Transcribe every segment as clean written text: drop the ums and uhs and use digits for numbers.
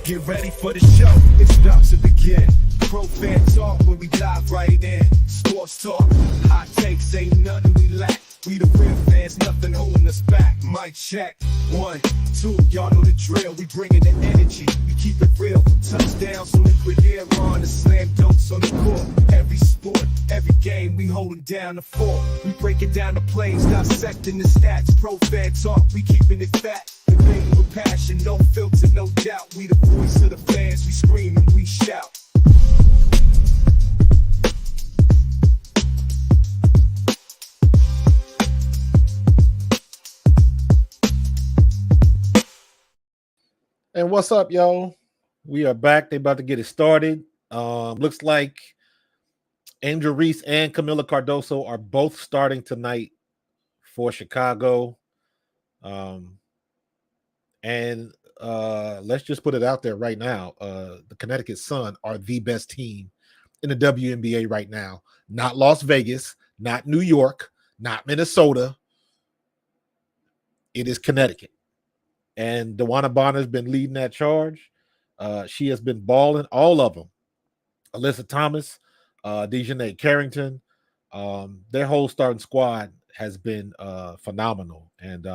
Get ready for the show, it's about to begin. Pro fan talk when we dive right in. Sports talk, hot takes, ain't nothing we lack. We the real fans, nothing holding us back. Mic check, 1, 2, y'all know the drill. We bringing the energy, we keep it real. From touchdowns to liquid air on the slam dunks on the court. Every sport, every game, we holding down the fort. We breaking down the plays, dissecting the stats. Pro fan talk, we keeping it fat. Debating with passion, no filter, no doubt. We the voice of the fans, we scream and we shout. And what's up, y'all? We are back. They about to get it started. Looks like Angel Reese and Camila Cardoso are both starting tonight for Chicago. And let's just put it out there right now. The Connecticut Sun are the best team in the WNBA right now. Not Las Vegas, not New York, not Minnesota. It is Connecticut. And DeWanna Bonner's been leading that charge. She has been balling, all of them. Alissa Thomas, Dejanay Carrington, their whole starting squad has been phenomenal. And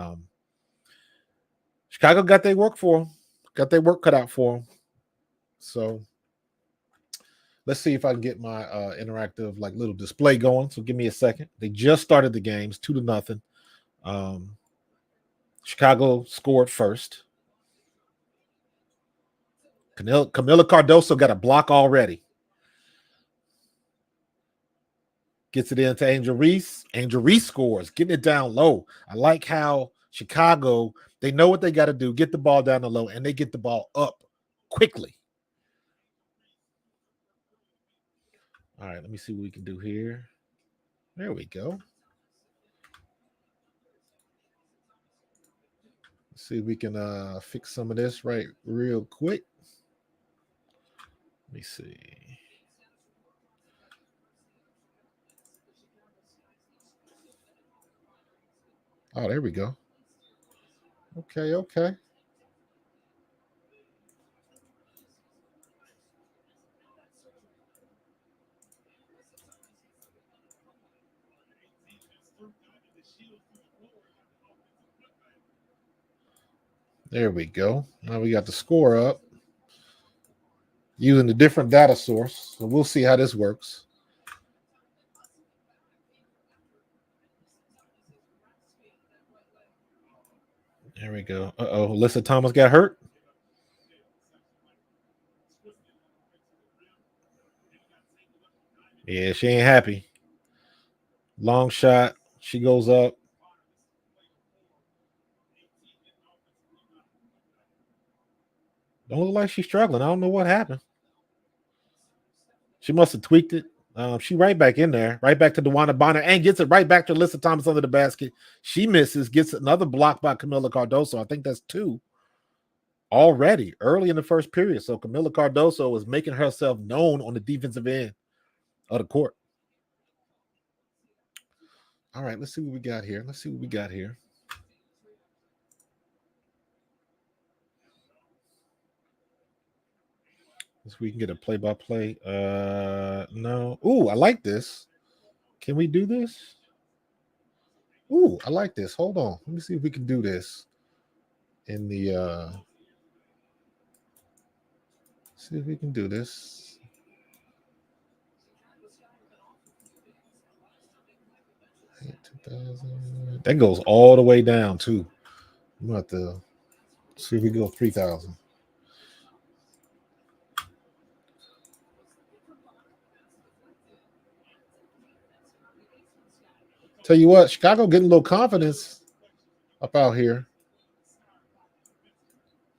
Chicago got their work for them, got their work cut out for them. So let's see if I can get my interactive little display going. So give me a second. They just started the games 2-0. Chicago scored first. Camila Cardoso got a block already. Gets it into Angel Reese. Angel Reese scores, getting it down low. I like how Chicago, they know what they got to do, get the ball down the low, and they get the ball up quickly. All right, let me see what we can do here. There we go. See if we can fix some of this right real quick. Let me see. Oh, there we go. Okay. There we go. Now we got the score up using a different data source. So we'll see how this works. There we go. Uh-oh, Alissa Thomas got hurt. Yeah, she ain't happy. Long shot. She goes up. Don't look like she's struggling. I don't know what happened. She must have tweaked it. She right back in there, right back to DeWanna Bonner, and gets it right back to Alissa Thomas under the basket. She misses, gets another block by Camila Cardoso. I think that's 2 already early in the first period. So Camila Cardoso is making herself known on the defensive end of the court. All right, let's see what we got here. So we can get a play-by-play. No. Ooh, I like this. Can we do this? Ooh, I like this. Hold on. Let me see if we can do this in the see if we can do this. That goes all the way down too. I'm gonna have to see if we go 3,000. Tell you what, Chicago getting a little confidence up out here.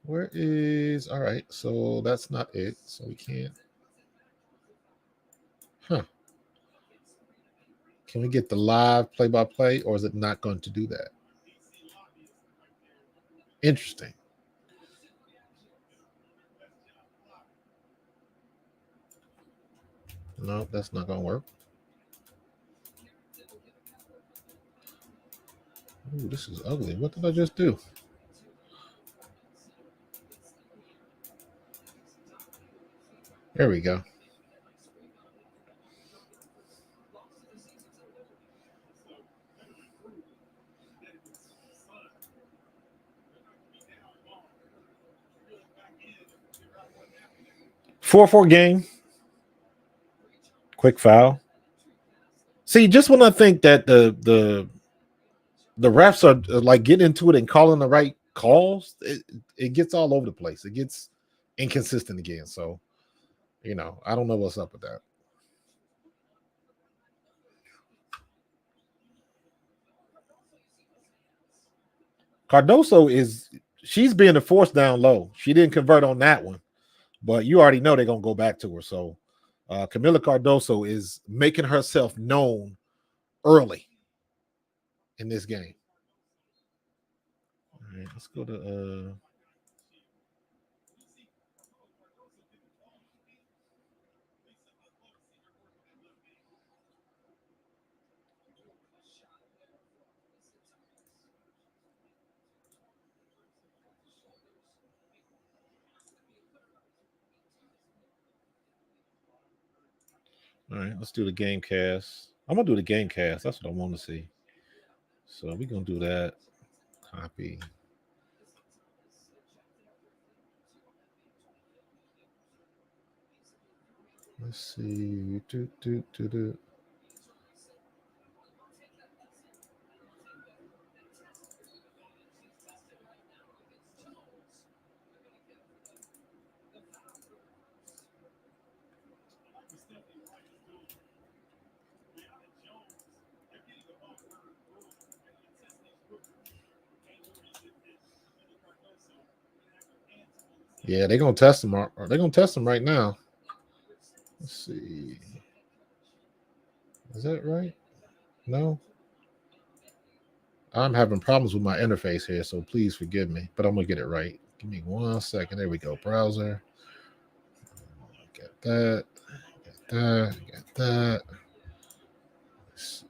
Where is all right? So that's not it. So we can't. Huh. Can we get the live play-by-play, or is it not going to do that? Interesting. No, that's not going to work. Ooh, this is ugly. What did I just do? There we go. Four game. Quick foul. See, just when I think that the refs are like getting into it and calling the right calls, it gets all over the place. It gets inconsistent again. So, I don't know what's up with that. Cardoso she's being the force down low. She didn't convert on that one, but you already know they're gonna go back to her. So Camila Cardoso is making herself known early in this game. All right, let's go to all right, let's do the game cast. I'm gonna do the game cast. That's what I want to see. So we're gonna do that. Copy. Let's see. Yeah, they're gonna test them. They're gonna test them right now. Let's see. Is that right? No. I'm having problems with my interface here, so please forgive me. But I'm gonna get it right. Give me 1 second. There we go. Browser. Got that. Got that. Got that. Let's see.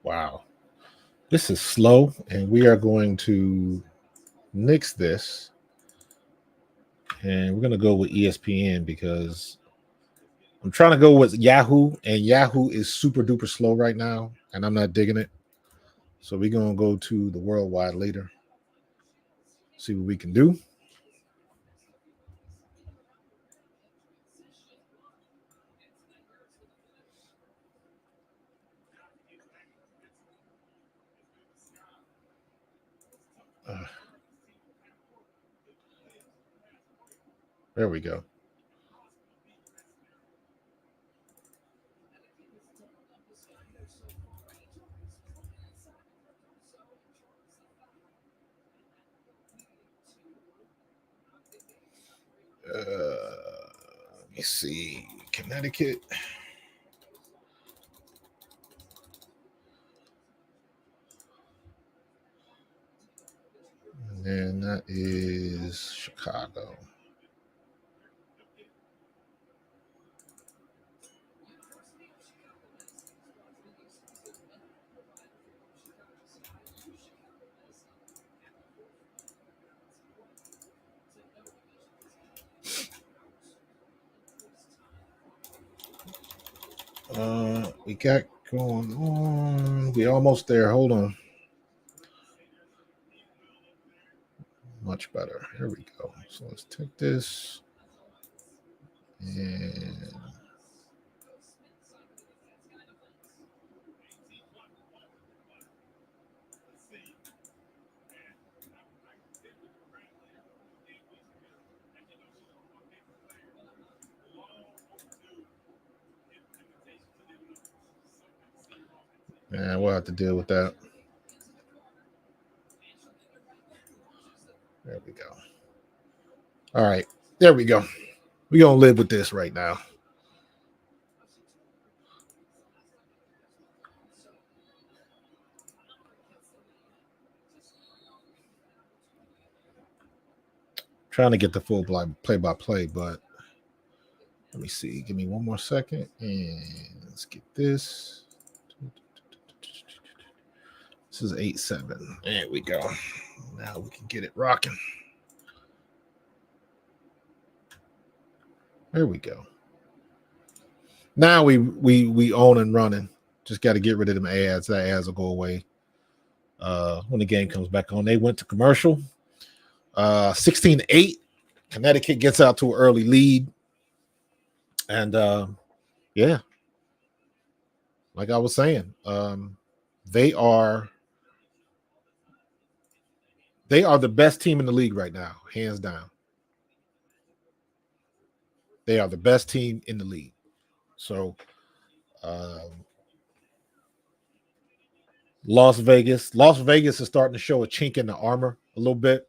Wow. This is slow, and we are going to nix this. And we're going to go with ESPN because I'm trying to go with Yahoo, and Yahoo is super duper slow right now, and I'm not digging it. So we're going to go to the worldwide later. See what we can do. There we go. Let me see. Connecticut. And then that is Chicago. We got going on. We almost there. Hold on. Much better. Here we go. So let's take this and we'll have to deal with that. There we go. All right. There we go. We're going to live with this right now. Trying to get the full play-by-play, but let me see. Give me one more second, and let's get this. This is 8-7. There we go. Now we can get it rocking. There we go. Now we own and running. Just got to get rid of them ads. That ads will go away when the game comes back on. They went to commercial. 16-8. Connecticut gets out to an early lead. And yeah, like I was saying, they are the best team in the league right now, hands down. They are the best team in the league. So Las Vegas is starting to show a chink in the armor a little bit.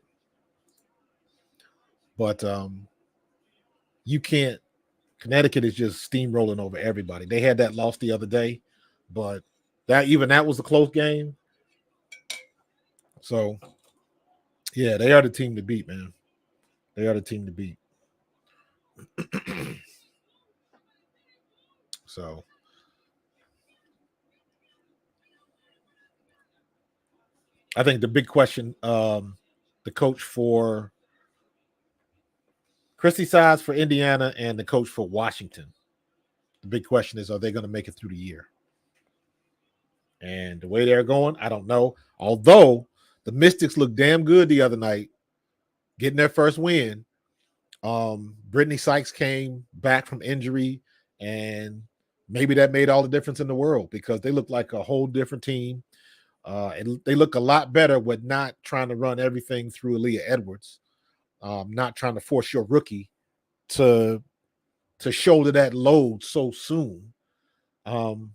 But you can't. Connecticut is just steamrolling over everybody. They had that loss the other day, but that was a close game. So, yeah, they are the team to beat, man. They are the team to beat. So, I think the big question, the coach for Christy Sides for Indiana and the coach for Washington, the big question is, are they going to make it through the year? And the way they're going, I don't know. Although the Mystics looked damn good the other night, getting their first win. Brittany Sykes came back from injury, and maybe that made all the difference in the world because they look like a whole different team. And they look a lot better with not trying to run everything through Aaliyah Edwards, not trying to force your rookie to shoulder that load so soon. And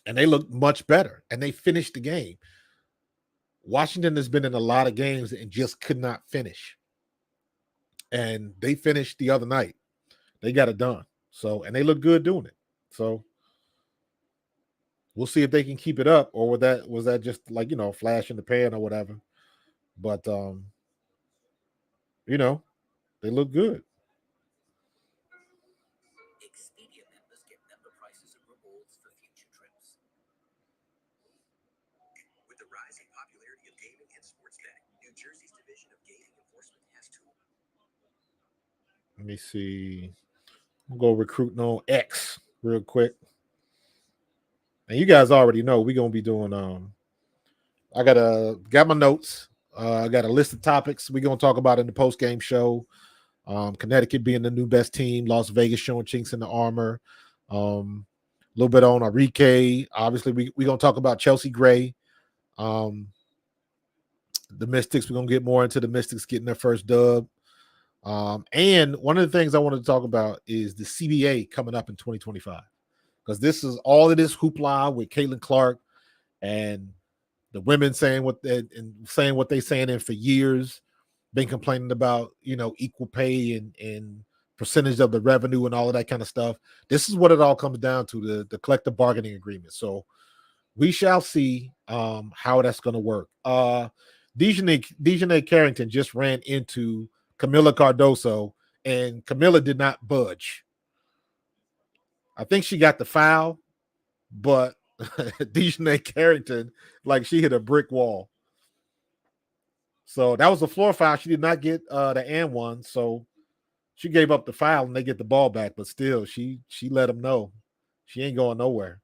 they look much better, and they finished the game. Washington has been in a lot of games and just could not finish. And they finished the other night. They got it done. So, and they look good doing it. So we'll see if they can keep it up, or was that just like, flash in the pan or whatever. But they look good. Expedia members get member prices and rewards for future trips. With the rising popularity of gaming and sports betting, New Jersey's Division of Gaming Enforcement has tools. Let me see. We'll go recruiting on X real quick. And you guys already know we're gonna be doing I got my notes. I got a list of topics we're gonna talk about in the post game show. Connecticut being the new best team, Las Vegas showing chinks in the armor. A little bit on Enrique. Obviously, we're gonna talk about Chelsea Gray. The Mystics, we're gonna get more into the Mystics getting their first dub. And one of the things I wanted to talk about is the CBA coming up in 2025. Because this is all of this hoopla with Caitlin Clark and the women saying what they're saying in for years, been complaining about, equal pay and percentage of the revenue and all of that kind of stuff. This is what it all comes down to, the collective bargaining agreement. So we shall see how that's going to work. Dejanay Carrington just ran into Camila Cardoso, and Camila did not budge. I think she got the foul, but Dejanay Carrington, like she hit a brick wall. So that was a floor foul. She did not get the and one, so she gave up the foul and they get the ball back. But still, she let them know she ain't going nowhere.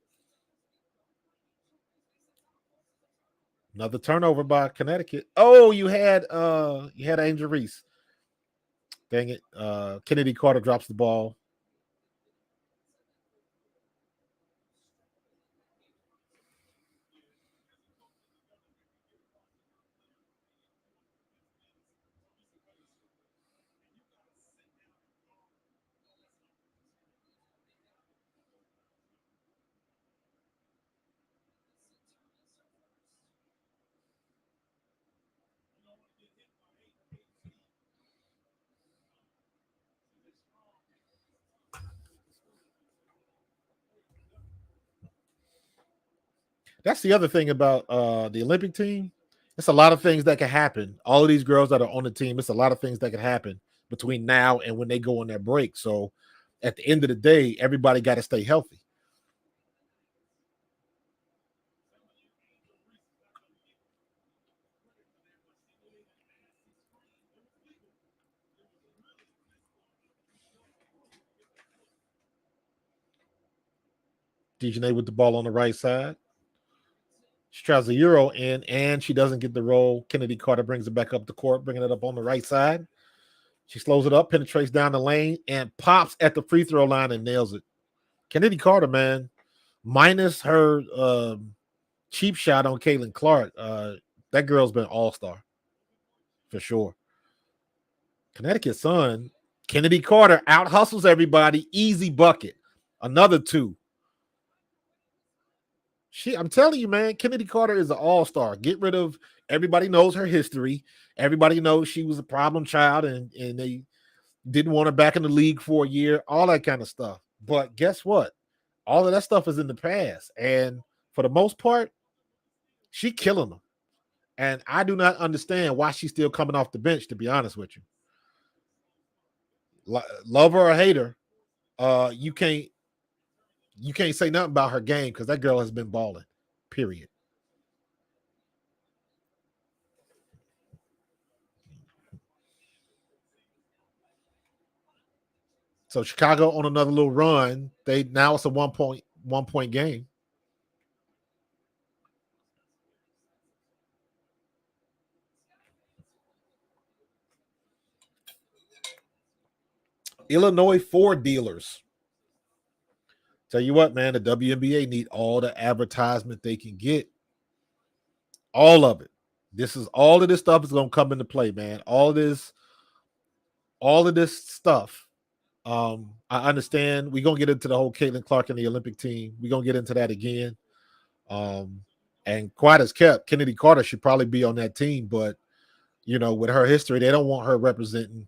Another turnover by Connecticut. Oh, you had Angel Reese. Dang it. Kennedy Carter drops the ball. That's the other thing about the Olympic team. It's a lot of things that can happen. All of these girls that are on the team, it's a lot of things that can happen between now and when they go on their break. So at the end of the day, everybody got to stay healthy. Dejanay with the ball on the right side. She tries a Euro in, and she doesn't get the roll. Kennedy Carter brings it back up the court, bringing it up on the right side. She slows it up, penetrates down the lane, and pops at the free throw line and nails it. Kennedy Carter, man, minus her cheap shot on Caitlin Clark, that girl's been all-star for sure. Connecticut Sun, Kennedy Carter out hustles everybody, easy bucket. Another 2. I'm telling you, man, Kennedy Carter is an all-star. Get rid of everybody knows her history. Everybody knows she was a problem child and they didn't want her back in the league for a year, all that kind of stuff. But guess what? All of that stuff is in the past. And for the most part, she killing them. And I do not understand why she's still coming off the bench, to be honest with you. Love her or hate her, you can't say nothing about her game because that girl has been balling, period. So Chicago on another little run. Now it's a 1 point game. Illinois Ford dealers. Tell you what, man, the WNBA need all the advertisement they can get. All of it. All of this stuff is going to come into play, man. All of this stuff. I understand we're going to get into the whole Caitlin Clark and the Olympic team. We're going to get into that again. And quite as kept, Kennedy Carter should probably be on that team, but with her history, they don't want her representing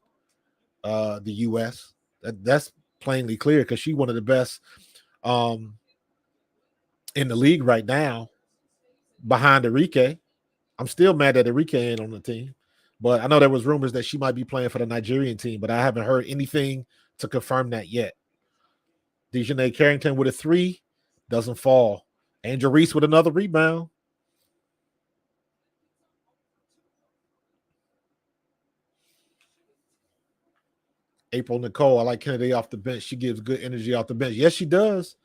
the U.S. That's plainly clear because she's one of the best in the league right now behind Enrique. I'm still mad that Enrique ain't on the team, but I know there was rumors that she might be playing for the Nigerian team, but I haven't heard anything to confirm that yet. Dejanay Carrington with a 3, doesn't fall. Angel Reese with another rebound. April Nicole, I like Kennedy off the bench. She gives good energy off the bench. Yes, she does.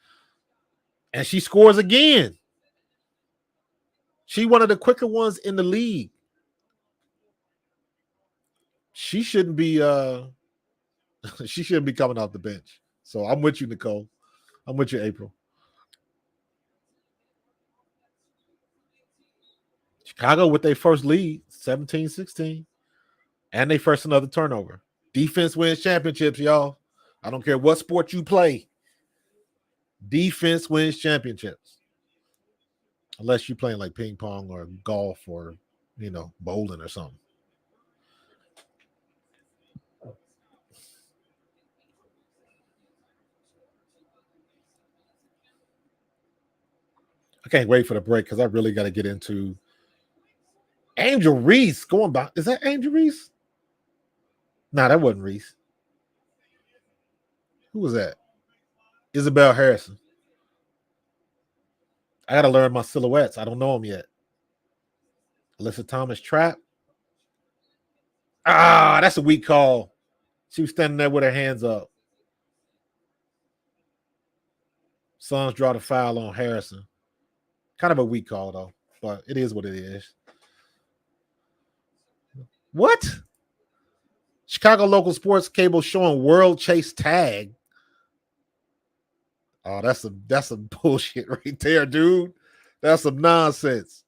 And she scores again. She one of the quicker ones in the league. She shouldn't be she shouldn't be coming off the bench. So I'm with you, Nicole. I'm with you, April. Chicago with their first lead, 17-16. And they first another turnover. Defense wins championships, y'all. I don't care what sport you play. Defense wins championships. Unless you're playing like ping pong or golf or, bowling or something. I can't wait for the break because I really got to get into Angel Reese going by. Is that Angel Reese? Nah, that wasn't Reese. Who was that? Isabel Harrison. I got to learn my silhouettes. I don't know them yet. Alissa Thomas trap. That's a weak call. She was standing there with her hands up. Suns draw the foul on Harrison. Kind of a weak call, though, but it is what it is. What? Chicago local sports cable showing world chase tag. Oh, that's some bullshit right there, dude. That's some nonsense.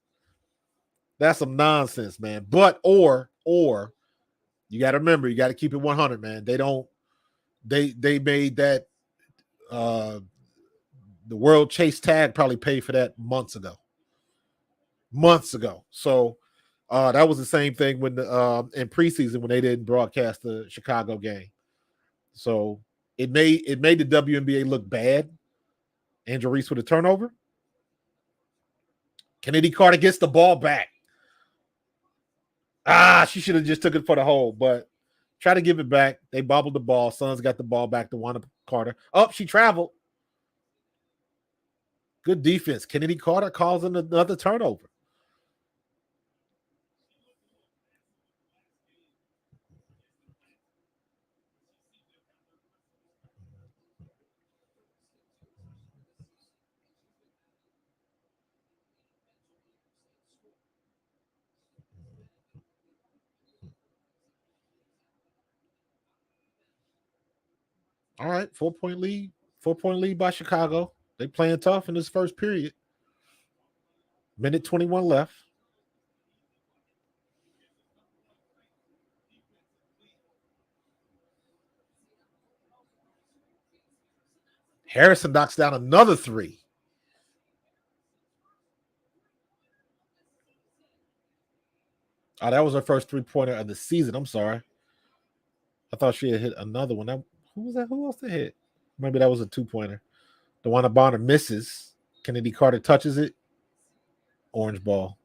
That's some nonsense, man. But or you got to remember, you got to keep it 100, man. They made that the world chase tag probably paid for that months ago. So that was the same thing when in preseason when they didn't broadcast the Chicago game. So it made the WNBA look bad. Angel Reese with a turnover. Kennedy Carter gets the ball back. She should have just took it for the hole, but try to give it back. They bobbled the ball. Suns got the ball back to Wanda Carter. Oh, she traveled. Good defense. Kennedy Carter calls in another turnover. All right, 4-point lead. 4-point lead by Chicago. They playing tough in this first period. Minute 21 left. Harrison knocks down another three. Oh, that was her first 3-pointer of the season. I'm sorry. I thought she had hit another one. Who was that? Who else to hit? Maybe that was a 2-pointer. DeWanna Bonner misses. Kennedy Carter touches it. Orange ball.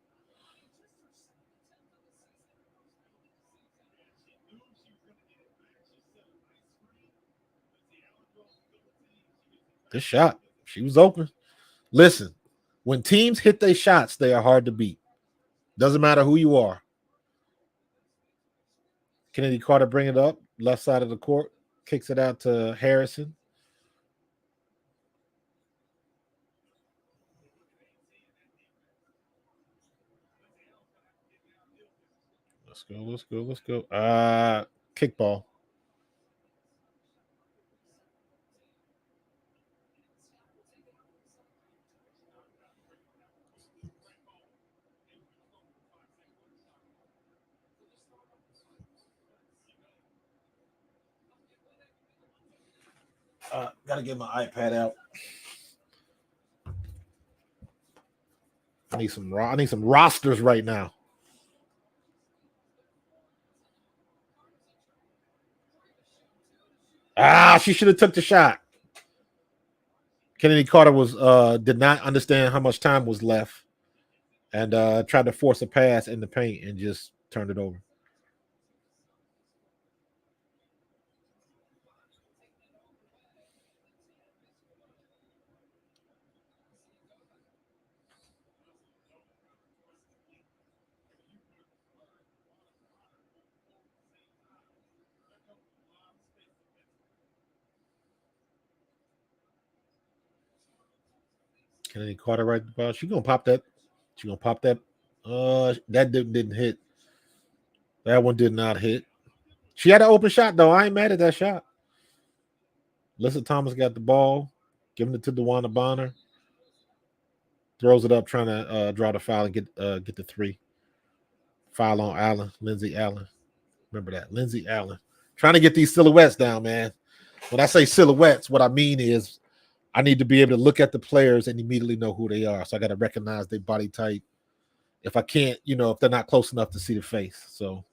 Good shot. She was open. Listen, when teams hit their shots, they are hard to beat. Doesn't matter who you are. Kennedy Carter bring it up. Left side of the court. Kicks it out to Harrison. Let's go. Kickball. Gotta get my iPad out. I need some rosters right now. She should have took the shot. Kennedy Carter was did not understand how much time was left and tried to force a pass in the paint and just turned it over. Kennedy Carter right the ball. She gonna pop that. That didn't hit. That one did not hit. She had an open shot though. I ain't mad at that shot. Alissa Thomas got the ball, giving it to DeWanna Bonner. Throws it up, trying to draw the foul and get the three. Foul on Allen, Lindsay Allen. Remember that, Lindsay Allen. Trying to get these silhouettes down, man. When I say silhouettes, what I mean is I need to be able to look at the players and immediately know who they are. So I got to recognize their body type. If I can't, if they're not close enough to see the face. So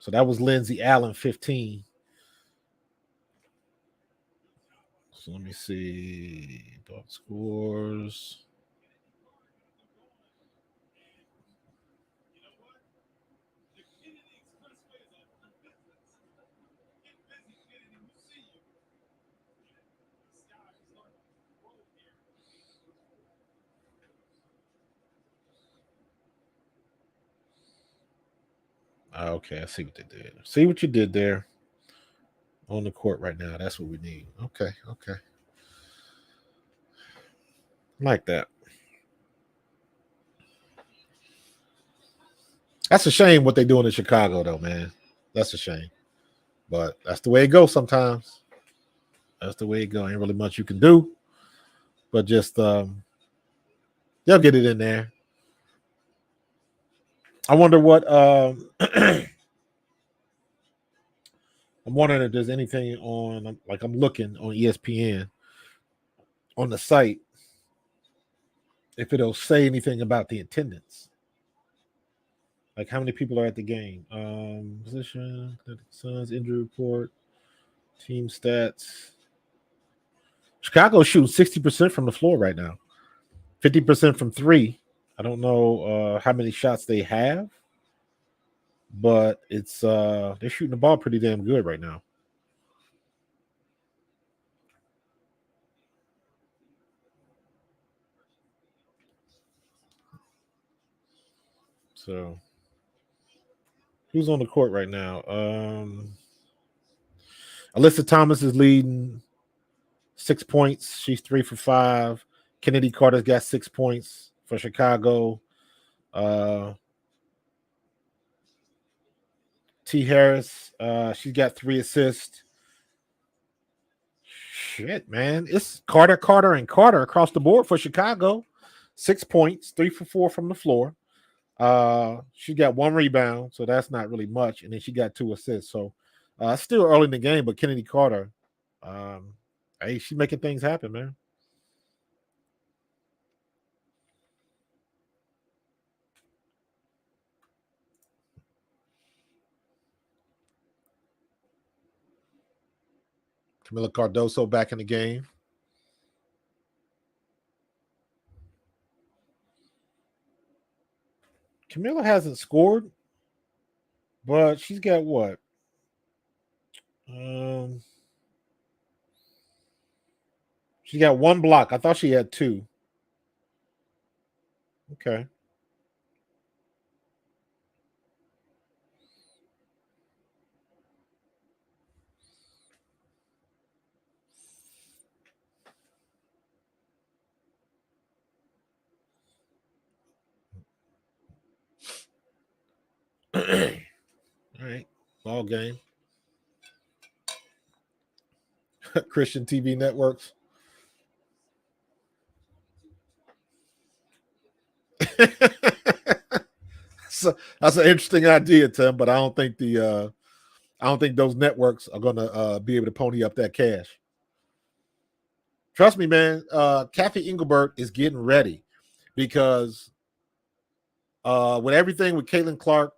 that was Lindsay Allen, 15. So let me see. Dog scores. Okay, I see what they did. See what you did there on the court right now. That's what we need. Okay. Like that. That's a shame what they're doing in Chicago, though, man. That's a shame. But that's the way it goes sometimes. That's the way it goes. Ain't really much you can do. But just they'll get it in there. I wonder what I'm wondering if there's anything on, like I'm looking on ESPN on the site, if it'll say anything about the attendance. Like how many people are at the game. Position, Suns injury report, team stats. Chicago shooting 60% from the floor right now. 50% from three. I don't know how many shots they have. but it's they're shooting the ball pretty damn good right now. So who's on the court right now? Alissa Thomas is leading 6 points. She's 3 for 5. Kennedy Carter's got 6 points for Chicago. T. Harris, she's got 3 assists. Shit, man. It's Carter, and Carter across the board for Chicago. 6 points, 3 for 4 from the floor. She got 1 rebound, so that's not really much. And then she got 2 assists. So still early in the game, but Kennedy Carter, hey, she's making things happen, man. Camila Cardoso back in the game. Camila hasn't scored, but she's got what? She got 1 block. I thought she had 2. Okay. All right. Ball game. Christian TV networks. So that's an interesting idea, Tim, but I don't think those networks are gonna be able to pony up that cash. Trust me, man. Kathy Engelbert is getting ready because with everything with Caitlin Clark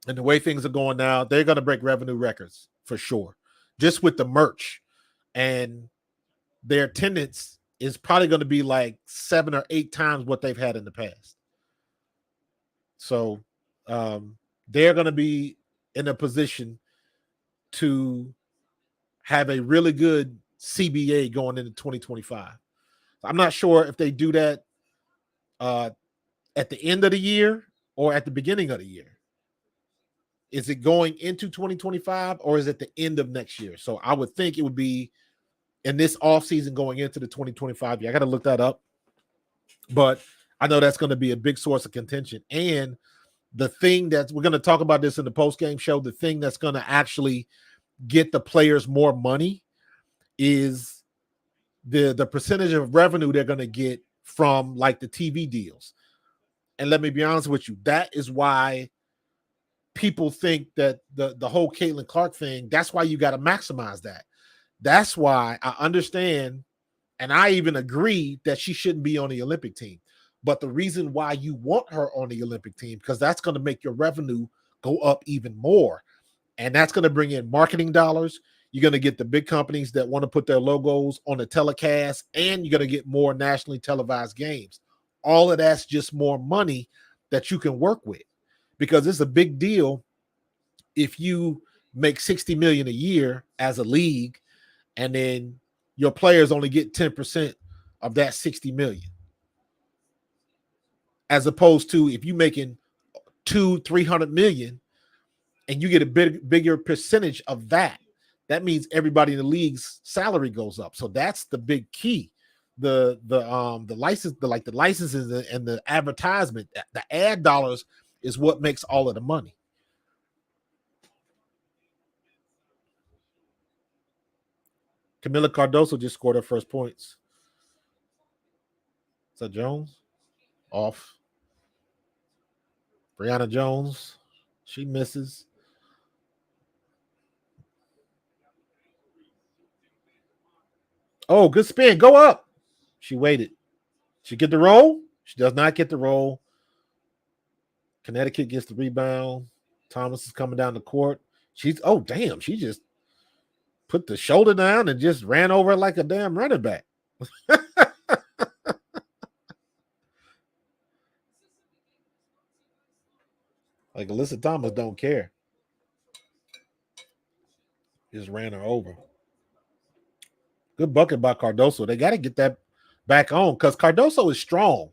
and the way things are going now, they're gonna break revenue records for sure. Just with the merch, and their attendance is probably going to be like 7 or 8 times what they've had in the past. So they're going to be in a position to have a really good CBA going into 2025. I'm not sure if they do that at the end of the year or at the beginning of the year. Is it going into 2025 or is it the end of next year? So I would think it would be in this offseason going into the 2025 year. I got to look that up. But I know that's going to be a big source of contention. And the thing that we're going to talk about this in the post-game show, the thing that's going to actually get the players more money is the percentage of revenue they're going to get from like the TV deals. And let me be honest with you, that is why people think that the whole Caitlin Clark thing, that's why you got to maximize that. That's why I understand, and I even agree that she shouldn't be on the Olympic team. But the reason why you want her on the Olympic team, because that's going to make your revenue go up even more. And that's going to bring in marketing dollars. You're going to get the big companies that want to put their logos on the telecast, and you're going to get more nationally televised games. All of that's just more money that you can work with, because it's a big deal if you make $60 million a year as a league, and then your players only get 10% of that $60 million. As opposed to if you're making $200-300 million and you get a bigger percentage of that, that means everybody in the league's salary goes up. So that's the big key. The license, the licenses and the advertisement, the ad dollars is what makes all of the money. Camila Cardoso just scored her first points. Is that Jones? Off. Brianna Jones, she misses. Oh, good spin. Go up. She waited. She get the roll? She does not get the roll. Connecticut gets the rebound. Thomas is coming down the court. She just put the shoulder down and just ran over like a damn running back. Like Alissa Thomas don't care. Just ran her over. Good bucket by Cardoso. They got to get that back on because Cardoso is strong.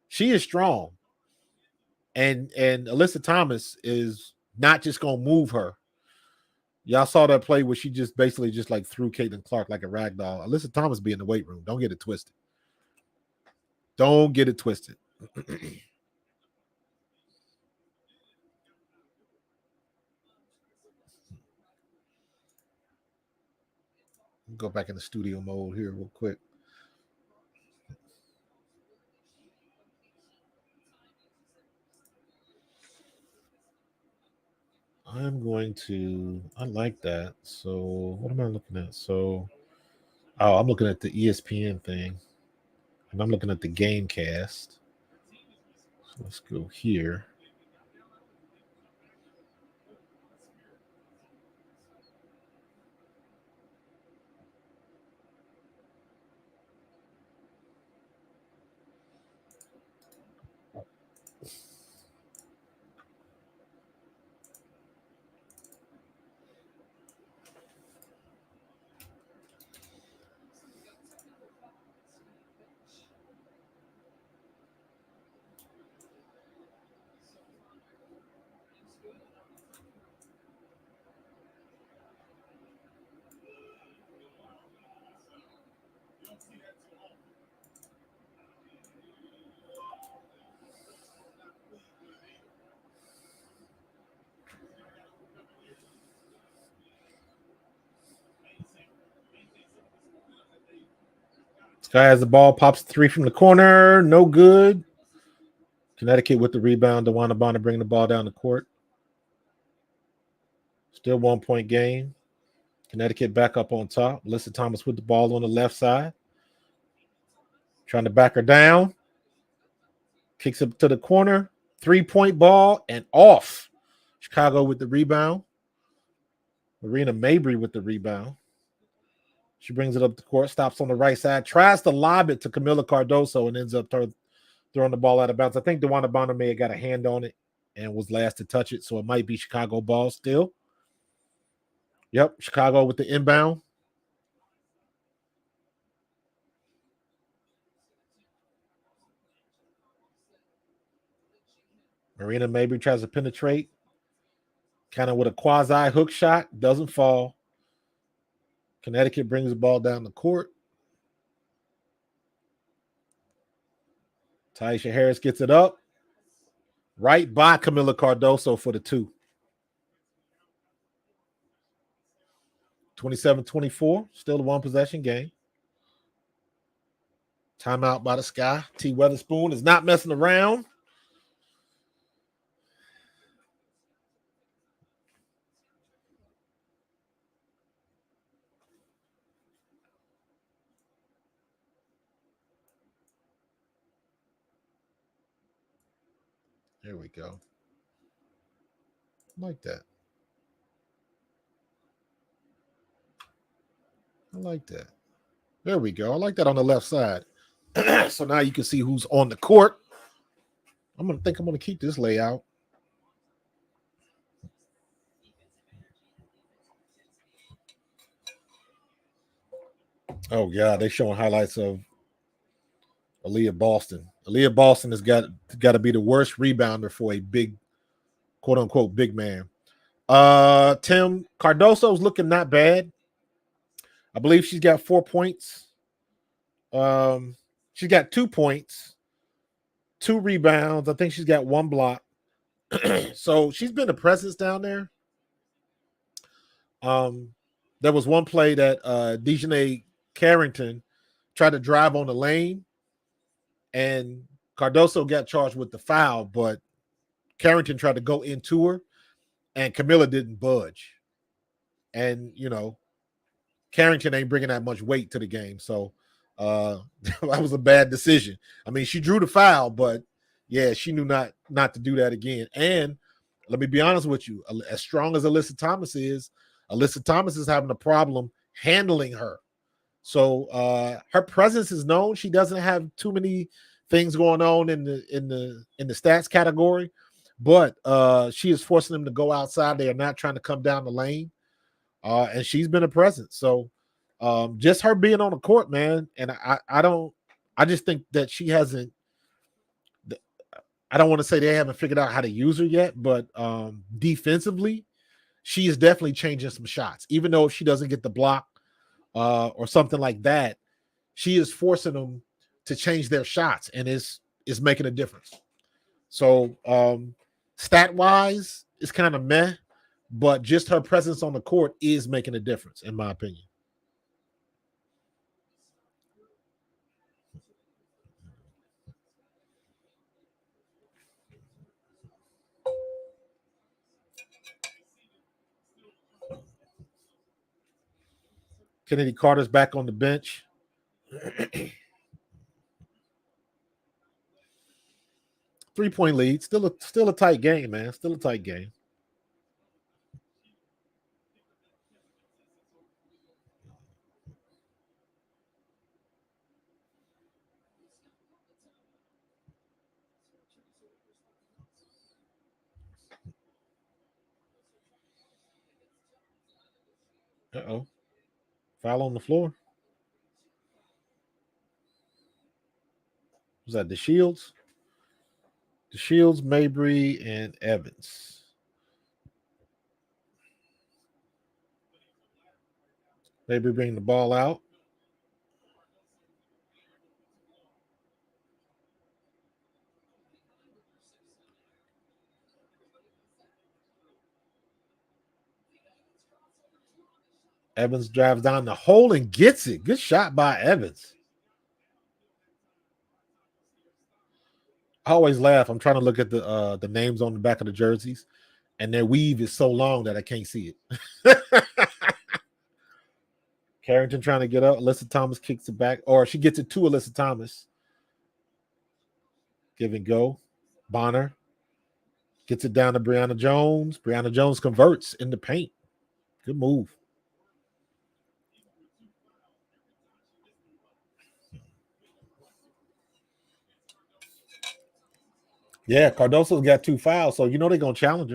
She is strong. And Alissa Thomas is not just going to move her. Y'all saw that play where she just basically just like threw Caitlin Clark like a rag doll. Alissa Thomas be in the weight room. Don't get it twisted. Don't get it twisted. Go back in the studio mode here real quick. I'm going to, I like that. So what am I looking at? So, I'm looking at the ESPN thing. And I'm looking at the game cast. So let's go here. Guy has the ball, pops three from the corner, no good. Connecticut with the rebound. DeWanna Bonner bringing the ball down the court. Still 1 point game. Connecticut back up on top. Alissa Thomas with the ball on the left side. Trying to back her down. Kicks up to the corner. 3-point ball and off. Chicago with the rebound. Marina Mabry with the rebound. She brings it up the court, stops on the right side, tries to lob it to Camila Cardoso and ends up throwing the ball out of bounds. I think DeWanna Bonner may have got a hand on it and was last to touch it, so it might be Chicago ball still. Yep, Chicago with the inbound. Marina Mabry tries to penetrate, kind of with a quasi hook shot, doesn't fall. Connecticut brings the ball down the court. Taisha Harris gets it up. Right by Camila Cardoso for the two. 27-24, still a one possession game. Timeout by the Sky. T. Weatherspoon is not messing around. There we go. I like that. I like that. There we go. I like that on the left side. So now you can see who's on the court. I'm gonna keep this layout. Oh yeah, they're showing highlights of Aaliyah Boston. Aaliyah Boston has got to be the worst rebounder for a big, quote unquote, big man. Tim Cardoso's looking not bad. I believe she's got 4 points. She's got 2 points, 2 rebounds. I think she's got 1 block. So she's been a presence down there. There was one play that Dejanay Carrington tried to drive on the lane, and Cardoso got charged with the foul, but Carrington tried to go into her, and Camila didn't budge. And, Carrington ain't bringing that much weight to the game, so that was a bad decision. I mean, she drew the foul, but, yeah, she knew not to do that again. And let me be honest with you, as strong as Alissa Thomas is having a problem handling her. So her presence is known. She doesn't have too many things going on in the stats category, but she is forcing them to go outside. They are not trying to come down the lane, and she's been a presence. So just her being on the court, man, and I just think that she hasn't. I don't want to say they haven't figured out how to use her yet, but defensively, she is definitely changing some shots. Even though if she doesn't get the block or something like that, she is forcing them to change their shots, and is making a difference. So stat wise, it's kind of meh, but just her presence on the court is making a difference, in my opinion. Kennedy Carter's back on the bench. 3-point lead. Still a tight game, man. Still a tight game. Uh-oh. Foul on the floor. Was that the Shields? The Shields, Mabry, and Evans. Mabry bringing the ball out. Evans drives down the hole and gets it. Good shot by Evans. I always laugh. I'm trying to look at the names on the back of the jerseys, and their weave is so long that I can't see it. Carrington trying to get up. Alissa Thomas kicks it back, or she gets it to Alissa Thomas. Give and go. Bonner gets it down to Brianna Jones. Brianna Jones converts in the paint. Good move. Yeah, Cardoso's got 2 fouls, so they're going to challenge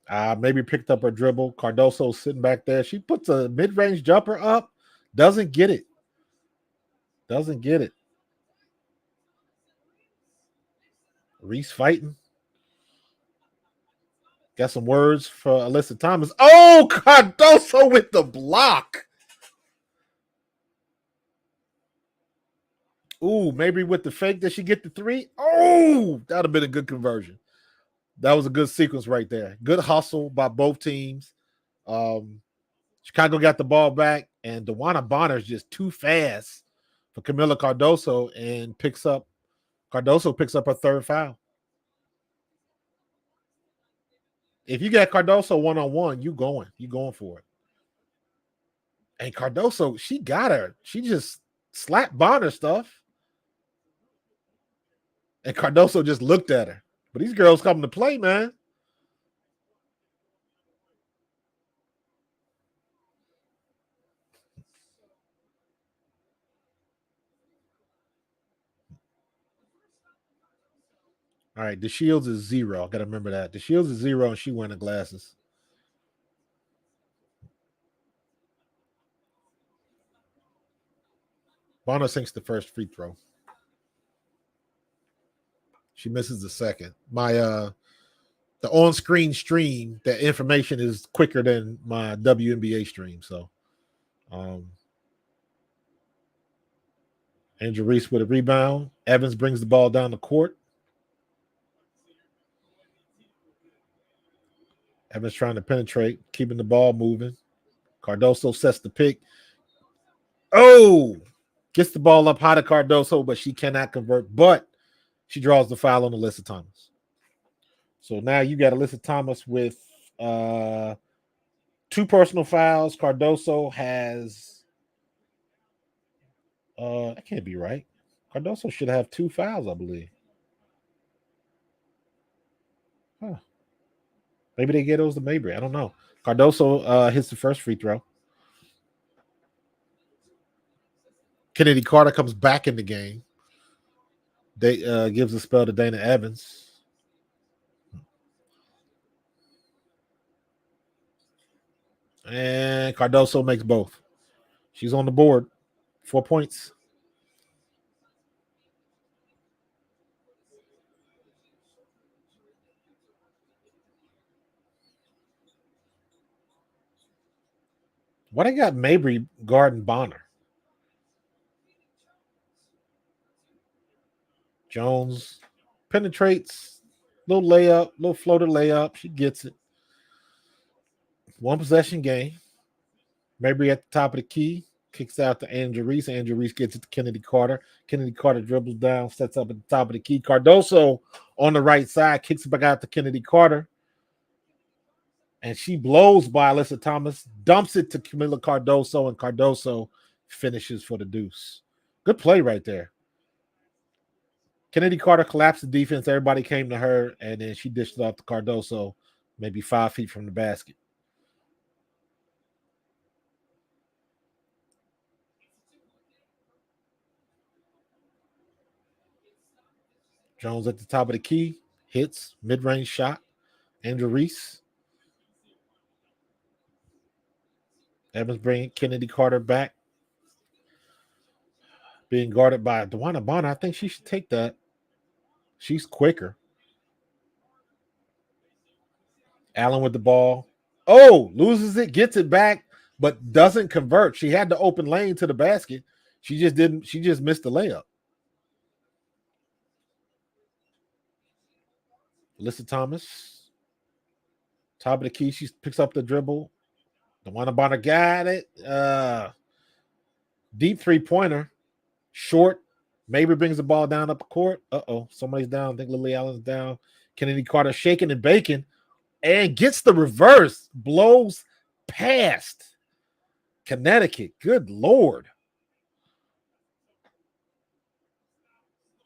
her. Maybe picked up her dribble. Cardoso sitting back there. She puts a mid-range jumper up. Doesn't get it. Reese fighting. Got some words for Alissa Thomas. Oh, Cardoso with the block. Ooh, maybe with the fake, did she get the 3? Oh, that would have been a good conversion. That was a good sequence right there. Good hustle by both teams. Chicago got the ball back, and DeWanna Bonner is just too fast for Camila Cardoso, and Cardoso picks up her 3rd foul. If you got Cardoso one-on-one, you going for it. And Cardoso, she got her. She just slapped Bonner stuff. And Cardoso just looked at her. But these girls come to play, man. All right, the Shields is 0. I got to remember that. The Shields is 0, and she wearing the glasses. Bonner sinks the first free throw. She misses the second. My the on-screen stream, that information is quicker than my WNBA stream. So Angel Reese with a rebound. Evans brings the ball down the court. Evans trying to penetrate, keeping the ball moving. Cardoso sets the pick. Oh, gets the ball up high to Cardoso, but she cannot convert. But she draws the foul on Alissa Thomas. So now you got Alissa Thomas with 2 personal fouls. Cardoso has that can't be right. Cardoso should have 2 fouls, I believe. Huh. Maybe they get those to Mabry. I don't know. Cardoso hits the first free throw. Kennedy Carter comes back in the game. They gives a spell to Dana Evans. And Cardoso makes both. She's on the board. 4 points. What I got Mabry guarding Bonner? Jones penetrates. Little layup, little floater layup. She gets it. One possession game. Mabry at the top of the key. Kicks out to Angel Reese. Angel Reese gets it to Kennedy Carter. Kennedy Carter dribbles down, sets up at the top of the key. Cardoso on the right side kicks it back out to Kennedy Carter. And she blows by Alissa Thomas, dumps it to Camila Cardoso, and Cardoso finishes for the deuce. Good play right there. Kennedy Carter collapsed the defense. Everybody came to her, and then she dished it off to Cardoso, maybe 5 feet from the basket. Jones at the top of the key, hits, mid-range shot. Angel Reese. Evans bringing Kennedy Carter back. Being guarded by DeWanna Bonner. I think she should take that. She's quicker. Allen with the ball. Oh, loses it, gets it back, but doesn't convert. She had the open lane to the basket. She just didn't. She just missed the layup. Alissa Thomas. Top of the key. She picks up the dribble. DeWanna Bonner got it. Deep three-pointer. Short. Maybe brings the ball down up the court. Uh-oh. Somebody's down. I think Lily Allen's down. Kennedy Carter shaking and baking. And gets the reverse. Blows past Connecticut. Good Lord.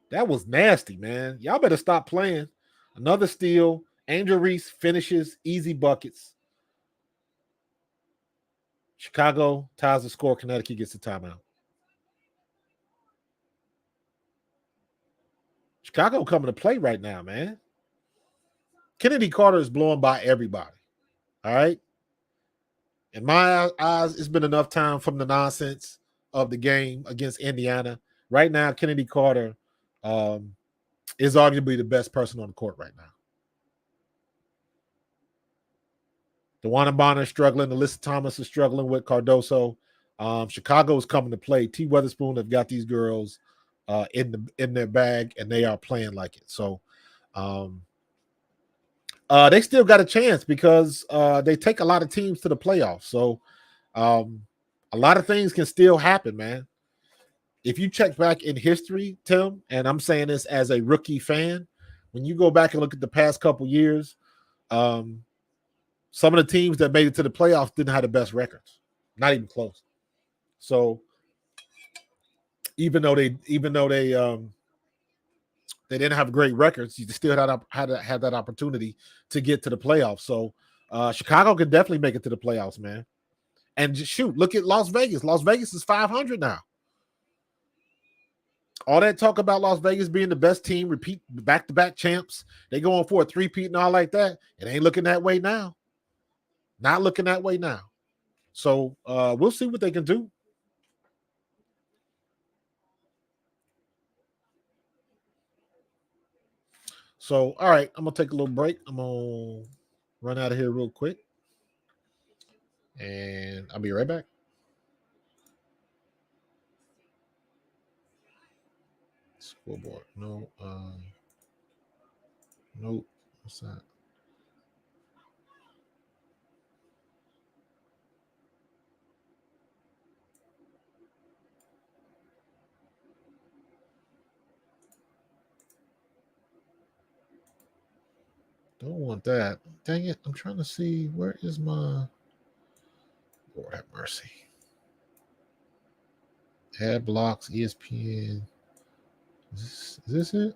That was nasty, man. Y'all better stop playing. Another steal. Angel Reese finishes. Easy buckets. Chicago ties the score. Connecticut gets the timeout. Chicago coming to play right now, man. Kennedy Carter is blowing by everybody. All right. In my eyes, it's been enough time from the nonsense of the game against Indiana. Right now, Kennedy Carter is arguably the best person on the court right now. DeWanna Bonner is struggling. Alissa Thomas is struggling with Cardoso. Chicago is coming to play. T. Weatherspoon have got these girls in their bag, and they are playing like it. So they still got a chance because they take a lot of teams to the playoffs. So a lot of things can still happen, man. If you check back in history, Tim, and I'm saying this as a rookie fan, when you go back and look at the past couple years, some of the teams that made it to the playoffs didn't have the best records, not even close. So even though they didn't have great records, you still had that opportunity to get to the playoffs. So Chicago could definitely make it to the playoffs, man. And just shoot, look at Las Vegas. Las Vegas is 500 now. All that talk about Las Vegas being the best team, repeat back-to-back champs, they going for a three-peat and all like that. It ain't looking that way now. Not looking that way now. So we'll see what they can do. So, all right, I'm going to take a little break. I'm going to run out of here real quick. And I'll be right back. Scoreboard. No. Nope. What's that? Don't want that. Dang it. I'm trying to see where is my Lord have mercy. Ad blocks, ESPN. Is this it?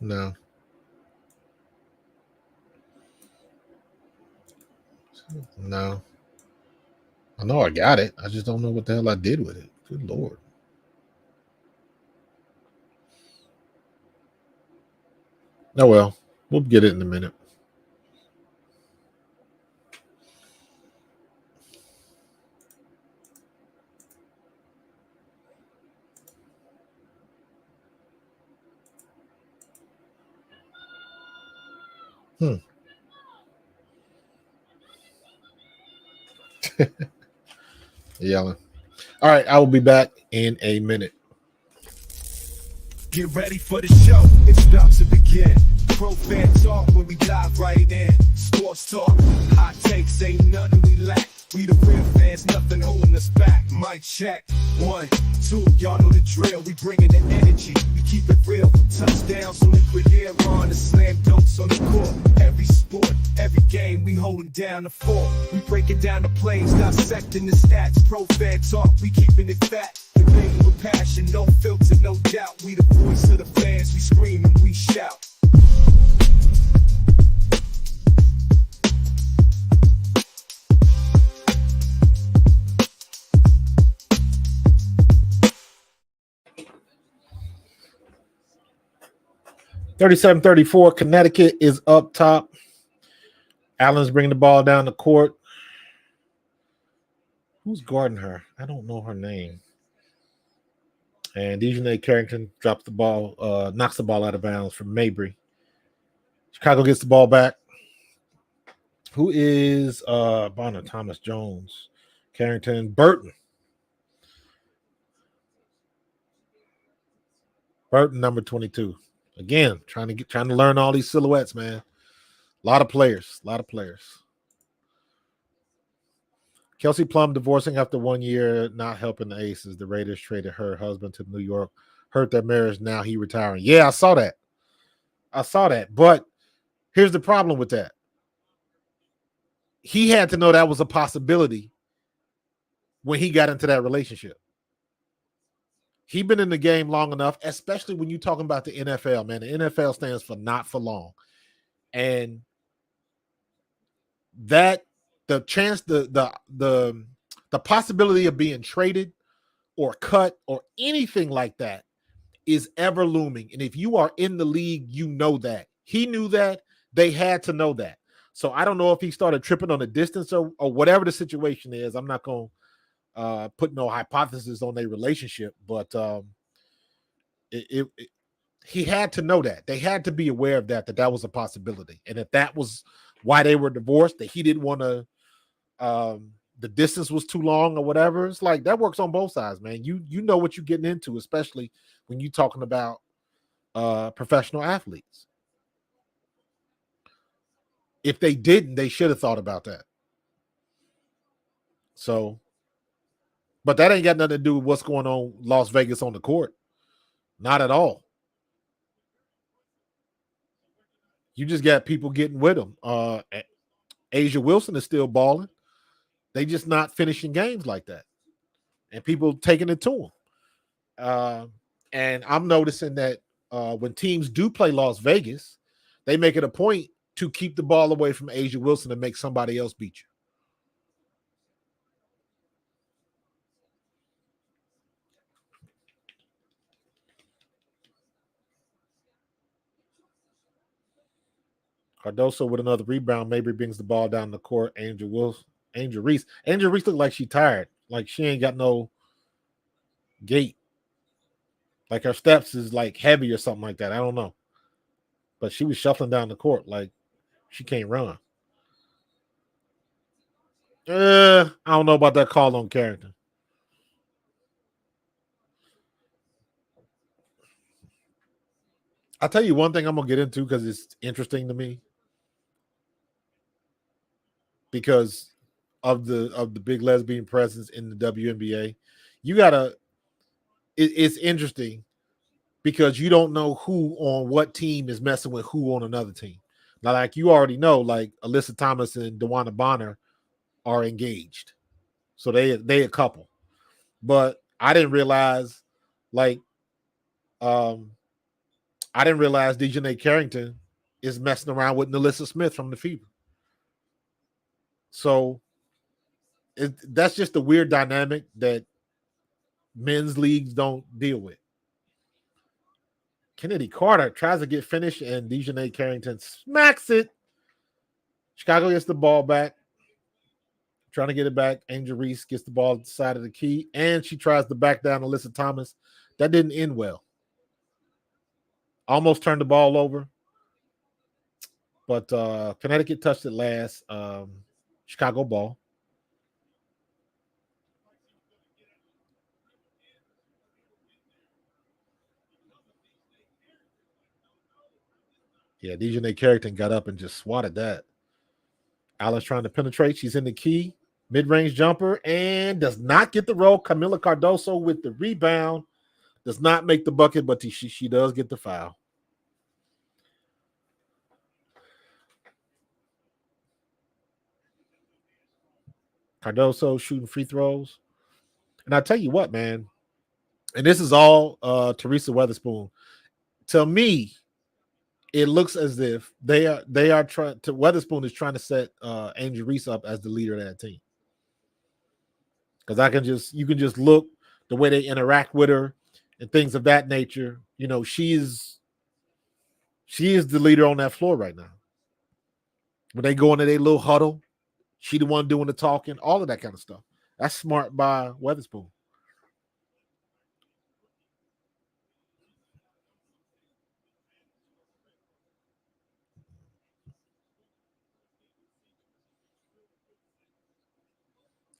No. No. I know I got it. I just don't know what the hell I did with it. Good Lord. Oh well, we'll get it in a minute. Yelling. All right, I will be back in a minute. Get ready for the show, it's about to begin. Pro fan talk when we dive right in. Sports talk, hot takes, ain't nothing we lack. We the real fans, nothing holding us back. Mic check, 1, 2, y'all know the drill. We bringing the energy, we keep it real. Touchdowns on liquid air, on the slam dunks on the court. Every sport, every game, we holding down the fort. We breaking down the plays, dissecting the stats. Pro fan talk, we keeping it fat. Debating with passion, no filter, no doubt. We the voice of the fans, we scream and we shout. $37-34. Connecticut is up top. Allen's bringing the ball down the court. Who's guarding her? I don't know her name. And Dejanay Carrington drops the ball, knocks the ball out of bounds from Mabry. Chicago gets the ball back. Who is Bonner? Thomas Jones, Carrington, Burton. Burton, number 22. Again, trying to learn all these silhouettes, man. A lot of players. Kelsey Plum divorcing after 1 year, not helping the Aces. The Raiders traded her husband to New York, hurt their marriage. Now he retiring. Yeah, I saw that. But here's the problem with that. He had to know that was a possibility when he got into that relationship. He's been in the game long enough, especially when you're talking about the NFL, man. The NFL stands for not for long. And that the chance, the possibility of being traded or cut or anything like that is ever looming. And if you are in the league, you know that. He knew that. They had to know that. So I don't know if he started tripping on the distance or whatever the situation is. I'm not going to put no hypothesis on their relationship, but he had to know that. They had to be aware of that was a possibility. And if that was why they were divorced, that he didn't want to, the distance was too long or whatever. It's like that works on both sides, man. You know what you're getting into, especially when you're talking about professional athletes. If they didn't, they should have thought about that. So, but that ain't got nothing to do with what's going on Las Vegas on the court. Not at all. You just got people getting with them. Asia Wilson is still balling. They just not finishing games like that. And people taking it to them. And I'm noticing that when teams do play Las Vegas, they make it a point to keep the ball away from Asia Wilson and make somebody else beat you. Cardoso with another rebound. Maybe brings the ball down the court. Angel Reese. Angel Reese looked like she tired. Like she ain't got no gait. Like her steps is like heavy or something like that. I don't know. But she was shuffling down the court like she can't run. I don't know about that call on Carrington. I'll tell you one thing I'm gonna get into because it's interesting to me. Because of the big lesbian presence in the WNBA, you gotta. It's interesting because you don't know who on what team is messing with who on another team. Now, like you already know, like Alissa Thomas and DeWanna Bonner are engaged, so they a couple. But I didn't realize, like, I didn't realize Dejanay Carrington is messing around with Nalissa Smith from the Fever. So that's just a weird dynamic that men's leagues don't deal with. Kennedy Carter tries to get finished, and Dejanay Carrington smacks it. Chicago gets the ball back. Trying to get it back. Angel Reese gets the ball at the side of the key, and she tries to back down Alissa Thomas. That didn't end well. Almost turned the ball over. But Connecticut touched it last. Chicago ball. Yeah, Dejanay Carrington got up and just swatted that. Alice trying to penetrate. She's in the key. Mid-range jumper and does not get the roll. Camila Cardoso with the rebound. Does not make the bucket, but she does get the foul. Cardoso shooting free throws. And I tell you what, man, and this is all Teresa Weatherspoon. To me, it looks as if they are trying to Weatherspoon is trying to set Angel Reese up as the leader of that team. Because you can just look the way they interact with her and things of that nature. You know, she is the leader on that floor right now. When they go into their little huddle, she the one doing the talking, all of that kind of stuff. That's smart by Weatherspoon.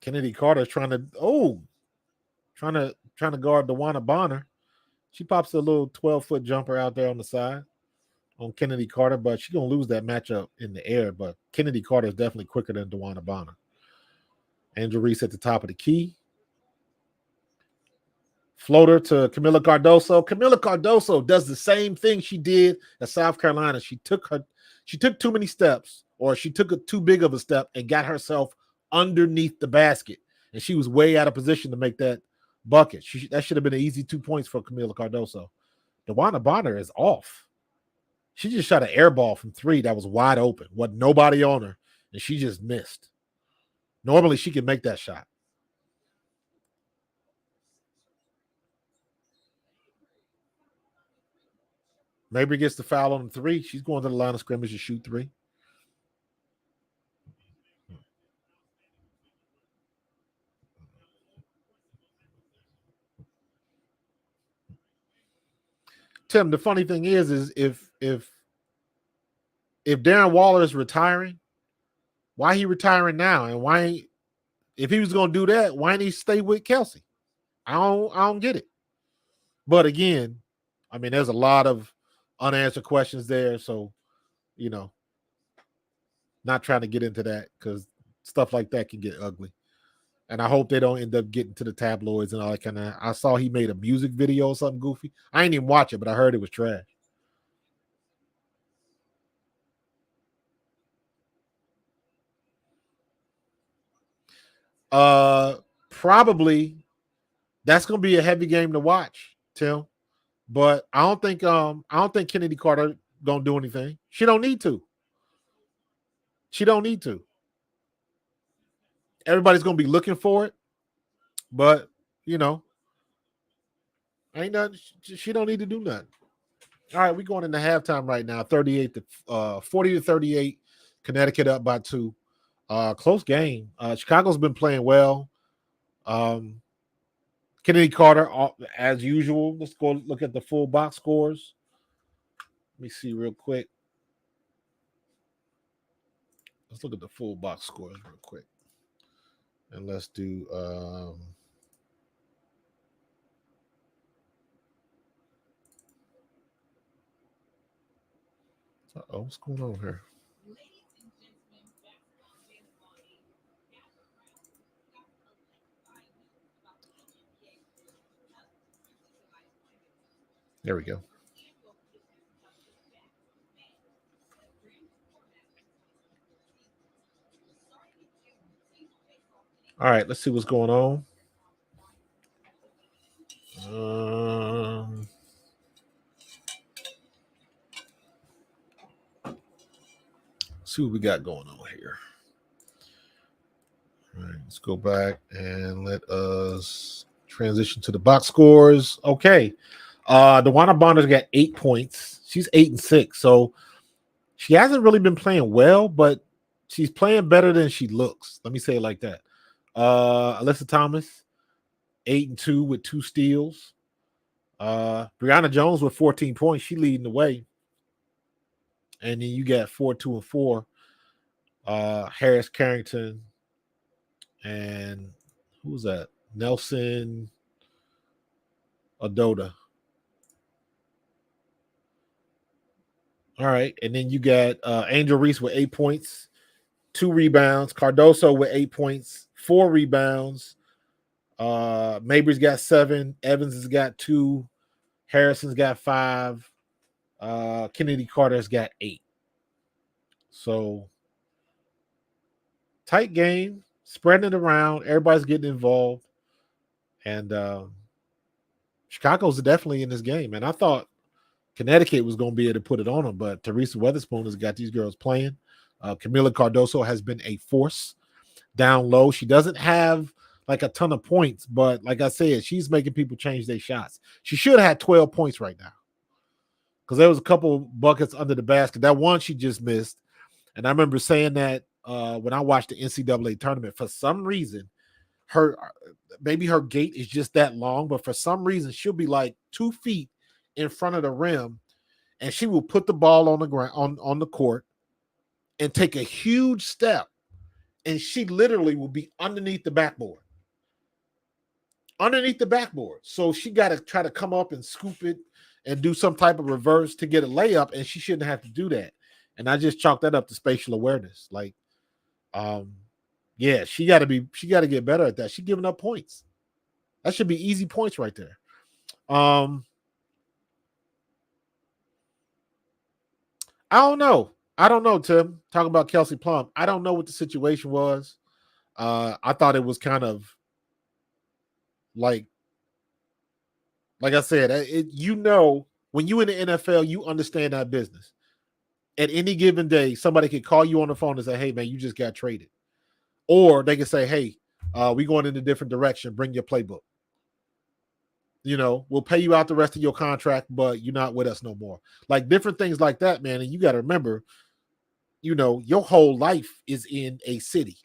Kennedy Carter trying to guard DeWanna Bonner. She pops a little 12-foot jumper out there on the side on Kennedy Carter, but she's gonna lose that matchup in the air. But Kennedy Carter is definitely quicker than DeWanna Bonner. Angel Reese at the top of the key. Floater to Camila Cardoso. Camila Cardoso does the same thing she did at South Carolina. She took too many steps, or she took too big of a step and got herself underneath the basket. And she was way out of position to make that bucket. That should have been an easy 2 points for Camila Cardoso. DeWanna Bonner is off. She just shot an air ball from 3 that was wide open. Wasn't nobody on her, and she just missed. Normally, she can make that shot. Mabry gets the foul on the 3. She's going to the line of scrimmage to shoot 3. Tim, the funny thing is if Darren Waller is retiring, why he retiring now? And why, if he was going to do that, why didn't he stay with Kelsey? I don't get it. But again, I mean, there's a lot of unanswered questions there. So, you know, not trying to get into that because stuff like that can get ugly. And I hope they don't end up getting to the tabloids and all that kind of. I saw he made a music video or something goofy. I ain't even watch it, but I heard it was trash. Probably that's gonna be a heavy game to watch, Tim. But I don't think Kennedy Carter gonna do anything. She don't need to. Everybody's gonna be looking for it, but you know, ain't nothing. She don't need to do nothing. All right, we're going into halftime right now. 40 to 38. Connecticut up by 2. Close game. Chicago's been playing well. Kennedy Carter, as usual. Let's go look at the full box scores. Let me see real quick. Let's look at the full box scores real quick. And let's do what's going on here? There we go. All right, let's see what's going on. See what we got going on here. All right, let's go back and let us transition to the box scores. Okay. DeWanna Bonner's got 8 points. She's 8-6. So she hasn't really been playing well, but she's playing better than she looks. Let me say it like that. Alissa Thomas, 8-2 with 2 steals. Brianna Jones with 14 points. She leading the way. And then you got 4-2-4. Harris Carrington and who's that? Nelson Adoda. All right. And then you got Angel Reese with 8 points, 2 rebounds. Cardoso with 8 points, 4 rebounds. Mabry's got 7. Evans has got 2. Harrison's got 5. Kennedy Carter's got 8. So tight game, spreading it around. Everybody's getting involved. And Chicago's definitely in this game. And I thought Connecticut was going to be able to put it on them, but Teresa Weatherspoon has got these girls playing. Camila Cardoso has been a force down low. She doesn't have like a ton of points, but like I said, she's making people change their shots. She should have had 12 points right now because there was a couple buckets under the basket. That one she just missed. And I remember saying that when I watched the NCAA tournament, for some reason, maybe her gait is just that long, but for some reason, she'll be like 2 feet in front of the rim, and she will put the ball on the ground on the court and take a huge step, and she literally will be underneath the backboard. So she got to try to come up and scoop it and do some type of reverse to get a layup, and she shouldn't have to do that. And I just chalked that up to spatial awareness. Like, yeah, she got to get better at that. She's giving up points. That should be easy points right there. I don't know, Tim. Talking about Kelsey Plum. I don't know what the situation was. I thought it was kind of like I said, when you in the NFL, you understand that business. At any given day, somebody could call you on the phone and say, hey, man, you just got traded. Or they can say, hey, we going in a different direction. Bring your playbook. We'll pay you out the rest of your contract, but you're not with us no more. Like different things like that, man. And you got to remember, your whole life is in a city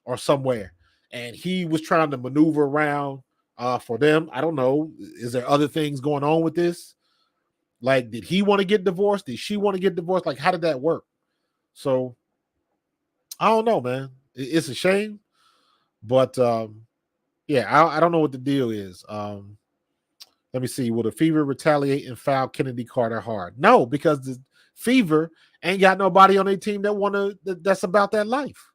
or somewhere. And he was trying to maneuver around for them. I don't know. Is there other things going on with this? Like, did he want to get divorced? Did she want to get divorced? Like, how did that work? So, I don't know, man. It's a shame. But, yeah, I don't know what the deal is. Let me see. Will the Fever retaliate and foul Kennedy Carter hard? No, because the Fever ain't got nobody on their team that's about that life.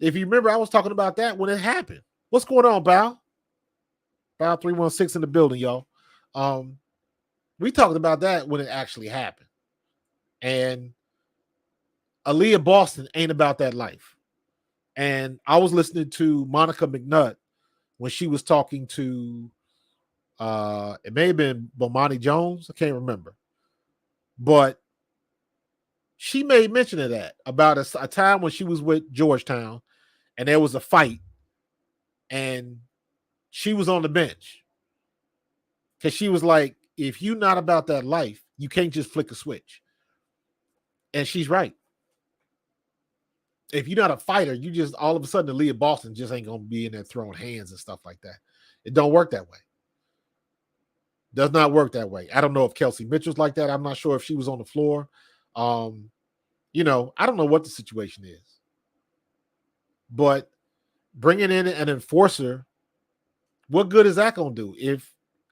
If you remember, I was talking about that when it happened. What's going on, Bow? Bow 316 in the building, y'all. We talked about that when it actually happened. And Aaliyah Boston ain't about that life. And I was listening to Monica McNutt when she was talking to it may have been Bomani Jones. I can't remember. But she made mention of that about a time when she was with Georgetown and there was a fight and she was on the bench. Because she was like, if you're not about that life, you can't just flick a switch. And she's right. If you're not a fighter, you just all of a sudden Aaliyah Boston just ain't going to be in there throwing hands and stuff like that. It don't work that way. Does not work that way. I don't know if Kelsey Mitchell's like that. I'm not sure if she was on the floor. I don't know what the situation is. But bringing in an enforcer, what good is that going to do?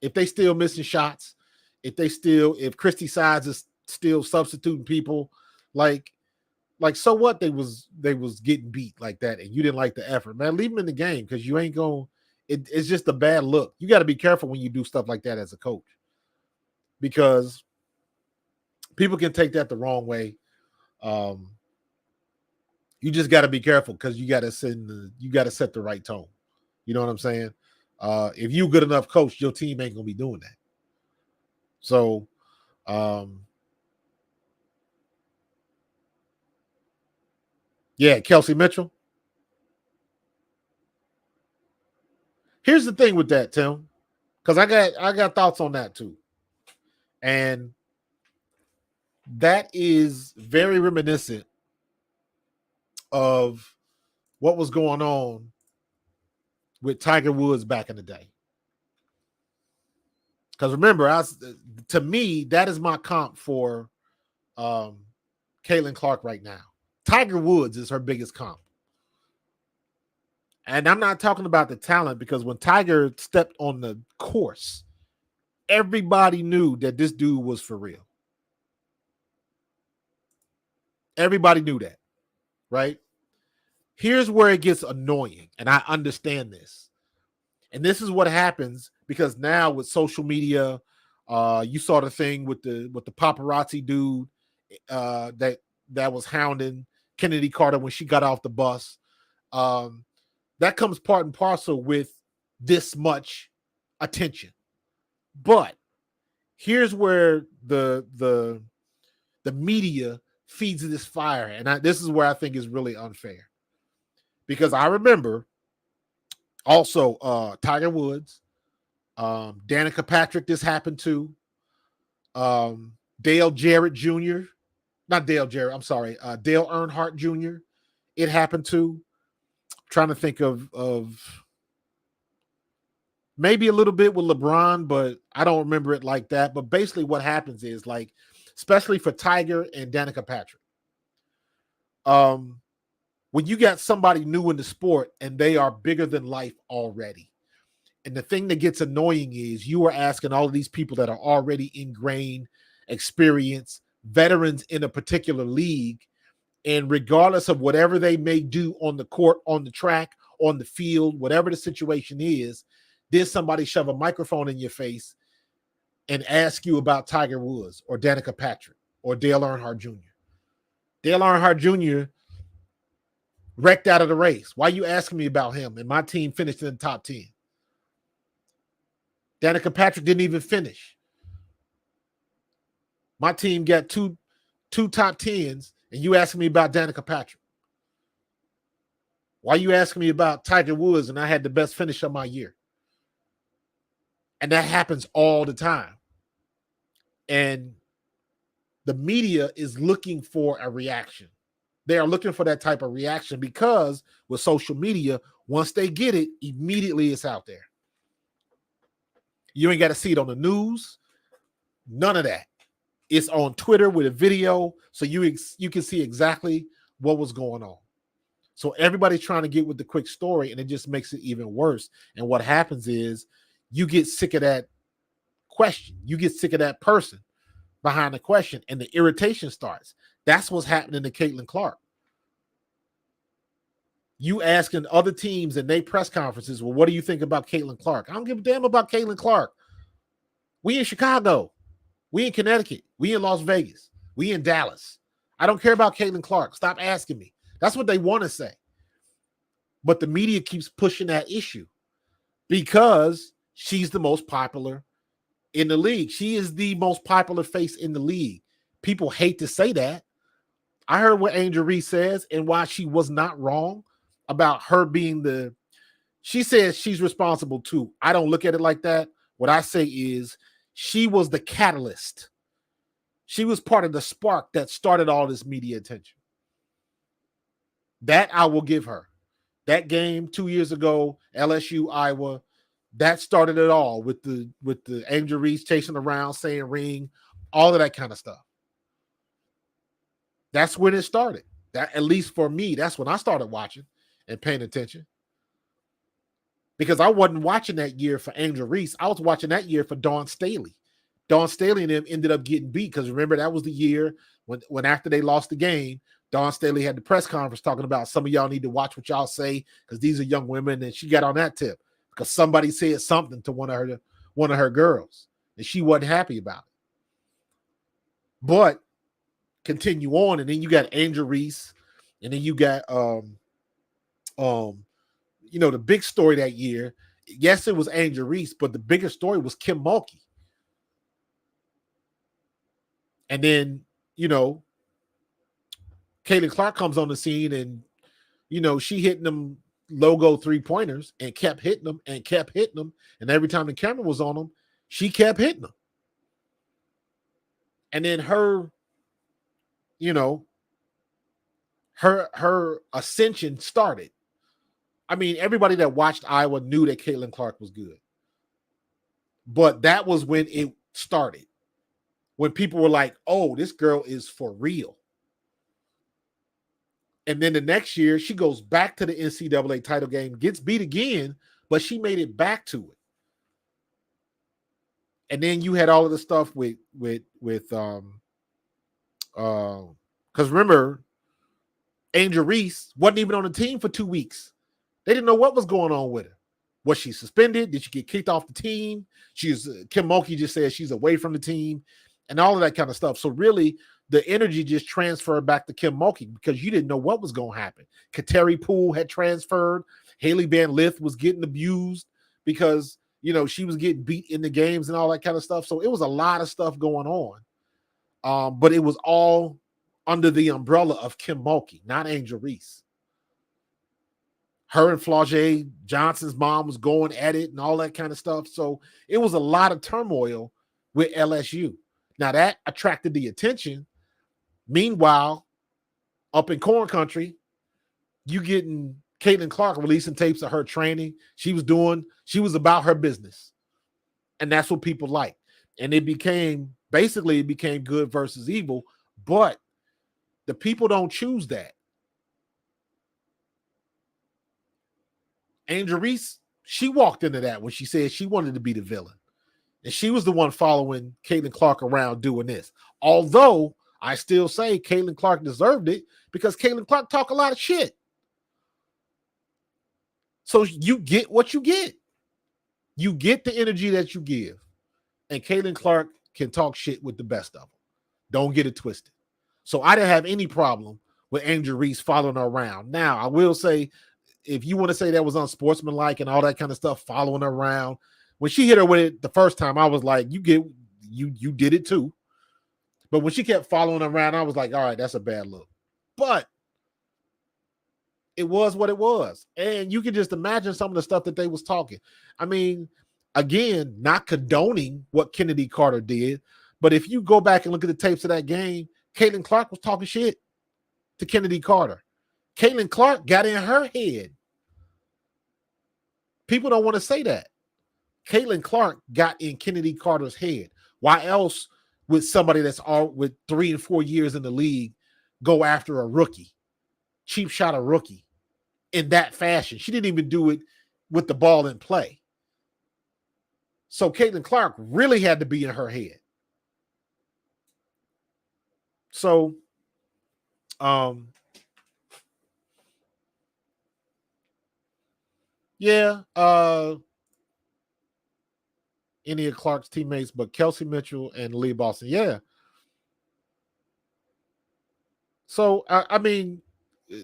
If they still missing shots, if Christy Sides is still substituting people, like so what? They was getting beat like that, and you didn't like the effort, man. Leave them in the game because you ain't going. It's just a bad look. You got to be careful when you do stuff like that as a coach, because people can take that the wrong way. You just got to be careful because you got to set the right tone. You know what I'm saying? If you good enough coach, your team ain't gonna be doing that. So, yeah, Kelsey Mitchell. Here's the thing with that, Tim. Because I got thoughts on that too. And that is very reminiscent of what was going on with Tiger Woods back in the day. Because remember, to me, that is my comp for Caitlin Clark right now. Tiger Woods is her biggest comp. And I'm not talking about the talent, because when Tiger stepped on the course, everybody knew that this dude was for real. Everybody knew that, right? Here's where it gets annoying, and I understand this. And this is what happens because now with social media, you saw the thing with the paparazzi dude that was hounding Kennedy Carter when she got off the bus. That comes part and parcel with this much attention. But here's where the media feeds this fire, and this is where I think is really unfair. Because I remember also Tiger Woods, Danica Patrick, this happened to. Dale Jarrett Jr., not Dale Jarrett, I'm sorry, Dale Earnhardt Jr., it happened to. Trying to think of maybe a little bit with LeBron, but I don't remember it like that. But basically what happens is, like, especially for Tiger and Danica Patrick, when you got somebody new in the sport and they are bigger than life already, and the thing that gets annoying is you are asking all of these people that are already ingrained, experienced, veterans in a particular league, and regardless of whatever they may do on the court, on the track, on the field, whatever the situation is, did somebody shove a microphone in your face and ask you about Tiger Woods or Danica Patrick or Dale Earnhardt Jr.? Dale Earnhardt Jr. wrecked out of the race. Why are you asking me about him? And my team finished in the top 10. Danica Patrick didn't even finish. My team got two top 10s, and you asking me about Danica Patrick. Why are you asking me about Tiger Woods and I had the best finish of my year? And that happens all the time. And the media is looking for a reaction. They are looking for that type of reaction because with social media, once they get it, immediately it's out there. You ain't got to see it on the news. None of that. It's on Twitter with a video, so you can see exactly what was going on. So everybody's trying to get with the quick story, and it just makes it even worse. And what happens is you get sick of that question. You get sick of that person behind the question, and the irritation starts. That's what's happening to Caitlin Clark. You asking other teams in their press conferences, well, what do you think about Caitlin Clark? I don't give a damn about Caitlin Clark. We in Chicago. We in Connecticut. We in Las Vegas. We in Dallas. I don't care about Caitlin Clark. Stop asking me. That's what they want to say. But the media keeps pushing that issue because she's the most popular in the league. She is the most popular face in the league. People hate to say that. I heard what Angel Reese says and why she was not wrong about her being she says she's responsible too. I don't look at it like that. What I say is she was the catalyst. She was part of the spark that started all this media attention. That I will give her. That game 2 years ago, LSU, Iowa, that started it all with the Angel Reese chasing around, saying ring, all of that kind of stuff. That's when it started. That, at least for me, that's when I started watching and paying attention. Because I wasn't watching that year for Angel Reese. I was watching that year for Dawn Staley. Dawn Staley and them ended up getting beat because remember, that was the year when after they lost the game, Dawn Staley had the press conference talking about some of y'all need to watch what y'all say because these are young women, and she got on that tip because somebody said something to one of her girls, and she wasn't happy about it. But continue on, and then you got Angel Reese, and then you got the big story that year. Yes, it was Angel Reese, but the bigger story was Kim Mulkey. And then, Caitlin Clark comes on the scene and, she hitting them logo 3-pointers and kept hitting them and kept hitting them. And every time the camera was on them, she kept hitting them. And then her, you know, her ascension started. I mean, everybody that watched Iowa knew that Caitlin Clark was good. But that was when it started. When people were like, oh, this girl is for real. And then the next year, she goes back to the NCAA title game, gets beat again, but she made it back to it. And then you had all of the stuff with because remember, Angel Reese wasn't even on the team for 2 weeks. They didn't know what was going on with her. Was she suspended? Did she get kicked off the team? Kim Mulkey just said she's away from the team and all of that kind of stuff. So really, the energy just transferred back to Kim Mulkey because you didn't know what was going to happen. Kateri Poole had transferred. Haley Van Lith was getting abused because, you know, she was getting beat in the games and all that kind of stuff. So it was a lot of stuff going on. But it was all under the umbrella of Kim Mulkey, not Angel Reese. Her and Flau'jae Johnson's mom was going at it and all that kind of stuff. So it was a lot of turmoil with LSU. Now that attracted the attention. Meanwhile, up in corn country, you getting Caitlin Clark releasing tapes of her training. She was about her business. And that's what people like. And it became good versus evil, but the people don't choose that. Angel Reese, she walked into that when she said she wanted to be the villain. And she was the one following Caitlin Clark around doing this. Although I still say Caitlin Clark deserved it because Caitlin Clark talk a lot of shit. So you get what you get. You get the energy that you give. And Caitlin Clark can talk shit with the best of them. Don't get it twisted. So I didn't have any problem with Angel Reese following her around. Now, I will say, if you want to say that was unsportsmanlike and all that kind of stuff, following her around, when she hit her with it the first time, I was like, you did it too. But when she kept following her around, I was like, all right, that's a bad look. But it was what it was. And you can just imagine some of the stuff that they was talking. I mean, again, not condoning what Kennedy Carter did, but if you go back and look at the tapes of that game, Caitlin Clark was talking shit to Kennedy Carter. Caitlin Clark got in her head. People don't want to say that. Caitlin Clark got in Kennedy Carter's head. Why else would somebody that's all with 3 and 4 years in the league go after a rookie, cheap shot a rookie in that fashion? She didn't even do it with the ball in play. So Caitlin Clark really had to be in her head. So, yeah, any of Clark's teammates, but Kelsey Mitchell and Lee Boston. Yeah. So, I mean,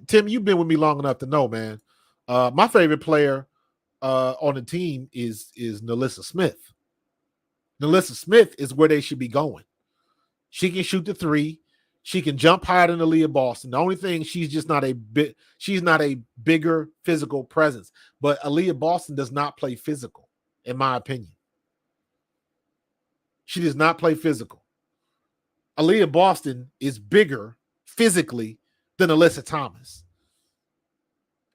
Tim, you've been with me long enough to know, man. My favorite player on the team is Alissa Smith. Alissa Smith is where they should be going. She can shoot the three. She can jump higher than Aaliyah Boston. The only thing, she's not a bigger physical presence. But Aaliyah Boston does not play physical, in my opinion. She does not play physical. Aaliyah Boston is bigger physically than Alissa Thomas.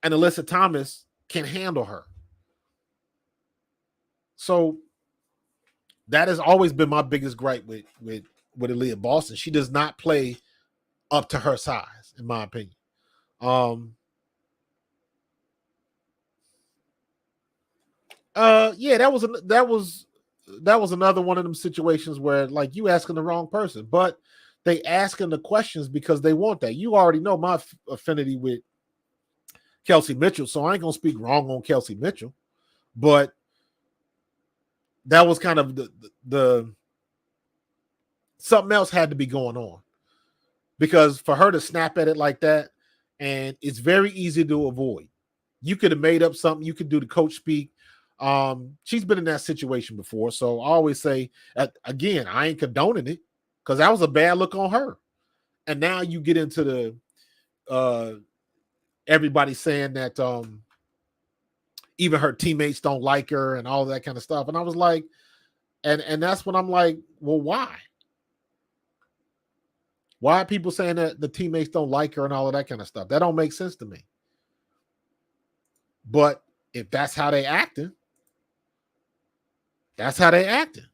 And Alissa Thomas can handle her. So that has always been my biggest gripe with Aaliyah Boston. She does not play up to her size, in my opinion. Yeah, that was another one of them situations where, like, you asking the wrong person, but they asking the questions because they want that. You already know my affinity with Kelsey Mitchell, so I ain't gonna speak wrong on Kelsey Mitchell, but that was kind of the something else had to be going on, because for her to snap at it like that, and it's very easy to avoid. You could have made up something. You could do the coach speak. She's been in that situation before. So I always say, again, I ain't condoning it because that was a bad look on her. And now you get into the everybody saying that even her teammates don't like her and all that kind of stuff. And I was like, and that's when I'm like, well, why? Why are people saying that the teammates don't like her and all of that kind of stuff? That don't make sense to me. But if that's how they acting, that's how they acting.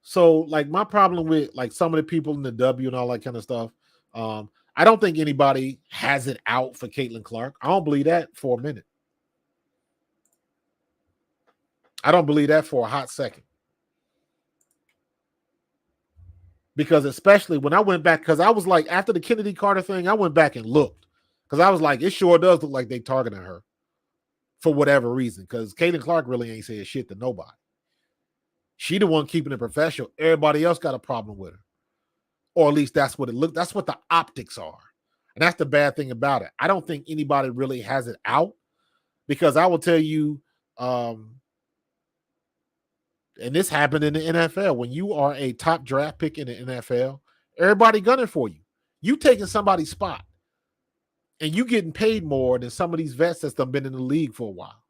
So, like, my problem with like some of the people in the W and all that kind of stuff, I don't think anybody has it out for Caitlin Clark. I don't believe that for a minute. I don't believe that for a hot second. Because especially when I went back, because I was like, after the Kennedy Carter thing, I went back and looked. Because I was like, it sure does look like they targeting her for whatever reason. Because Caitlin Clark really ain't saying shit to nobody. She the one keeping it professional. Everybody else got a problem with her. Or at least that's what it looked. That's what the optics are. And that's the bad thing about it. I don't think anybody really has it out. Because I will tell you, and this happened in the NFL. When you are a top draft pick in the NFL, everybody gunning for you. You taking somebody's spot. And you getting paid more than some of these vets that's done been in the league for a while.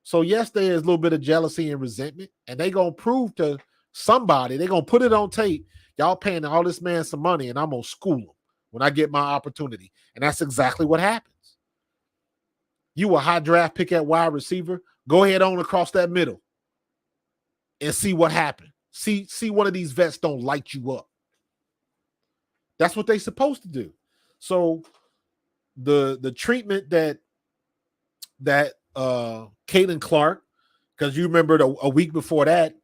So yes, there is a little bit of jealousy and resentment, and they gonna prove to somebody, they gonna put it on tape. Y'all paying all this man some money, and I'm gonna school him when I get my opportunity. And that's exactly what happens. You a high draft pick at wide receiver, go ahead on across that middle and see what happens. See one of these vets don't light you up. That's what they supposed to do. So the treatment that Caitlin Clark, because you remember a week before that,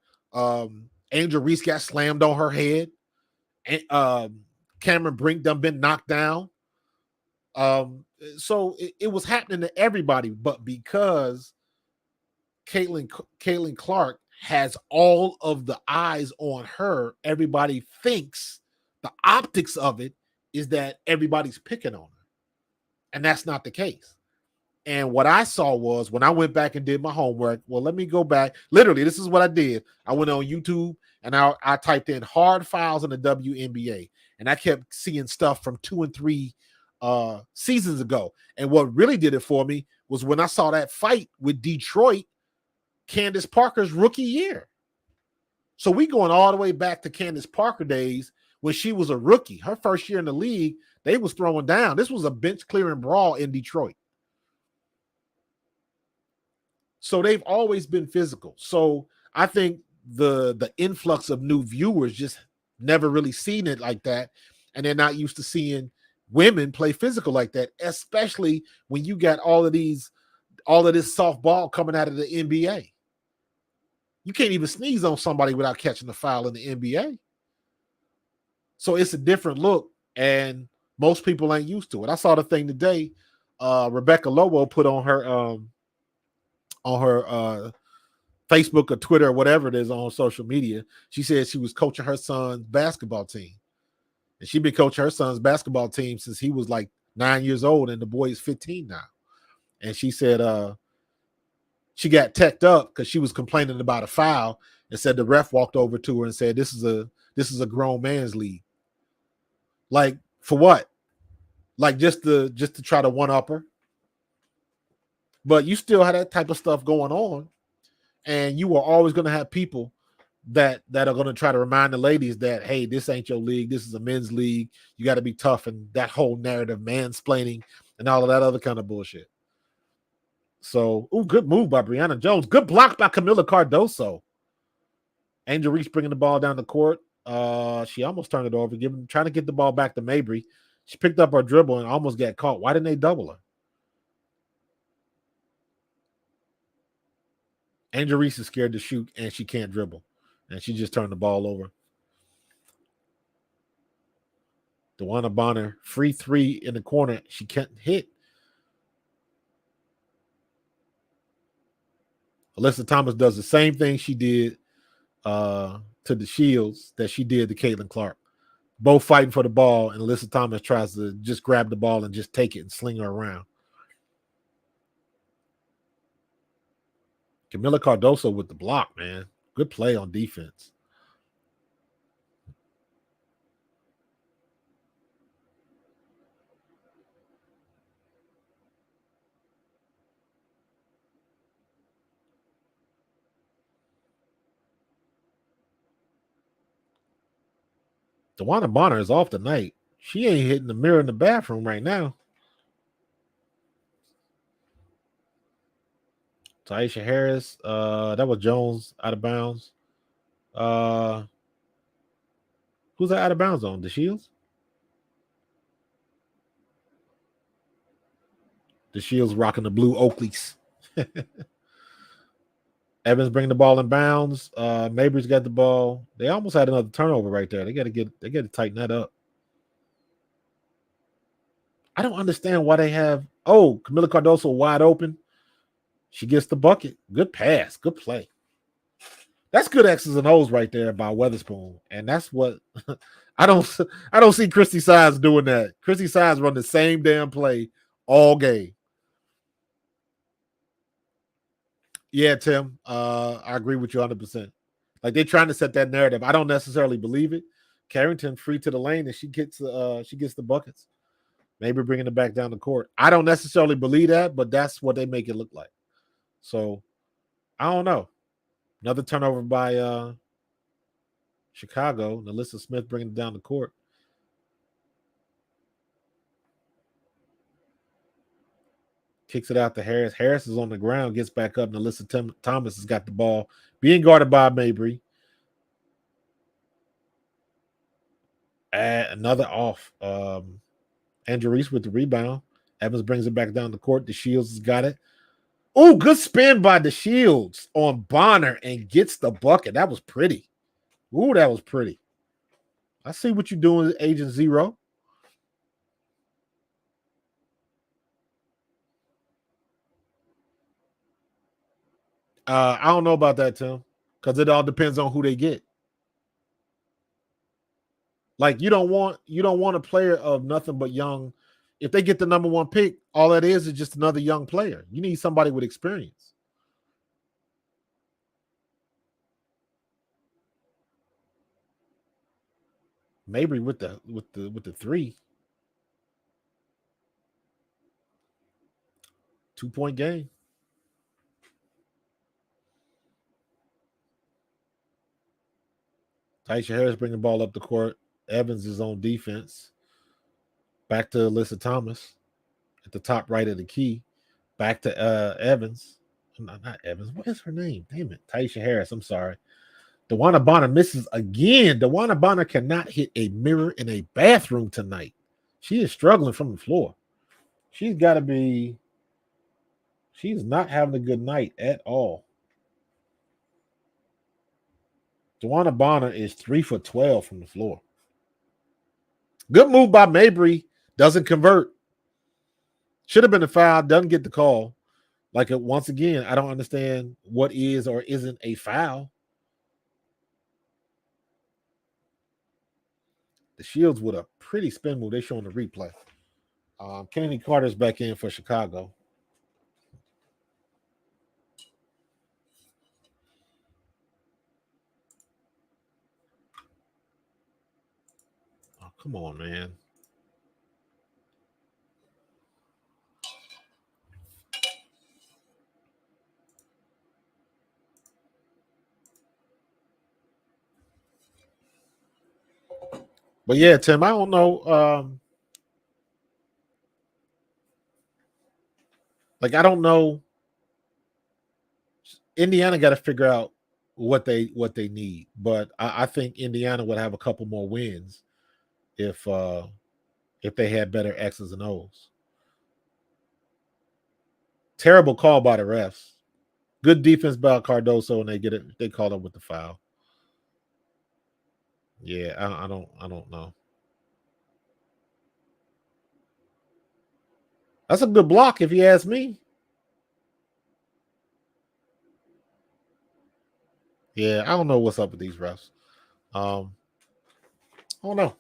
Angel Reese got slammed on her head. And, Cameron Brink done been knocked down. So it was happening to everybody, but because Caitlin Clark has all of the eyes on her, everybody thinks the optics of it is that everybody's picking on her. And that's not the case. And what I saw was when I went back and did my homework, well, let me go back. Literally, this is what I did. I went on YouTube and I typed in hard files in the WNBA. And I kept seeing stuff from 2 and 3 seasons ago. And what really did it for me was when I saw that fight with Detroit, Candace Parker's rookie year. So we going all the way back to Candace Parker days when she was a rookie. Her first year in the league, they was throwing down. This was a bench clearing brawl in Detroit. So they've always been physical. So I think the influx of new viewers just never really seen it like that. And they're not used to seeing women play physical like that, especially when you got all of this softball coming out of the NBA. You can't even sneeze on somebody without catching a foul in the NBA. So it's a different look, and most people ain't used to it. I saw the thing today. Rebecca Lobo put on her Facebook or Twitter or whatever it is on social media. She said she was coaching her son's basketball team. And she's been coaching her son's basketball team since he was like 9 years old, and the boy is 15 now. And she said she got teched up because she was complaining about a foul and said the ref walked over to her and said, this is a grown man's league. Like, for what? Like just to try to one up her. But you still have that type of stuff going on. And you are always going to have people that are going to try to remind the ladies that, hey, this ain't your league. This is a men's league. You got to be tough, and that whole narrative, mansplaining and all of that other kind of bullshit. So, good move by Brianna Jones. Good block by Camila Cardoso. Angel Reese bringing the ball down the court. She almost turned it over, trying to get the ball back to Mabry. She picked up her dribble and almost got caught. Why didn't they double her? Angel Reese is scared to shoot, and she can't dribble. And she just turned the ball over. DeWanna Bonner, free three in the corner. She can't hit. Alissa Thomas does the same thing she did to the Shields that she did to Caitlin Clark. Both fighting for the ball, and Alissa Thomas tries to just grab the ball and just take it and sling her around. Camila Cardoso with the block, man. Good play on defense. DeWanna Bonner is off tonight. She ain't hitting the mirror in the bathroom right now. Taisha Harris, that was Jones out of bounds. Who's that out of bounds on? The Shields? The Shields rocking the blue Oakleys. Evans bringing the ball in bounds. Mabry's got the ball. They almost had another turnover right there. They got to tighten that up. I don't understand why they have. Oh, Camila Cardoso wide open. She gets the bucket. Good pass. Good play. That's good X's and O's right there by Weatherspoon, and that's what I don't see Christy Sides doing that. Christy Sides run the same damn play all game. Yeah, Tim. I agree with you 100%. Like they're trying to set that narrative. I don't necessarily believe it. Carrington free to the lane and she gets the buckets. Maybe bringing it back down the court. I don't necessarily believe that, but that's what they make it look like. So I don't know. Another turnover by Chicago. Alissa Smith bringing it down the court. Kicks it out to Harris. Harris is on the ground, gets back up, and Alissa Thomas has got the ball, being guarded by Mabry. Another off. Angel Reese with the rebound. Evans brings it back down the court. The Shields has got it. Oh, good spin by the Shields on Bonner and gets the bucket. That was pretty. Ooh, that was pretty. I see what you're doing, Agent Zero. I don't know about that, Tim, because it all depends on who they get. Like you don't want a player of nothing but young. If they get the number one pick, all that is just another young player. You need somebody with experience. Mabry with the three. 2-point game. Taisha Harris bringing the ball up the court. Evans is on defense. Back to Alissa Thomas at the top right of the key. Back to Evans. Not Evans. What is her name? Damn it. Taisha Harris. I'm sorry. DeWanna Bonner misses again. DeWanna Bonner cannot hit a mirror in a bathroom tonight. She is struggling from the floor. She's got to be. She's not having a good night at all. DeWanna Bonner is 3 for 12 from the floor. Good move by Mabry. Doesn't convert. Should have been a foul. Doesn't get the call. Like, once again, I don't understand what is or isn't a foul. The Shields with a pretty spin move. They're showing the replay. Kennedy Carter's back in for Chicago. Oh, come on, man. But yeah, Tim, I don't know. I don't know. Indiana got to figure out what they need, but I think Indiana would have a couple more wins if they had better X's and O's. Terrible call by the refs. Good defense by Cardoso, and they get it. They call it with the foul. Yeah, I don't know. That's a good block if you ask me. Yeah, I don't know what's up with these refs. I don't know.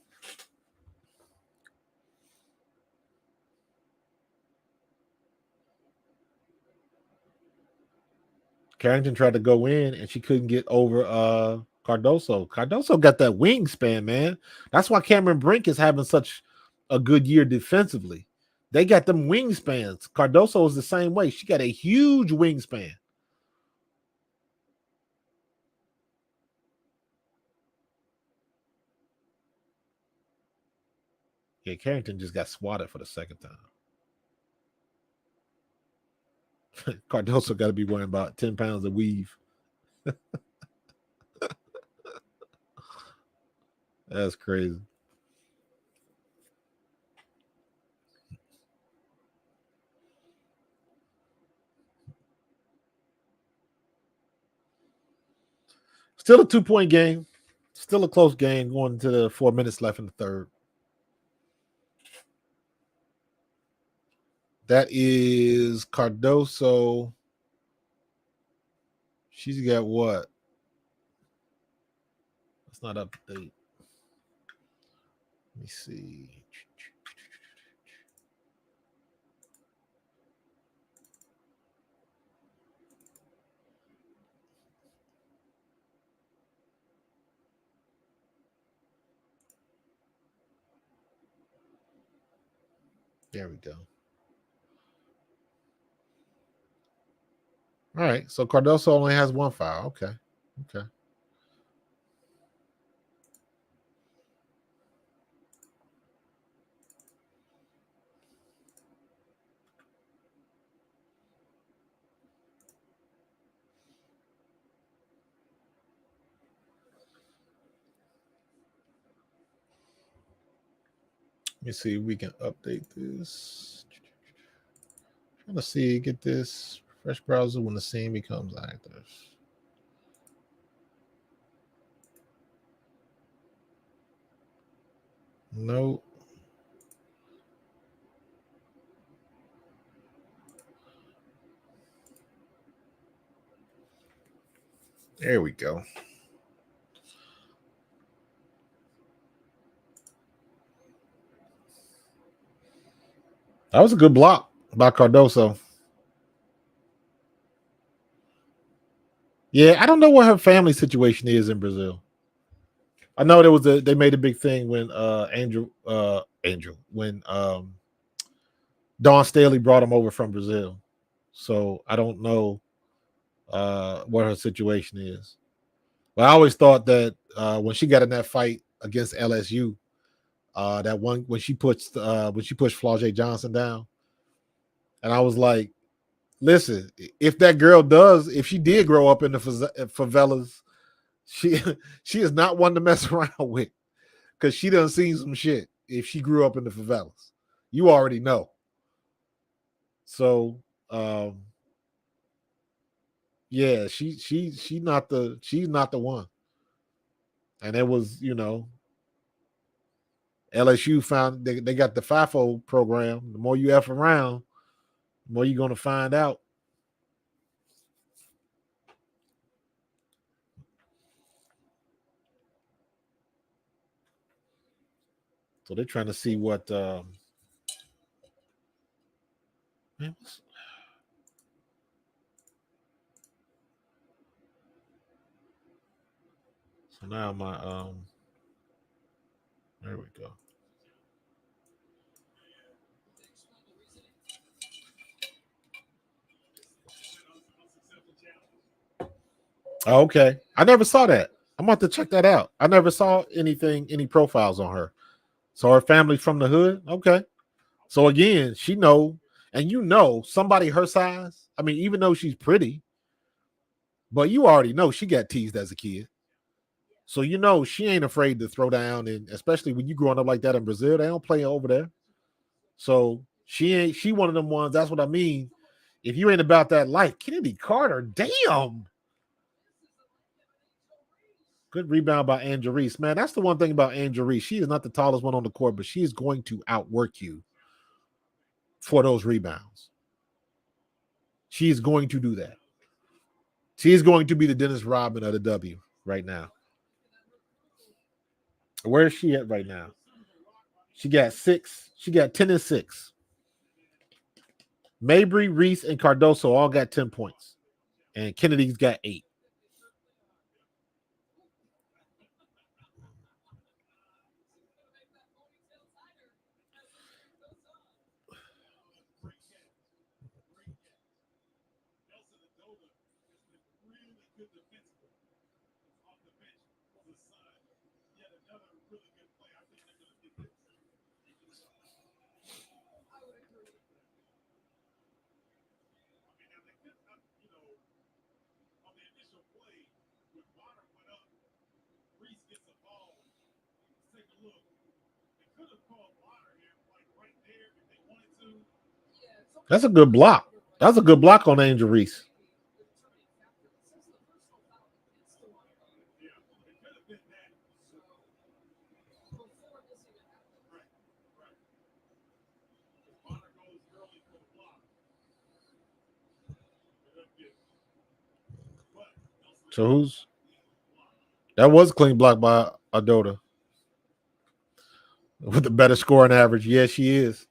Carrington tried to go in, and she couldn't get over Cardoso. Cardoso got that wingspan, man. That's why Cameron Brink is having such a good year defensively. They got them wingspans. Cardoso is the same way. She got a huge wingspan. Yeah, Carrington just got swatted for the second time. Cardoso got to be wearing about 10 pounds of weave. That's crazy. Still a 2-point game. Still a close game going into the 4 minutes left in the third. That is Cardoso. She's got what? That's not up to date. Let me see. There we go. All right. So Cardoso only has one foul. Okay. Okay. Let me see if we can update this. Trying to see, get this fresh browser when the scene becomes active. No. There we go. That was a good block by Cardoso. Yeah, I don't know what her family situation is in Brazil. I know they made a big thing when Angel when Dawn Staley brought him over from Brazil. So I don't know what her situation is. But I always thought that when she got in that fight against LSU, that one when she pushed Flau'jae Johnson down, and I was like, listen, if she did grow up in the favelas, she is not one to mess around with, because she done seen some shit. If she grew up in the favelas, you already know. So, yeah, she's not the one. And it was, LSU found they got the FIFO program. The more you F around, the more you're gonna find out. So they're trying to see what man, so now my there we go. Oh, okay. I never saw that. I'm about to check that out. I never saw any profiles on her. So her family's from the hood. Okay. So again, she know, and somebody her size. I mean, even though she's pretty, but you already know she got teased as a kid. So she ain't afraid to throw down, and especially when you growing up like that in Brazil, they don't play over there. So she one of them ones. That's what I mean. If you ain't about that life, Kennedy Carter, damn. Good rebound by Angel Reese. Man, that's the one thing about Angel Reese. She is not the tallest one on the court, but she is going to outwork you for those rebounds. She is going to do that. She is going to be the Dennis Rodman of the W right now. Where is she at right now? She got 6. She got 10 and 6. Mabry, Reese, and Cardoso all got 10 points. And Kennedy's got 8. That's a good block. That's a good block on Angel Reese. So who's that was a clean block by Adota with a better scoring average. Yeah, she is.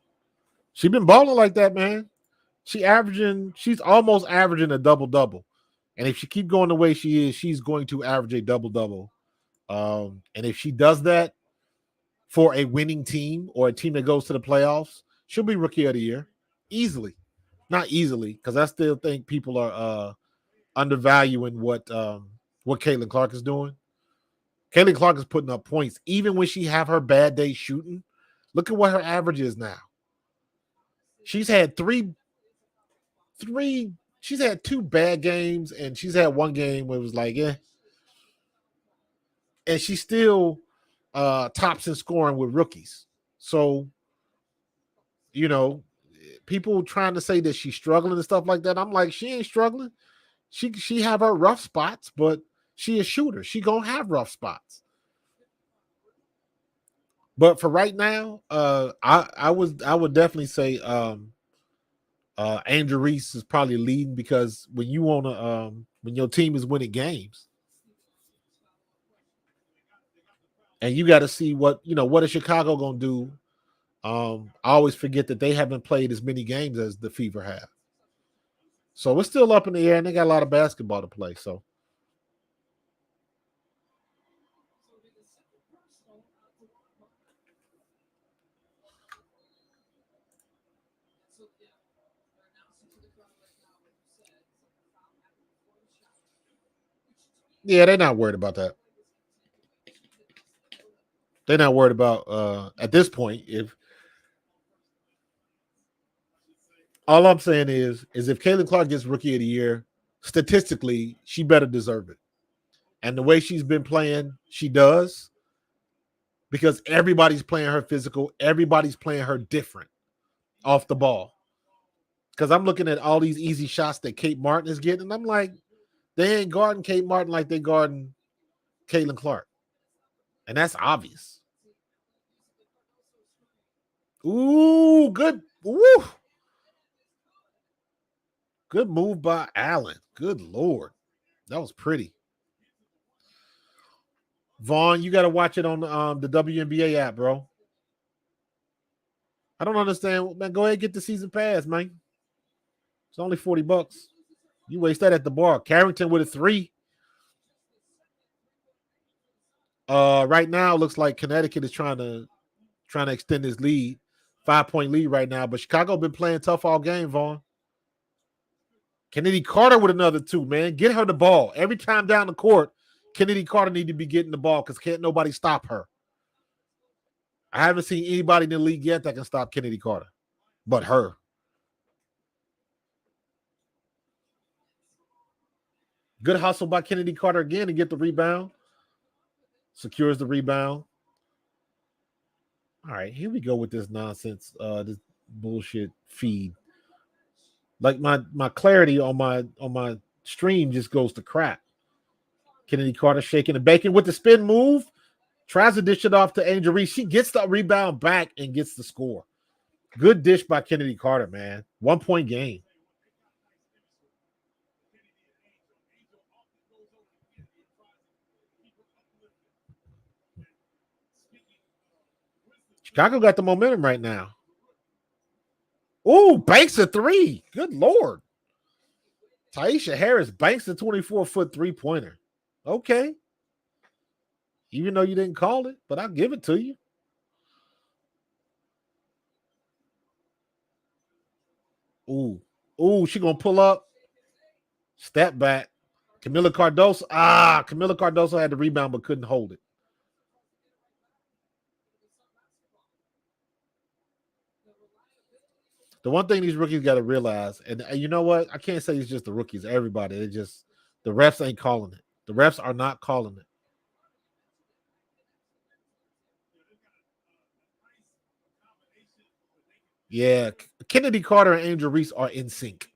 She been balling like that, man. She's almost averaging a double-double. And if she keep going the way she is, she's going to average a double-double. And if she does that for a winning team or a team that goes to the playoffs, she'll be rookie of the year. Easily. Not easily, because I still think people are undervaluing what Caitlin Clark is doing. Caitlin Clark is putting up points even when she have her bad day shooting. Look at what her average is now. She's had she's had 2 bad games, and she's had 1 game where it was like, yeah. And she still tops in scoring with rookies. So, people trying to say that she's struggling and stuff like that. I'm like, she ain't struggling. She have her rough spots, but she a shooter. She gonna have rough spots. But for right now, I would definitely say Angel Reese is probably leading, because when you want to when your team is winning games, and you got to see what is Chicago gonna do. I always forget that they haven't played as many games as the Fever have, so it's still up in the air, and they got a lot of basketball to play. So. Yeah, they're not worried about that. They're not worried about at this point. If all I'm saying is if Caitlin Clark gets rookie of the year, statistically, she better deserve it. And the way she's been playing, she does, because everybody's playing her physical. Everybody's playing her different off the ball. Because I'm looking at all these easy shots that Kate Martin is getting, and I'm like, they ain't guarding Kate Martin like they guarding Caitlin Clark. And that's obvious. Ooh, good. Woo. Good move by Allen. Good Lord. That was pretty. Vaughn, you got to watch it on the WNBA app, bro. I don't understand. Man, go ahead and get the season pass, man. It's only $40. You waste that at the bar. Carrington with a 3. Right now, it looks like Connecticut is trying to extend his lead. 5-point lead right now. But Chicago been playing tough all game, Vaughn. Kennedy Carter with another 2, man. Get her the ball. Every time down the court, Kennedy Carter need to be getting the ball, because can't nobody stop her. I haven't seen anybody in the league yet that can stop Kennedy Carter but her. Good hustle by Kennedy Carter again to get the rebound. Secures the rebound. All right, here we go with this nonsense, this bullshit feed. Like my clarity on my stream just goes to crap. Kennedy Carter shaking and baking with the spin move. Tries to dish it off to Angel Reese. She gets the rebound back and gets the score. Good dish by Kennedy Carter, man. 1-point game. Chicago got the momentum right now. Ooh, banks a 3. Good Lord. Taisha Harris banks the 24-foot 3-pointer. Okay. Even though you didn't call it, but I'll give it to you. Ooh, she gonna pull up. Step back. Camila Cardoso. Camila Cardoso had the rebound but couldn't hold it. The one thing these rookies got to realize, and you know what? I can't say it's just the rookies. Everybody. The refs ain't calling it. The refs are not calling it. Yeah, Kennedy Carter and Angel Reese are in sync.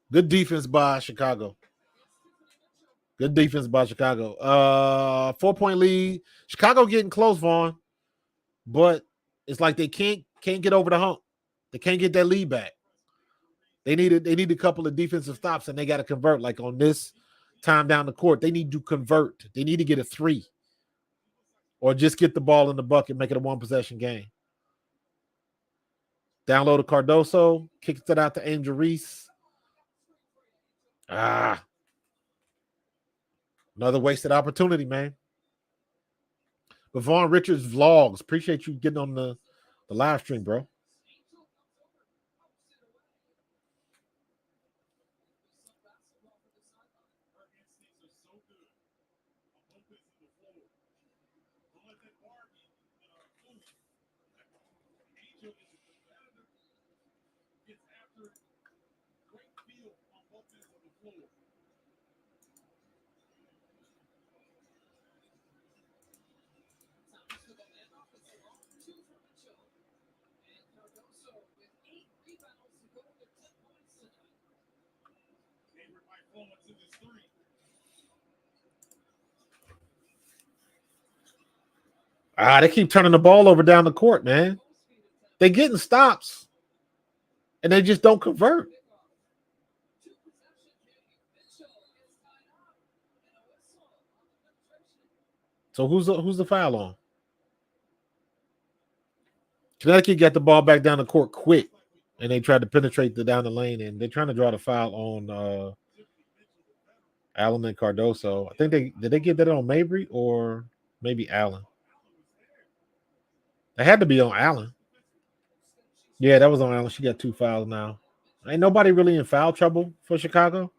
Good defense by Chicago. Good defense by Chicago. 4-point lead. Chicago getting close, Vaughn, but it's like they can't get over the hump. They can't get that lead back. They need a couple of defensive stops, and they got to convert. Like on this time down the court, they need to convert. They need to get a 3, or just get the ball in the bucket, make it a 1-possession game. Down low to Cardoso, kicks it out to Angel Reese. Another wasted opportunity, man. But Vaughn Richards vlogs. Appreciate you getting on the live stream, bro. They keep turning the ball over down the court, man. They getting stops, and they just don't convert. So who's the foul on? Connecticut got the ball back down the court quick, and they tried to penetrate down the lane, and they're trying to draw the foul on Allen and Cardoso. I think did they get that on Mabry or maybe Allen? They had to be on Allen. Yeah, that was on Allen. She got 2 fouls now. Ain't nobody really in foul trouble for Chicago.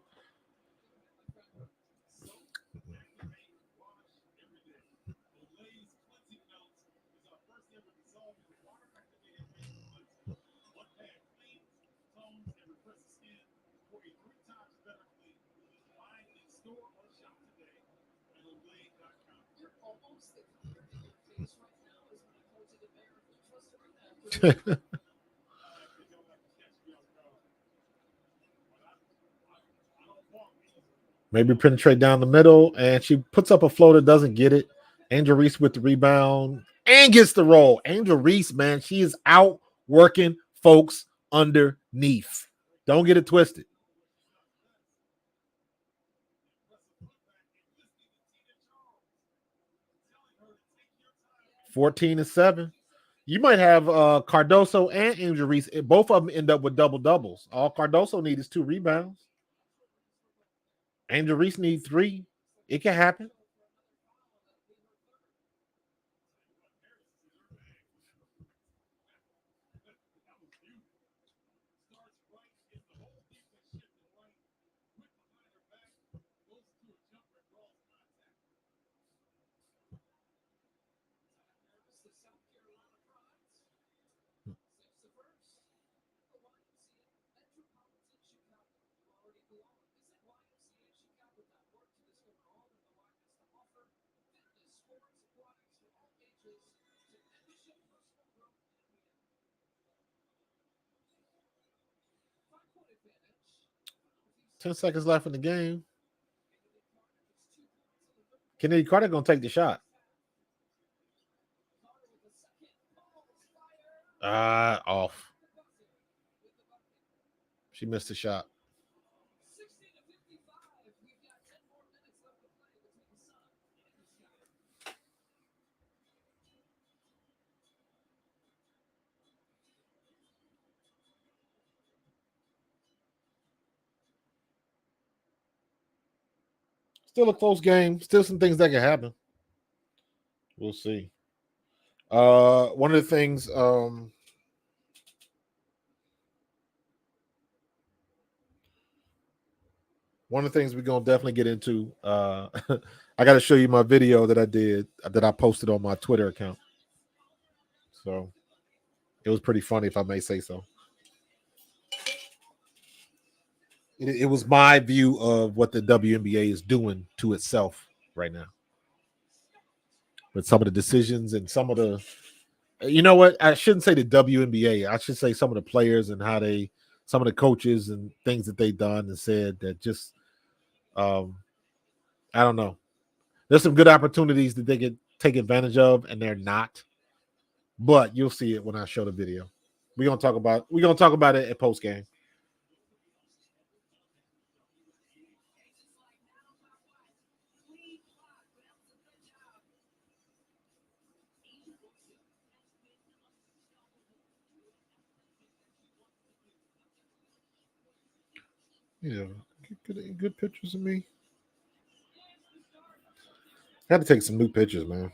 Maybe penetrate down the middle, and she puts up a floater, doesn't get it. Angel Reese with the rebound and gets the roll. Angel Reese, man, she is out working folks underneath. Don't get it twisted. (14-7). You might have Cardoso and Angel Reese. Both of them end up with double doubles. All Cardoso needs is 2 rebounds. Angel Reese needs 3. It can happen. Ten seconds left in the game. Kennedy Carter gonna take the shot. Off. She missed the shot. Still a close game. Still some things that can happen. We'll see. One of the things we're gonna definitely get into. I got to show you my video that I posted on my Twitter account. So it was pretty funny, if I may say so. It was my view of what the WNBA is doing to itself right now. But some of the decisions and some of the, you know what? I shouldn't say the WNBA. I should say some of the players and how they, some of the coaches and things that they've done and said that just, I don't know. There's some good opportunities that they could take advantage of, and they're not. But you'll see it when I show the video. We're gonna talk about it at post game. Yeah, good pictures of me. I had to take some new pictures, man.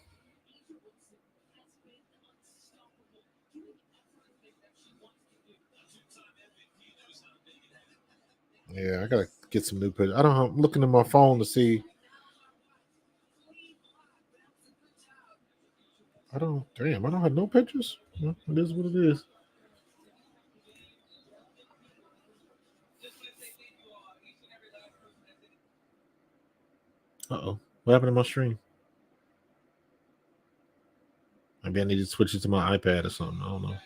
Yeah, I gotta get some new pictures. I don't know. I'm looking at my phone to see. I don't have no pictures. Well, it is what it is. Uh-oh. What happened to my stream? Maybe I need to switch it to my iPad or something. I don't know.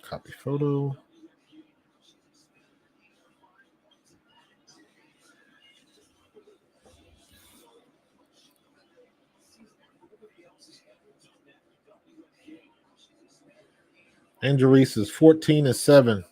Copy photo. Angel Reese is 14-7.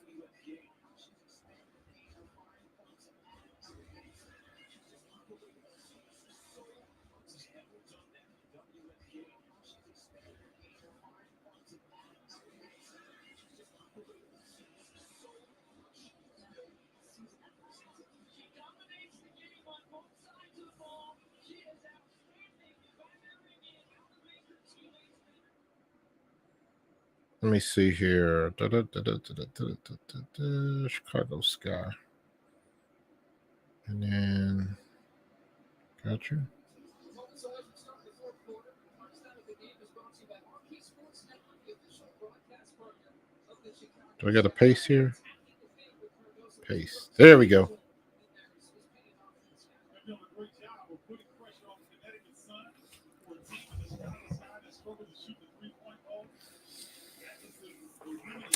Let me see here. Chicago Sky. And then got you. Do I got a paste here? Paste. There we go.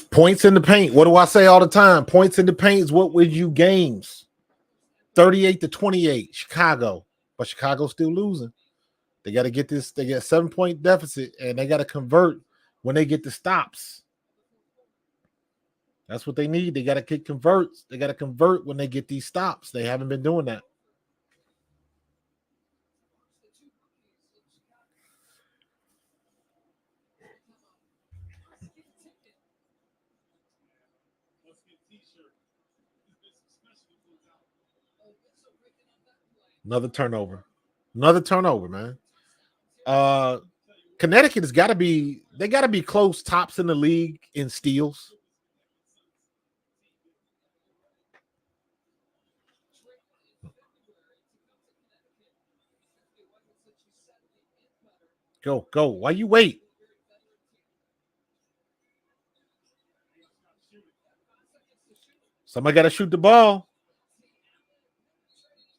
Points in the paint. What do I say all the time? Points in the paint is what wins you games. 38-28, Chicago. But Chicago's still losing. They got to get this. They get a 7-point deficit, and they got to convert when they get the stops. That's what they need. They got to get converts. They got to convert when they get these stops. They haven't been doing that. Another turnover, man. Connecticut has got to be. They got to be close tops in the league in steals. Go. Why you wait? Somebody got to shoot the ball.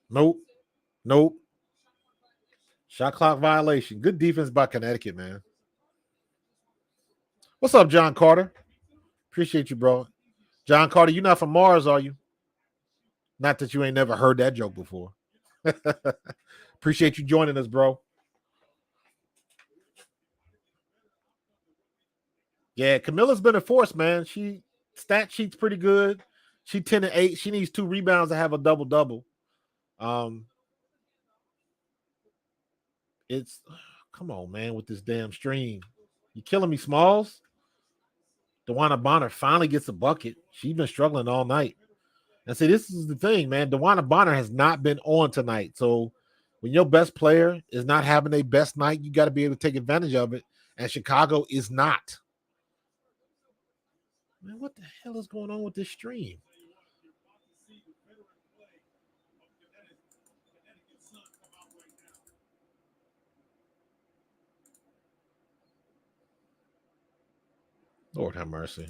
Nope. Shot clock violation. Good defense by Connecticut, man. What's up, John Carter? Appreciate you, bro. John Carter, you're not from Mars, are you? Not that you ain't never heard that joke before. Appreciate you joining us, bro. Yeah, Camilla's been a force, man. She stat sheet's pretty good. She 10-8. She needs 2 rebounds to have a double-double. It's come on, man, with this damn stream. You killing me, Smalls. DeWanna Bonner finally gets a bucket. She's been struggling all night. And see, this is the thing, man. DeWanna Bonner has not been on tonight. So when your best player is not having a best night, you got to be able to take advantage of it. And Chicago is not. Man, what the hell is going on with this stream? Lord have mercy.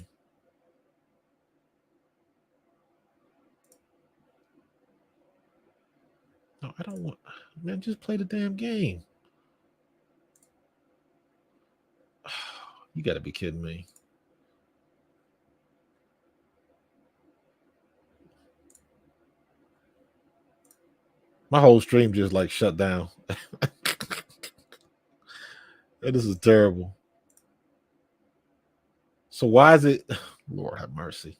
No, I don't want. Man, just play the damn game. You got to be kidding me. My whole stream just like shut down. This is terrible. So why is it? Lord have mercy.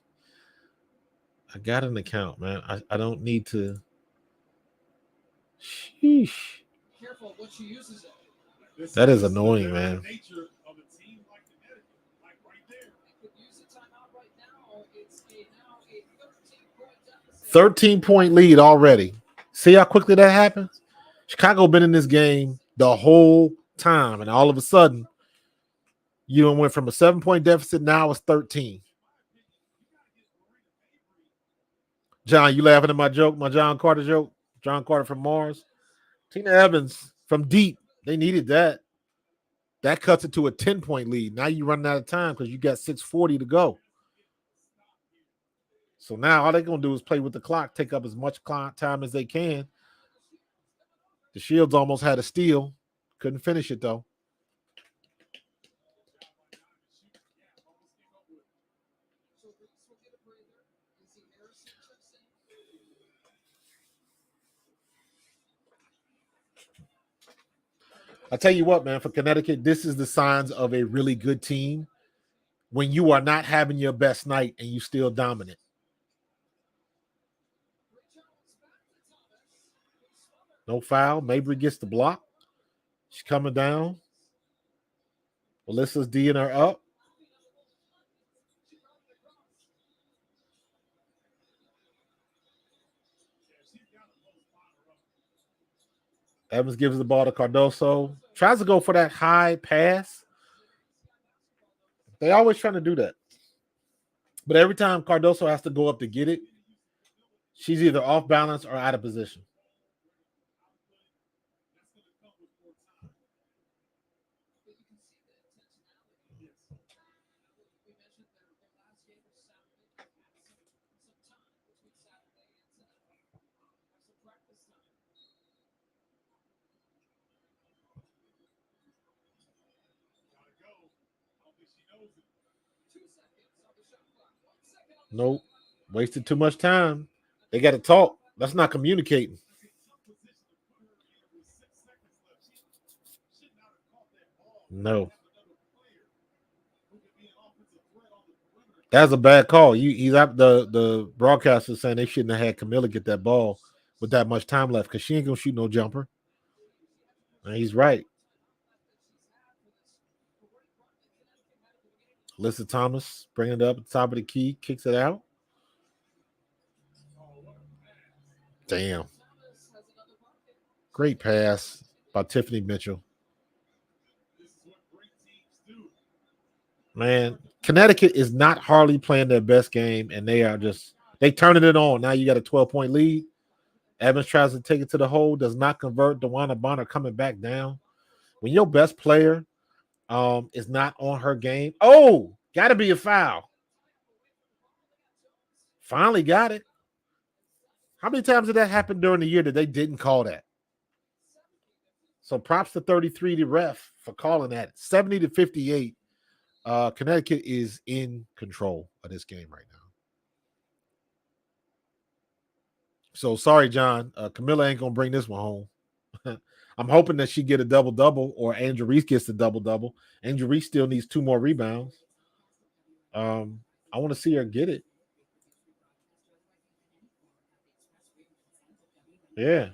I got an account, man. I don't need to. Sheesh. Careful what she uses it. That is annoying, man. Could use a timeout right now. It's now a 13-point deficit. 13-point lead already. See how quickly that happens? Chicago been in this game the whole time, and all of a sudden, you don't went from a 7-point deficit, now it's 13. John, you laughing at my joke, my John Carter joke? John Carter from Mars. Tina Evans from deep. They needed that. That cuts it to a 10-point lead. Now you're running out of time because you got 6:40 to go. So now all they're going to do is play with the clock, take up as much time as they can. The Shields almost had a steal. Couldn't finish it, though. I tell you what, man, for Connecticut, this is the signs of a really good team when you are not having your best night and you still dominant. No foul. Mabry gets the block. She's coming down. Alissa's D'ing her up. Evans gives the ball to Cardoso. Tries to go for that high pass. They always trying to do that. But every time Cardoso has to go up to get it, she's either off balance or out of position. Nope. Wasted too much time. They got to talk. That's not communicating. No. That's a bad call. He's up the broadcaster saying they shouldn't have had Camilla get that ball with that much time left because she ain't gonna shoot no jumper. And he's right. Alissa Thomas bringing it up at the top of the key, kicks it out. Damn. Great pass by Tiffany Mitchell. Man, Connecticut is not hardly playing their best game, and they turning it on. Now you got a 12-point lead. Evans tries to take it to the hole, does not convert. DeWanna Bonner coming back down. When your best player is not on her game, got to be a foul. Finally got it. How many times did that happen during the year that they didn't call that? So props to 33 to ref for calling that. 70-58. Connecticut is in control of this game right now. So sorry, John. Camilla ain't gonna bring this one home. I'm hoping that she get a double-double or Angel Reese gets a double-double. Angel Reese still needs 2 more rebounds. I want to see her get it. Yeah.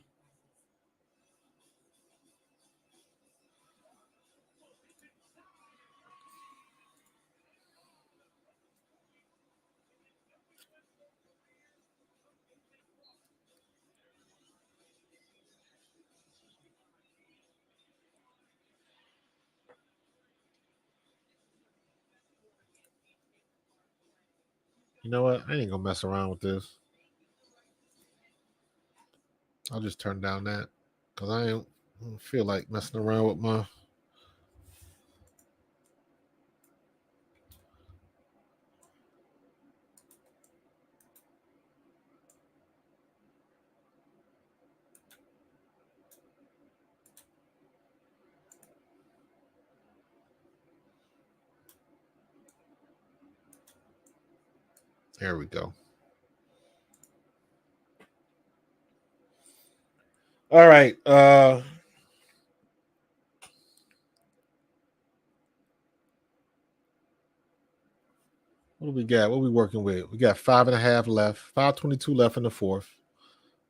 You know what? I ain't gonna mess around with this. I'll just turn down that because I don't feel like messing around with my. There we go. All right. What do we got? What are we working with? We got 5.5 left, 5:22 left in the fourth.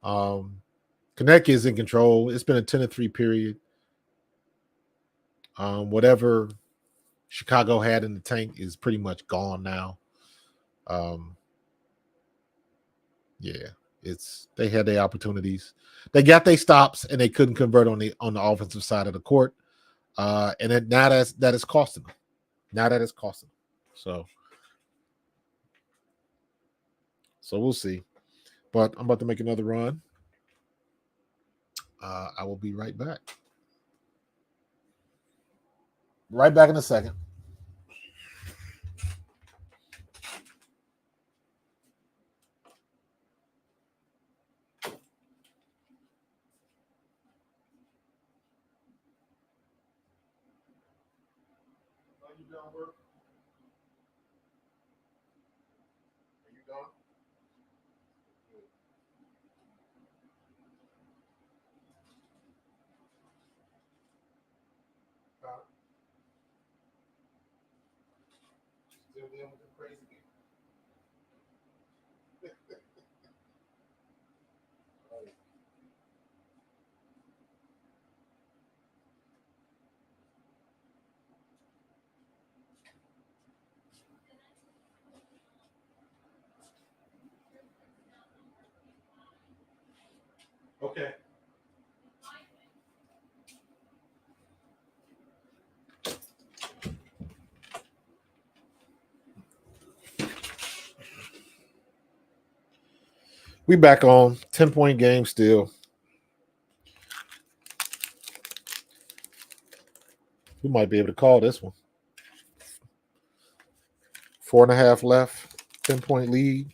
Connecticut is in control. It's been a 10-3 period. Whatever Chicago had in the tank is pretty much gone now. Yeah, they had their opportunities. They got their stops and they couldn't convert on the offensive side of the court. And now that is costing them. Now that is costing them. So we'll see. But I'm about to make another run. I will be right back. Right back in a second. Are you done work? Are you done? Still dealing with the crazy people. Okay. We back on 10-point game still. We might be able to call this one. 4.5 left, 10-point lead,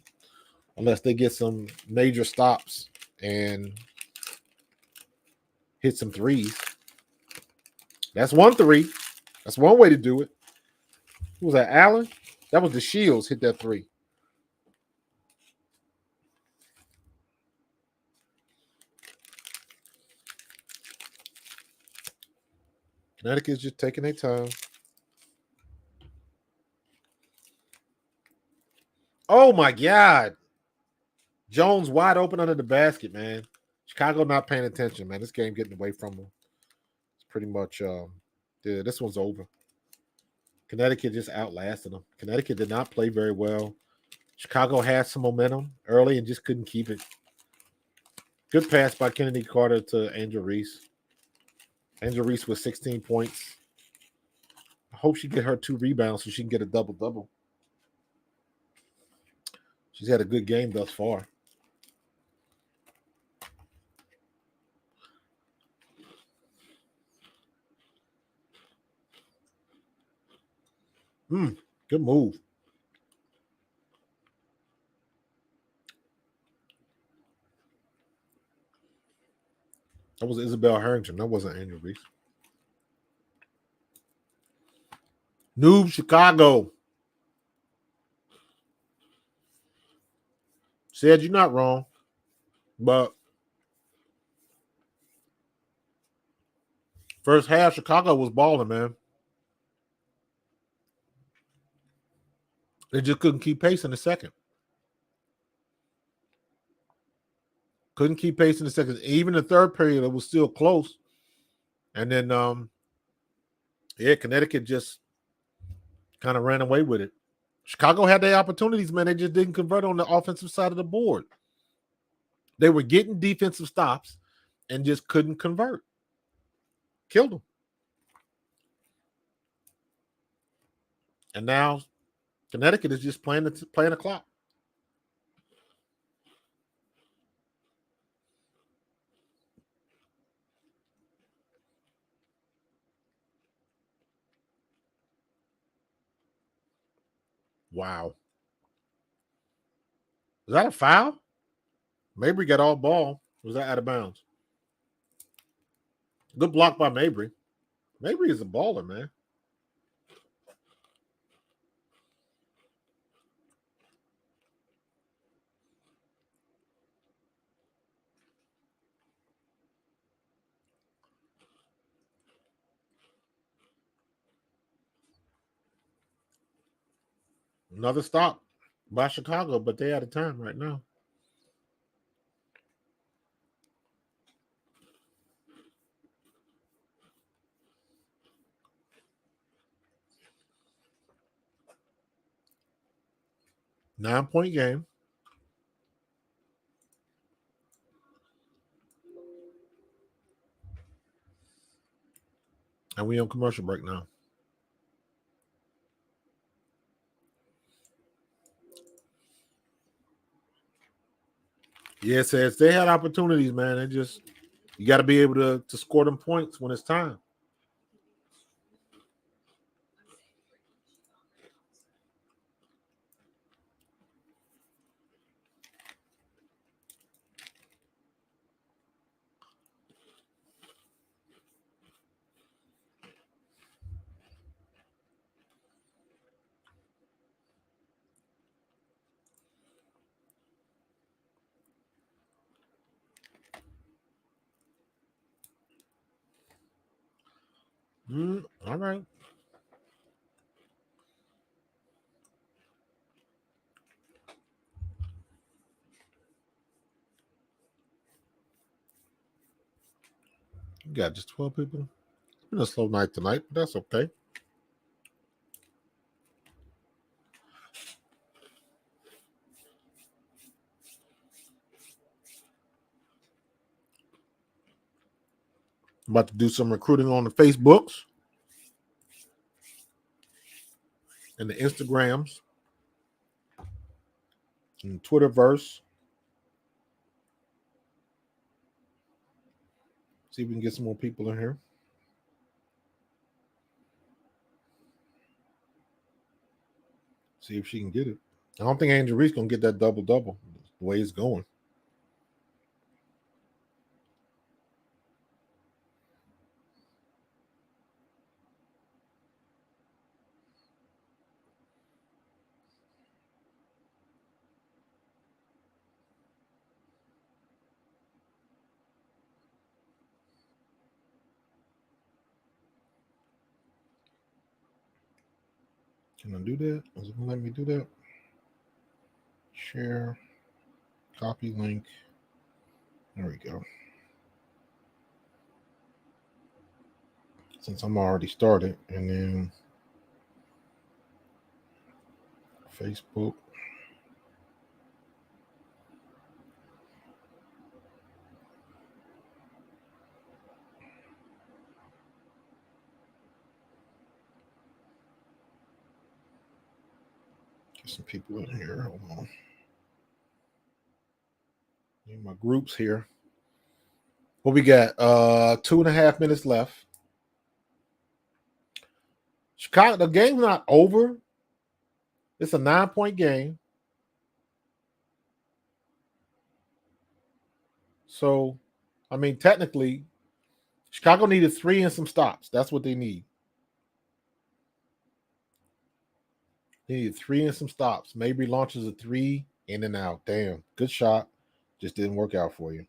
unless they get some major stops and hit some threes. That's 1 3. That's one way to do it. Who was that, Allen? That was the Shields hit that 3. Connecticut's just taking their time. Oh, my God. Jones wide open under the basket, man. Chicago not paying attention, man. This game getting away from them. It's pretty much, this one's over. Connecticut just outlasted them. Connecticut did not play very well. Chicago had some momentum early and just couldn't keep it. Good pass by Kennedy Carter to Angel Reese. Angel Reese with 16 points. I hope she get her 2 rebounds so she can get a double-double. She's had a good game thus far. Good move. That was Isabel Harrington. That wasn't Angel Reese. Noob Chicago. Said you're not wrong, but first half, Chicago was balling, man. They just couldn't keep pace in the second. Couldn't keep pace in the second. Even the third period, it was still close. And then, Connecticut just kind of ran away with it. Chicago had their opportunities, man. They just didn't convert on the offensive side of the board. They were getting defensive stops and just couldn't convert. Killed them. And now Connecticut is just playing the clock. Wow. Was that a foul? Mabry got all ball. Was that out of bounds? Good block by Mabry. Mabry is a baller, man. Another stop by Chicago, but they out of time right now. Nine-point game. And we on commercial break now. Yeah, it says they had opportunities, man. They just you got to be able to score them points when it's time. All right. You got just 12 people. It's been a slow night tonight, but that's okay. I'm about to do some recruiting on the Facebooks and the Instagrams and the Twitterverse. See if we can get some more people in here. See if she can get it. I don't think Angel Reese gonna get that double-double the way it's going. Can I do that? Is it gonna let me do that? Share, copy link. There we go. Since I'm already started, and then Facebook. Get some people in here. Hold on. Need my groups here. What we got? 2.5 minutes left. Chicago, the game's not over. It's a 9-point game. So, I mean, technically, Chicago needed 3 and some stops. That's what they need. They needed 3 and some stops. Maybe launches a 3 in and out. Damn, good shot. Just didn't work out for you.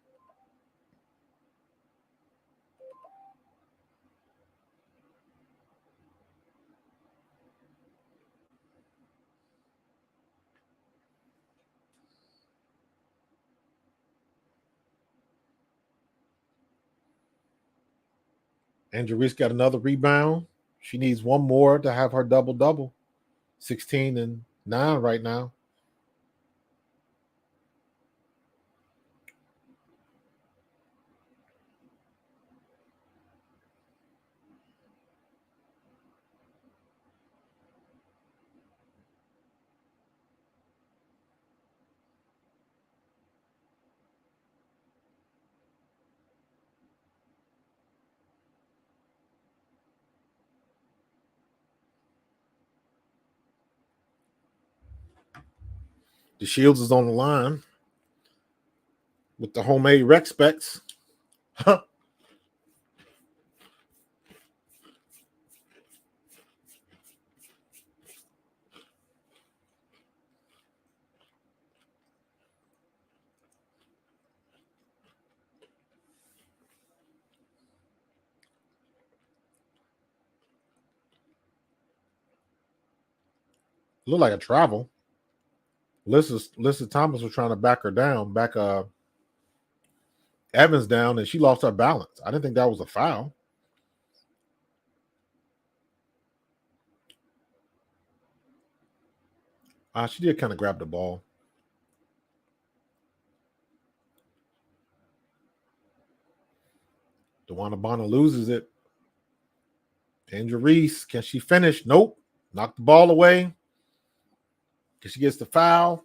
Angel Reese got another rebound. She needs one more to have her double-double. 16 and 9 right now. The Shields is on the line with the homemade rec specs. Look like a travel. Alissa Thomas was trying to back her down, back Evans down, and she lost her balance. I didn't think that was a foul. She did kind of grab the ball. DeWanna Bonner loses it. Angel Reese, can she finish? Nope. Knocked the ball away. She gets the foul.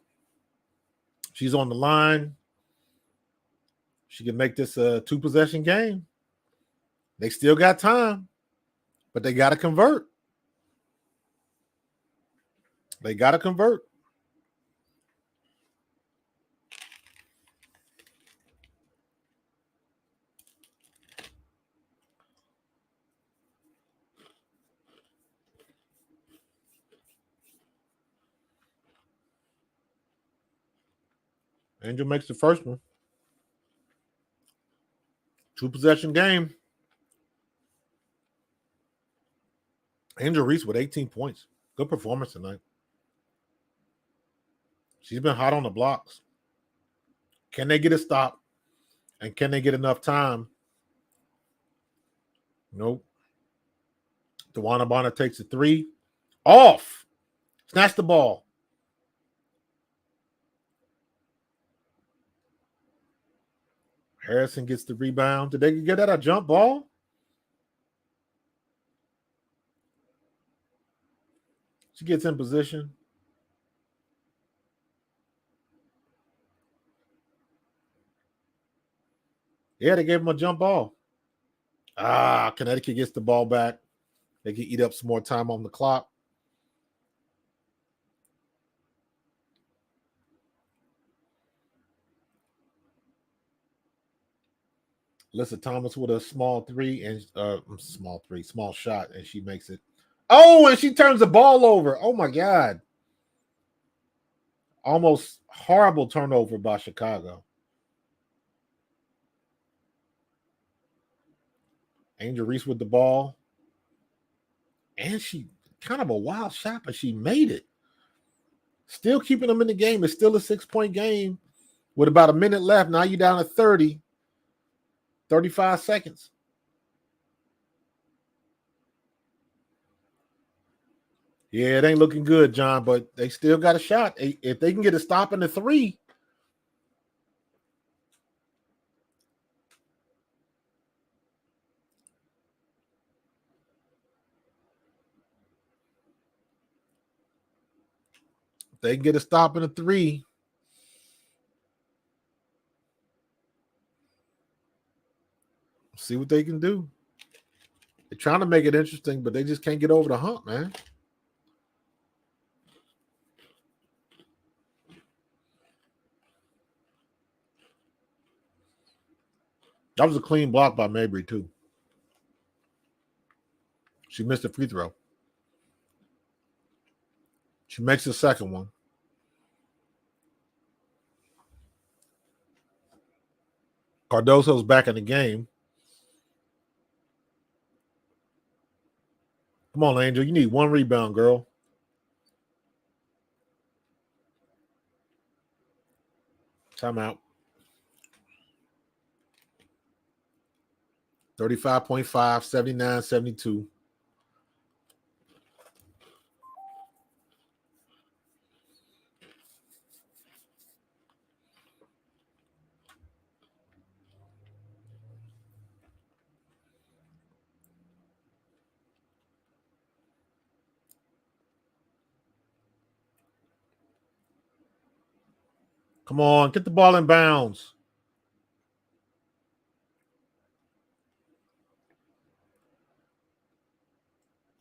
She's on the line. She can make this a 2-possession game. They still got time, but they got to convert. They got to convert. Angel makes the first one. 2-possession game. Angel Reese with 18 points. Good performance tonight. She's been hot on the blocks. Can they get a stop? And can they get enough time? Nope. DeWanna Bonner takes a 3. Off. Snatch the ball. Harrison gets the rebound. Did they get that a jump ball? She gets in position. Yeah, they gave him a jump ball. Connecticut gets the ball back. They can eat up some more time on the clock. Alissa Thomas with a small shot, and she makes it. Oh, and she turns the ball over. Oh my God. Almost horrible turnover by Chicago. Angel Reese with the ball. And she kind of a wild shot, but she made it. Still keeping them in the game. It's still a 6-point game with about a minute left. Now you're down to 30. 35 seconds. Yeah, it ain't looking good, John, but they still got a shot. If they can get a stop in the 3. If they can get a stop in the 3. See what they can do. They're trying to make it interesting, but they just can't get over the hump, man. That was a clean block by Mabry, too. She missed a free throw. She makes the second one. Cardoso's back in the game. Come on, Angel. You need 1 rebound, girl. Timeout. 35.5, 79-72. Come on, get the ball in bounds.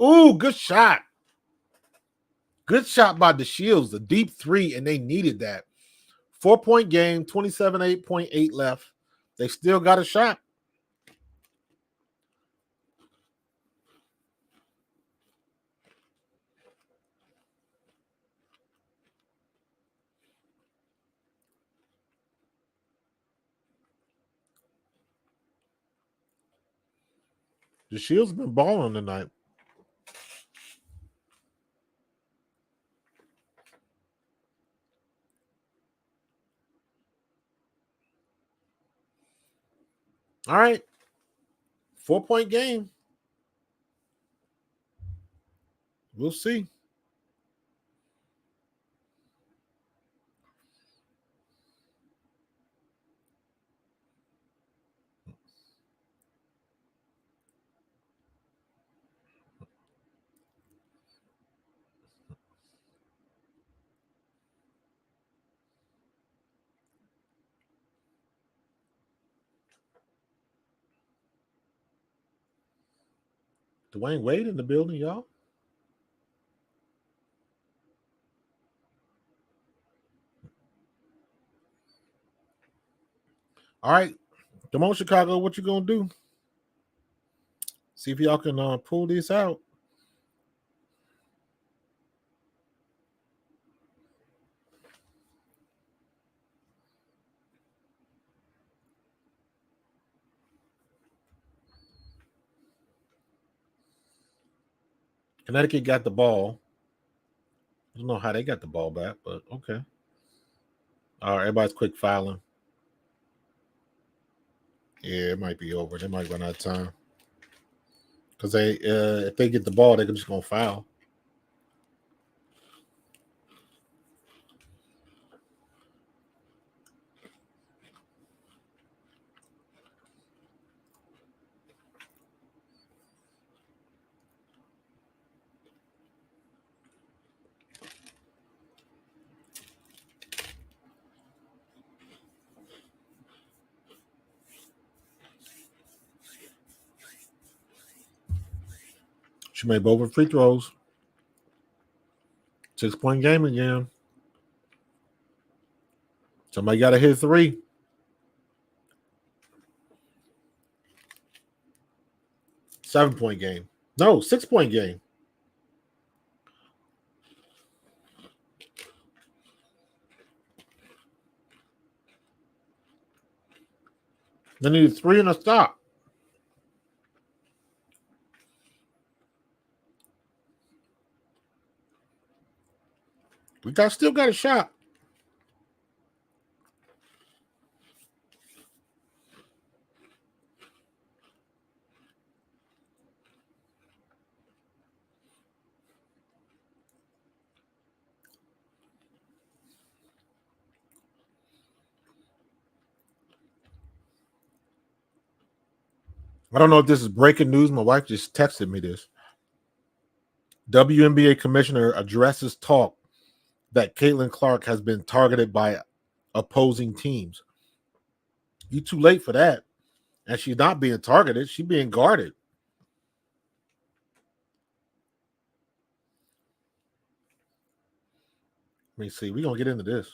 Ooh, good shot. Good shot by the Shields, the deep three, and they needed that. 4-point game, 27.8 left. They still got a shot. The Shields been balling tonight. All right. 4-point game. We'll see. Dwayne Wade in the building, y'all. All right. Come on, Chicago. What you gonna do? See if y'all can pull this out. Connecticut got the ball. I don't know how they got the ball back, but okay. All right, everybody's quick fouling. Yeah, it might be over. They might run out of time. Because they, if they get the ball, they're just gonna foul. She made both her free throws. 6-point game again. Somebody got to hit 3. Seven-point game. No, 6-point game. They needed 3 and a stop. Still got a shot. I don't know if this is breaking news. My wife just texted me this. WNBA commissioner addresses talk that Caitlin Clark has been targeted by opposing teams. You too late for that. And she's not being targeted. She's being guarded. Let me see. We're going to get into this.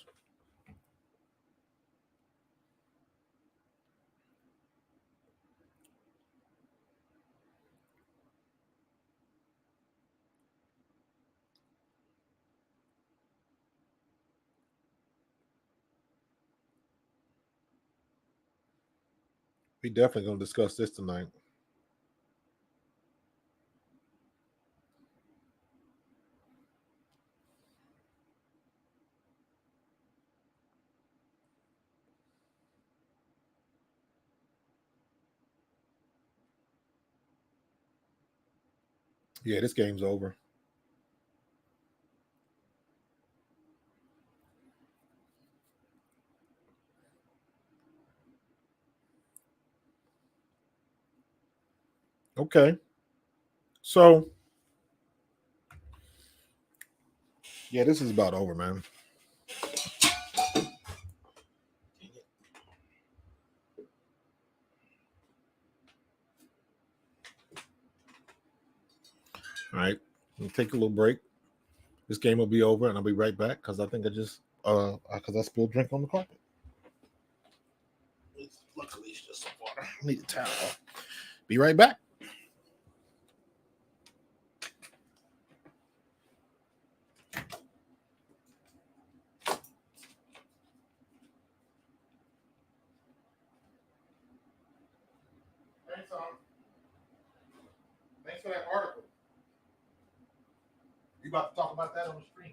We definitely going to discuss this tonight. Yeah, this game's over. Okay. So, yeah, this is about over, man. All right. We'll take a little break. This game will be over, and I'll be right back because I think because I spilled drink on the carpet. Luckily, it's just some water. I need a towel. Be right back. Thanks for that article. You about to talk about that on the stream?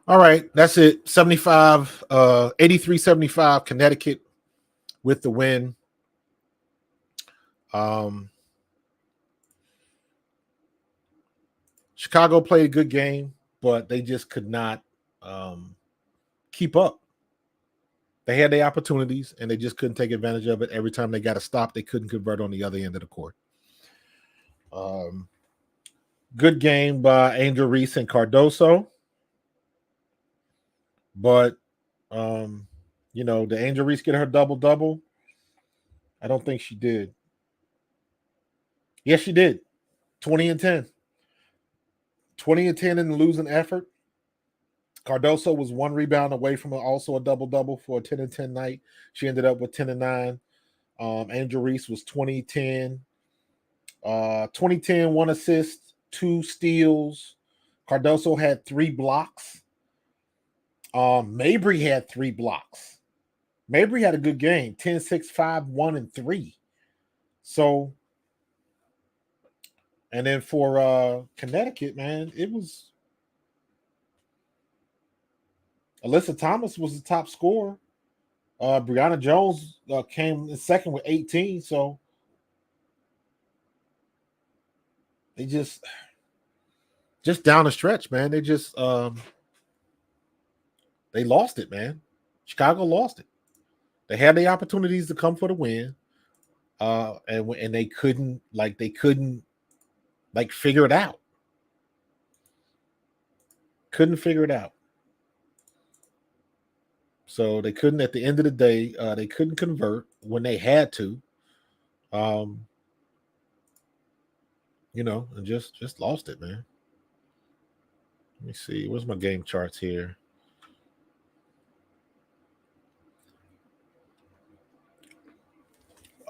All right, that's it. 75, 83-75, Connecticut with the win. Chicago played a good game, but they just could not keep up. They had their opportunities, and they just couldn't take advantage of it. Every time they got a stop, they couldn't convert on the other end of the court. Good game by Angel Reese and Cardoso. But, did Angel Reese get her double-double? I don't think she did. Yes, she did. 20 and 10. 20 and 10 in the losing effort. Cardoso was one rebound away from also a double-double for a 10 and 10 night. She ended up with 10 and 9. Angel Reese was 20-10. 20-10, 1 assist, 2 steals. Cardoso had 3 blocks. Mabry had 3 blocks. Mabry had a good game. 10, 6, 5, 1, and 3. So, and then for Connecticut, man, it was Alissa Thomas was the top scorer. Brianna Jones came in second with 18. So they just down the stretch, man. They just they lost it, man. Chicago lost it. They had the opportunities to come for the win, and they couldn't figure it out. Couldn't figure it out. So they couldn't. At the end of the day, they couldn't convert when they had to. And just lost it, man. Let me see. Where's my game charts here?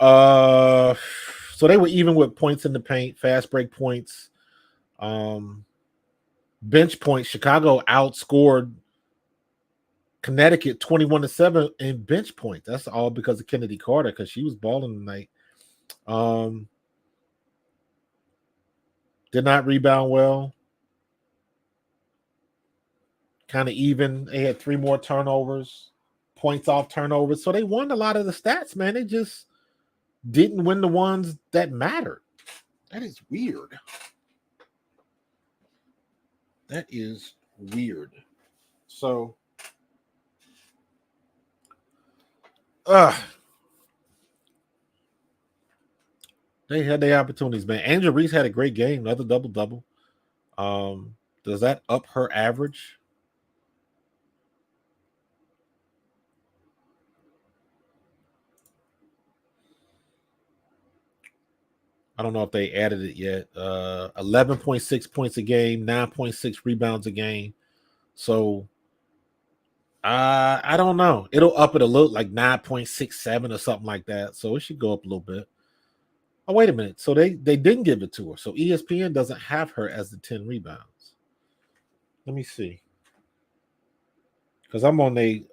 So they were even with points in the paint, fast break points, bench points. Chicago outscored Connecticut 21-7 in bench points. That's all because of Kennedy Carter, because she was balling tonight. Did not rebound well. Kind of even. They had 3 more turnovers, points off turnovers. So they won a lot of the stats, man. They just didn't win the ones that mattered. That is weird. That is weird. So, they had their opportunities, man. Angel Reese had a great game, another double-double. Does that up her average? I don't know if they added it yet. 11.6 points a game, 9.6 rebounds a game. So I don't know. It'll up it a little, like 9.67 or something like that. So it should go up a little bit. Oh, wait a minute. So they didn't give it to her. So ESPN doesn't have her as the 10 rebounds. Let me see. Because I'm on the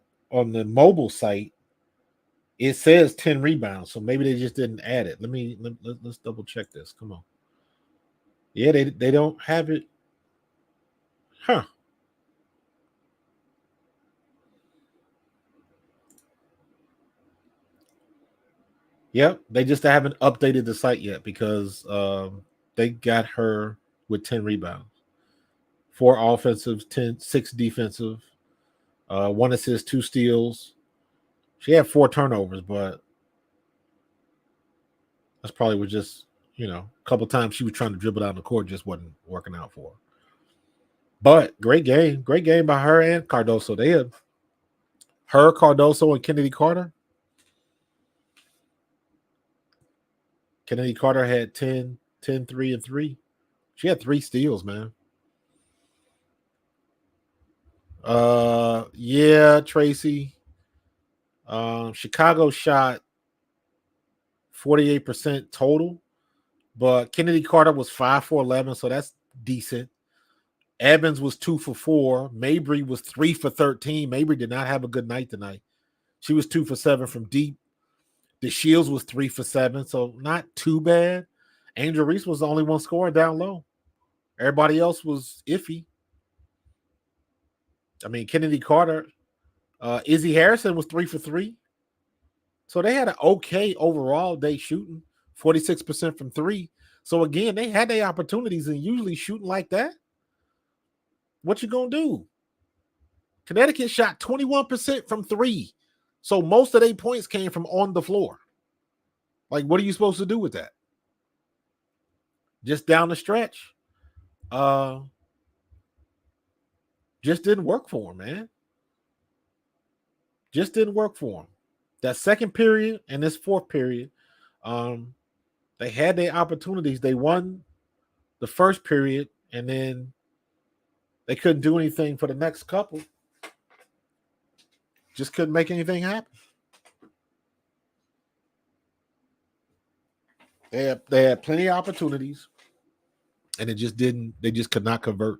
mobile site. It says 10 rebounds, so maybe they just didn't add it. Let's double check this. Come on. Yeah, they don't have it. Huh. Yep, they just haven't updated the site yet because they got her with 10 rebounds, 4 offensive, 6 defensive, 1 assist, 2 steals. She had 4 turnovers, but that's probably was just, a couple times she was trying to dribble down the court, just wasn't working out for her. But great game by her and Cardoso. They had her, Cardoso, and Kennedy Carter. Kennedy Carter had 10, 3, and 3. She had 3 steals, man. Yeah, Tracy. Chicago shot 48% total, but Kennedy Carter was 5 for 11, so that's decent. Evans was 2 for 4. Mabry was 3 for 13. Mabry did not have a good night tonight. She was 2 for 7 from deep. The Shields was 3 for 7, so not too bad. Angel Reese was the only one scoring down low. Everybody else was iffy. I mean, Kennedy Carter, Izzy Harrison was 3 for 3. So they had an okay overall day shooting, 46% from 3. So again, they had their opportunities, and usually shooting like that, what you gonna do? Connecticut shot 21% from 3. So most of their points came from on the floor. Like, what are you supposed to do with that? Just down the stretch. Just didn't work for them, man. Just didn't work for them. That second period and this fourth period, they had their opportunities. They won the first period, and then they couldn't do anything for the next couple. Just couldn't make anything happen. They had plenty of opportunities, and they just could not convert.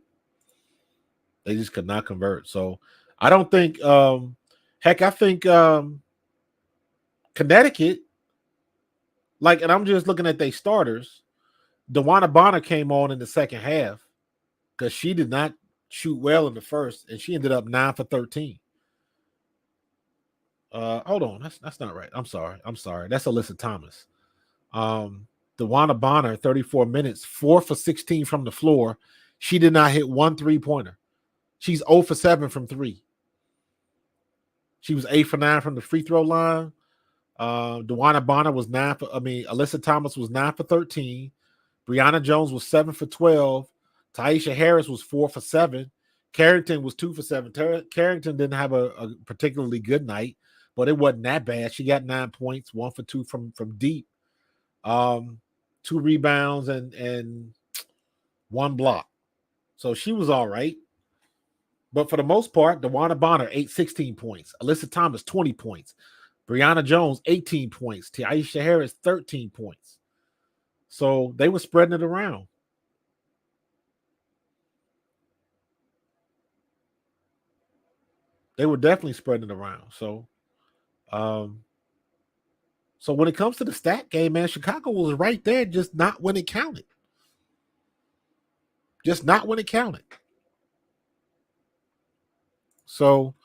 They just could not convert. So I don't think I think Connecticut, and I'm just looking at their starters. DeWanna Bonner came on in the second half because she did not shoot well in the first, and she ended up 9 for 13. Hold on, that's not right. I'm sorry. That's Alissa Thomas. DeWanna Bonner, 34 minutes, 4 for 16 from the floor. She did not hit 1 3-pointer. She's 0 for 7 from 3. She was 8 for 9 from the free throw line. DeWanna Bonner was Alissa Thomas was 9 for 13. Brianna Jones was 7 for 12. Taisha Harris was 4 for 7. Carrington was 2 for 7. Carrington didn't have a particularly good night, but it wasn't that bad. She got 9 points, 1 for 2 from deep. 2 rebounds and 1 block. So she was all right. But for the most part, DeWanna Bonner, 16 points. Alissa Thomas, 20 points. Brianna Jones, 18 points. Taisha Harris, 13 points. So they were spreading it around. They were definitely spreading it around. So when it comes to the stat game, man, Chicago was right there, just not when it counted. Just not when it counted. So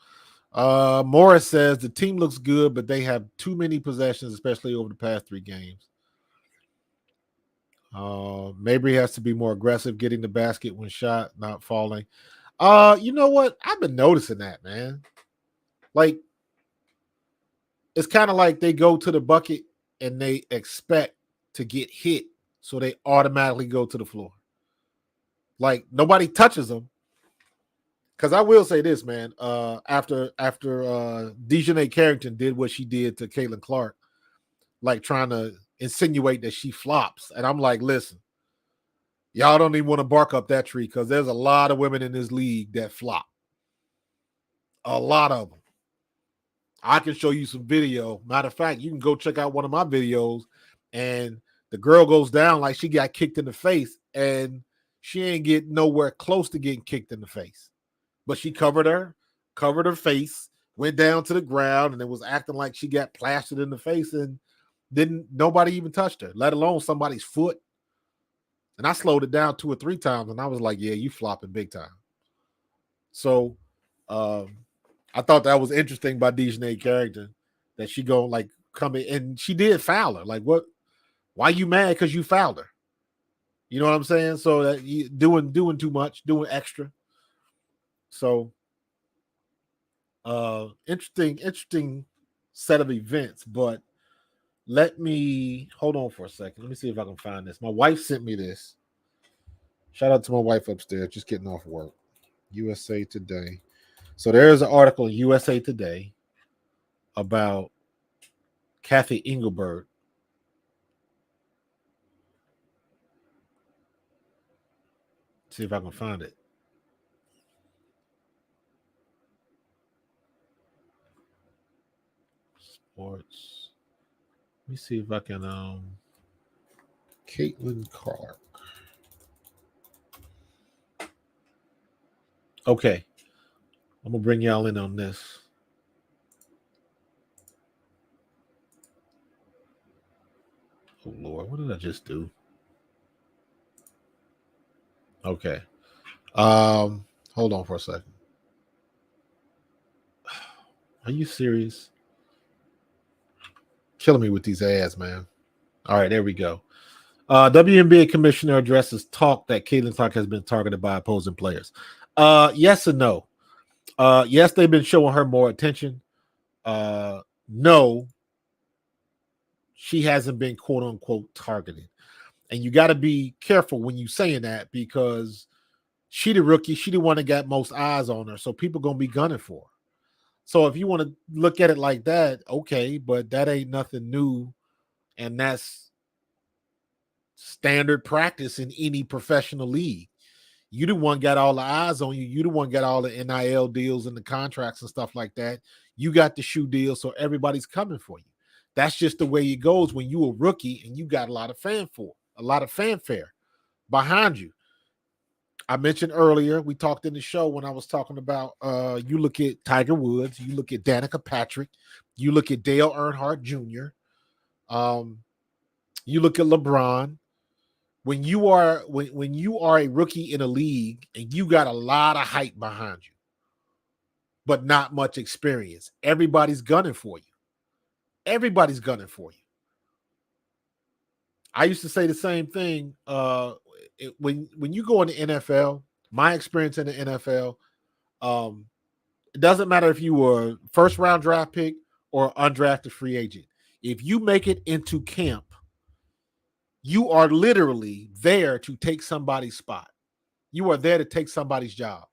Morris says the team looks good, but they have too many possessions, especially over the past 3 games. Mabry has to be more aggressive, getting the basket when shot, not falling. You know what? I've been noticing that, man. Like, it's kind of like they go to the bucket and they expect to get hit, so they automatically go to the floor. Like, nobody touches them. Because I will say this, man. After Dejanay Carrington did what she did to Caitlin Clark, like trying to insinuate that she flops, and I'm like, listen, y'all don't even want to bark up that tree because there's a lot of women in this league that flop. A lot of them. I can show you some video. Matter of fact, you can go check out one of my videos, and the girl goes down like she got kicked in the face, and she ain't get nowhere close to getting kicked in the face. But she covered her face, went down to the ground, and it was acting like she got plastered in the face, and nobody even touched her, let alone somebody's foot. And I slowed it down 2 or 3 times, and I was like, yeah, you flopping big time. So I thought that was interesting by Dejanay Carrington, that she go come in, and she did foul her. Like, what? Why you mad because you fouled her? You know what I'm saying? So that you doing too much, doing extra. So interesting set of events, but let me hold on for a second. Let me see if I can find this. My wife sent me this. Shout out to my wife upstairs, just getting off work. USA Today. So there's an article in USA Today about Kathy Engelbert. See if I can find it. Sports. Let me see if I can Caitlin Clark. Okay. I'm gonna bring y'all in on this. Oh Lord, what did I just do? Okay. Hold on for a second. Are you serious? Killing me with these ads, man. All right, there we go. WNBA commissioner addresses talk that Caitlin Clark has been targeted by opposing players. Yes and no. Yes, they've been showing her more attention. No, she hasn't been quote unquote targeted. And you got to be careful when you saying that because she the rookie, she the one that got most eyes on her. So people gonna be gunning for her. So if you want to look at it like that, okay, but that ain't nothing new, and that's standard practice in any professional league. You the one got all the eyes on you. You the one got all the NIL deals and the contracts and stuff like that. You got the shoe deal, so everybody's coming for you. That's just the way it goes when you a rookie and you got a lot of fanfare behind you. I mentioned earlier, we talked in the show when I was talking about you look at Tiger Woods, you look at Danica Patrick, you look at Dale Earnhardt Jr., you look at LeBron. When you are a rookie in a league and you got a lot of hype behind you, but not much experience, everybody's gunning for you. Everybody's gunning for you. I used to say the same thing. When you go in the NFL, my experience in the NFL, it doesn't matter if you were first round draft pick or undrafted free agent. If you make it into camp, you are literally there to take somebody's spot. You are there to take somebody's job,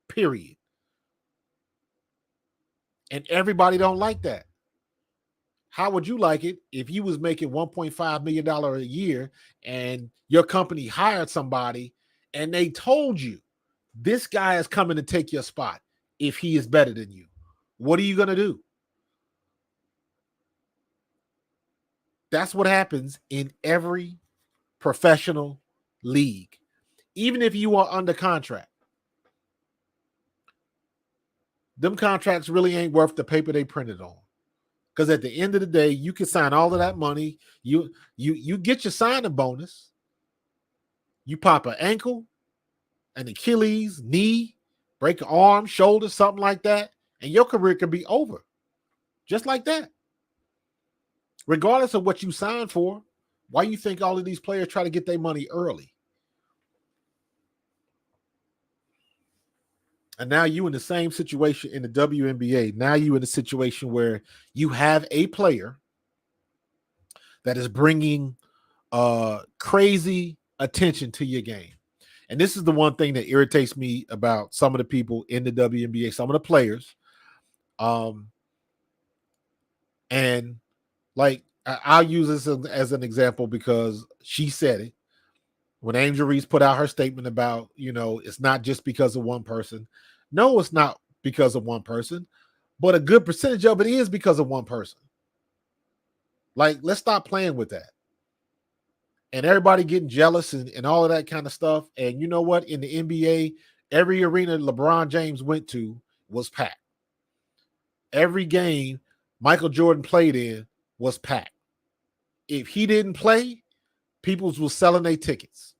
period. And everybody don't like that. How would you like it if you was making $1.5 million a year and your company hired somebody and they told you this guy is coming to take your spot if he is better than you? What are you going to do? That's what happens in every professional league. Even if you are under contract, them contracts really ain't worth the paper they printed on. Because at the end of the day, you can sign all of that money. You get your signing bonus. You pop an ankle, an Achilles, knee, break an arm, shoulder, something like that, and your career can be over. Just like that. Regardless of what you signed for, why you think all of these players try to get their money early? And now you in the same situation in the WNBA. Now you in a situation where you have a player that is bringing crazy attention to your game. And this is the one thing that irritates me about some of the people in the WNBA, some of the players. And like, I'll use this as an example because she said it. When Angel Reese put out her statement about, it's not just because of one person. No, it's not because of one person, but a good percentage of it is because of one person. Like, let's stop playing with that. And everybody getting jealous and all of that kind of stuff. And you know what? In the NBA, every arena LeBron James went to was packed. Every game Michael Jordan played in was packed. If he didn't play, people was selling their tickets.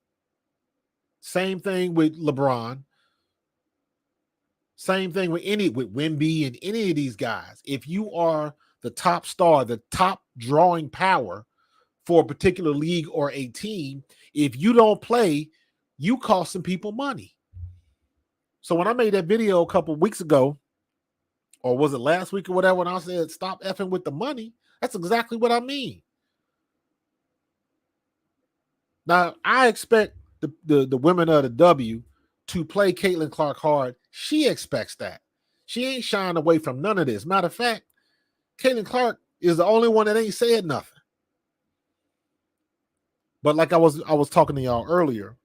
Same thing with LeBron. Same thing with Wemby and any of these guys. If you are the top star, the top drawing power for a particular league or a team. If you don't play, you costing people money. So when I made that video a couple of weeks ago, or was it last week or whatever, when I said stop effing with the money, that's exactly what I mean. Now, I expect the women of the W to play Caitlin Clark hard. She expects that. She ain't shying away from none of this. Matter of fact, Caitlin Clark is the only one that ain't said nothing. But like I was talking to y'all earlier,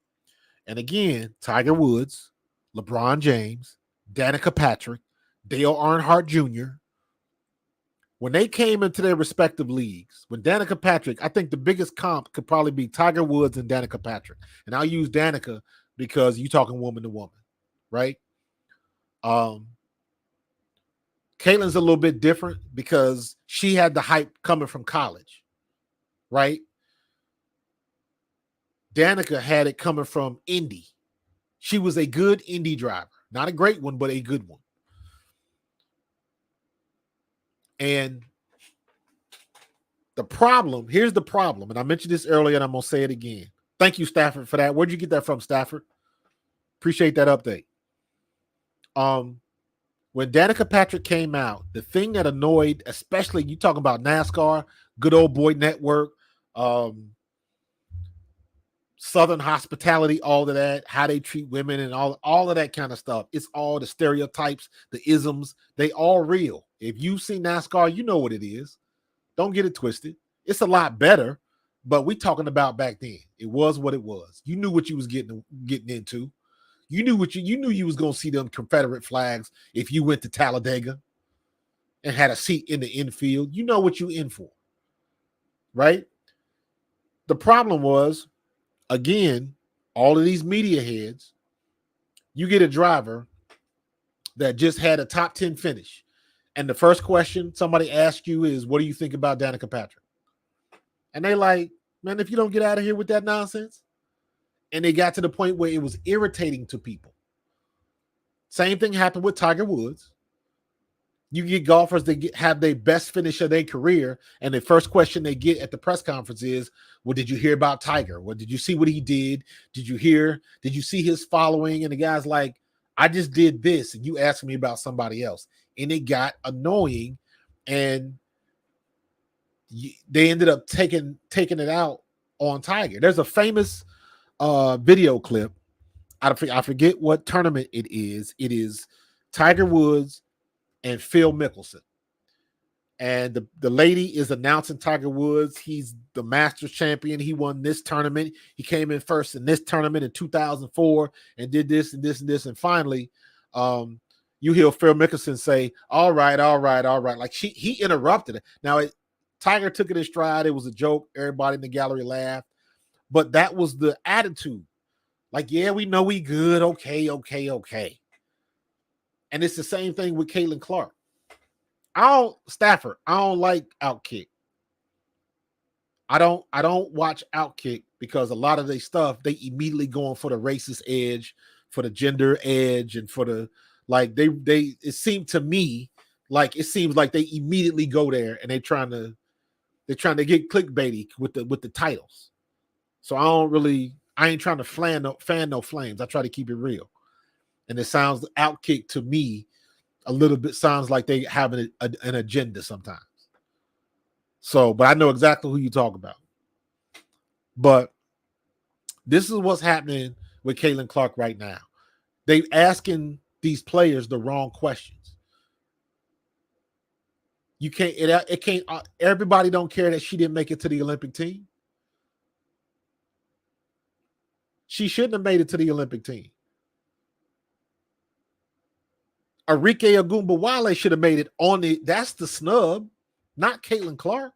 and again, Tiger Woods, LeBron James, Danica Patrick, Dale Earnhardt Jr., when they came into their respective leagues, when Danica Patrick, I think the biggest comp could probably be Tiger Woods and Danica Patrick. And I'll use Danica because you're talking woman to woman, right? Caitlin's a little bit different because she had the hype coming from college, right? Danica had it coming from Indy. She was a good Indy driver. Not a great one, but a good one. And here's the problem, and I mentioned this earlier, and I'm going to say it again. Thank you, Stafford, for that. Where'd you get that from, Stafford? Appreciate that update. When Danica Patrick came out, the thing that annoyed, especially you talking about NASCAR, Good Old Boy Network, Southern hospitality, all of that, how they treat women and all of that kind of stuff. It's all the stereotypes, the isms. They all real. If you see NASCAR, you know what it is. Don't get it twisted. It's a lot better, but we talking about back then. It was what it was. You knew what you was getting into. You knew you was gonna see them Confederate flags if you went to Talladega and had a seat in the infield. You know what you in for, right? The problem was, again, all of these media heads, you get a driver that just had a top 10 finish. And the first question somebody asks you is, what do you think about Danica Patrick? And they like, man, if you don't get out of here with that nonsense. And they got to the point where it was irritating to people. Same thing happened with Tiger Woods. You get golfers that have their best finish of their career, and the first question they get at the press conference is, well, did you hear about Tiger? Well, did you see what he did? Did you see his following? And the guy's like, I just did this, and you asked me about somebody else. And it got annoying, and they ended up taking it out on Tiger. There's a famous video clip. I forget what tournament it is. It is Tiger Woods and Phil Mickelson. And the lady is announcing Tiger Woods. He's the Masters champion. He won this tournament. He came in first in this tournament in 2004 and did this and this and this. And finally, you hear Phil Mickelson say, all right. Like he interrupted it. Now, Tiger took it in stride. It was a joke. Everybody in the gallery laughed. But that was the attitude. Like, yeah, we know we good. Okay. And it's the same thing with Caitlin Clark. I don't like Outkick. I don't watch Outkick because a lot of their stuff, they immediately going for the racist edge, for the gender edge, and for the, like, it seemed to me like it seems like they immediately go there and they're trying to get clickbaity with the titles. So I ain't trying to fan no flames. I try to keep it real. And it sounds Outkick to me a little bit sounds like they have an agenda sometimes. So, but I know exactly who you talk about. But this is what's happening with Caitlin Clark right now. They asking these players the wrong questions. You can't, it can't, everybody don't care that she didn't make it to the Olympic team. She shouldn't have made it to the Olympic team. Arike Ogunbowale should have made it on that's the snub, not Caitlin Clark.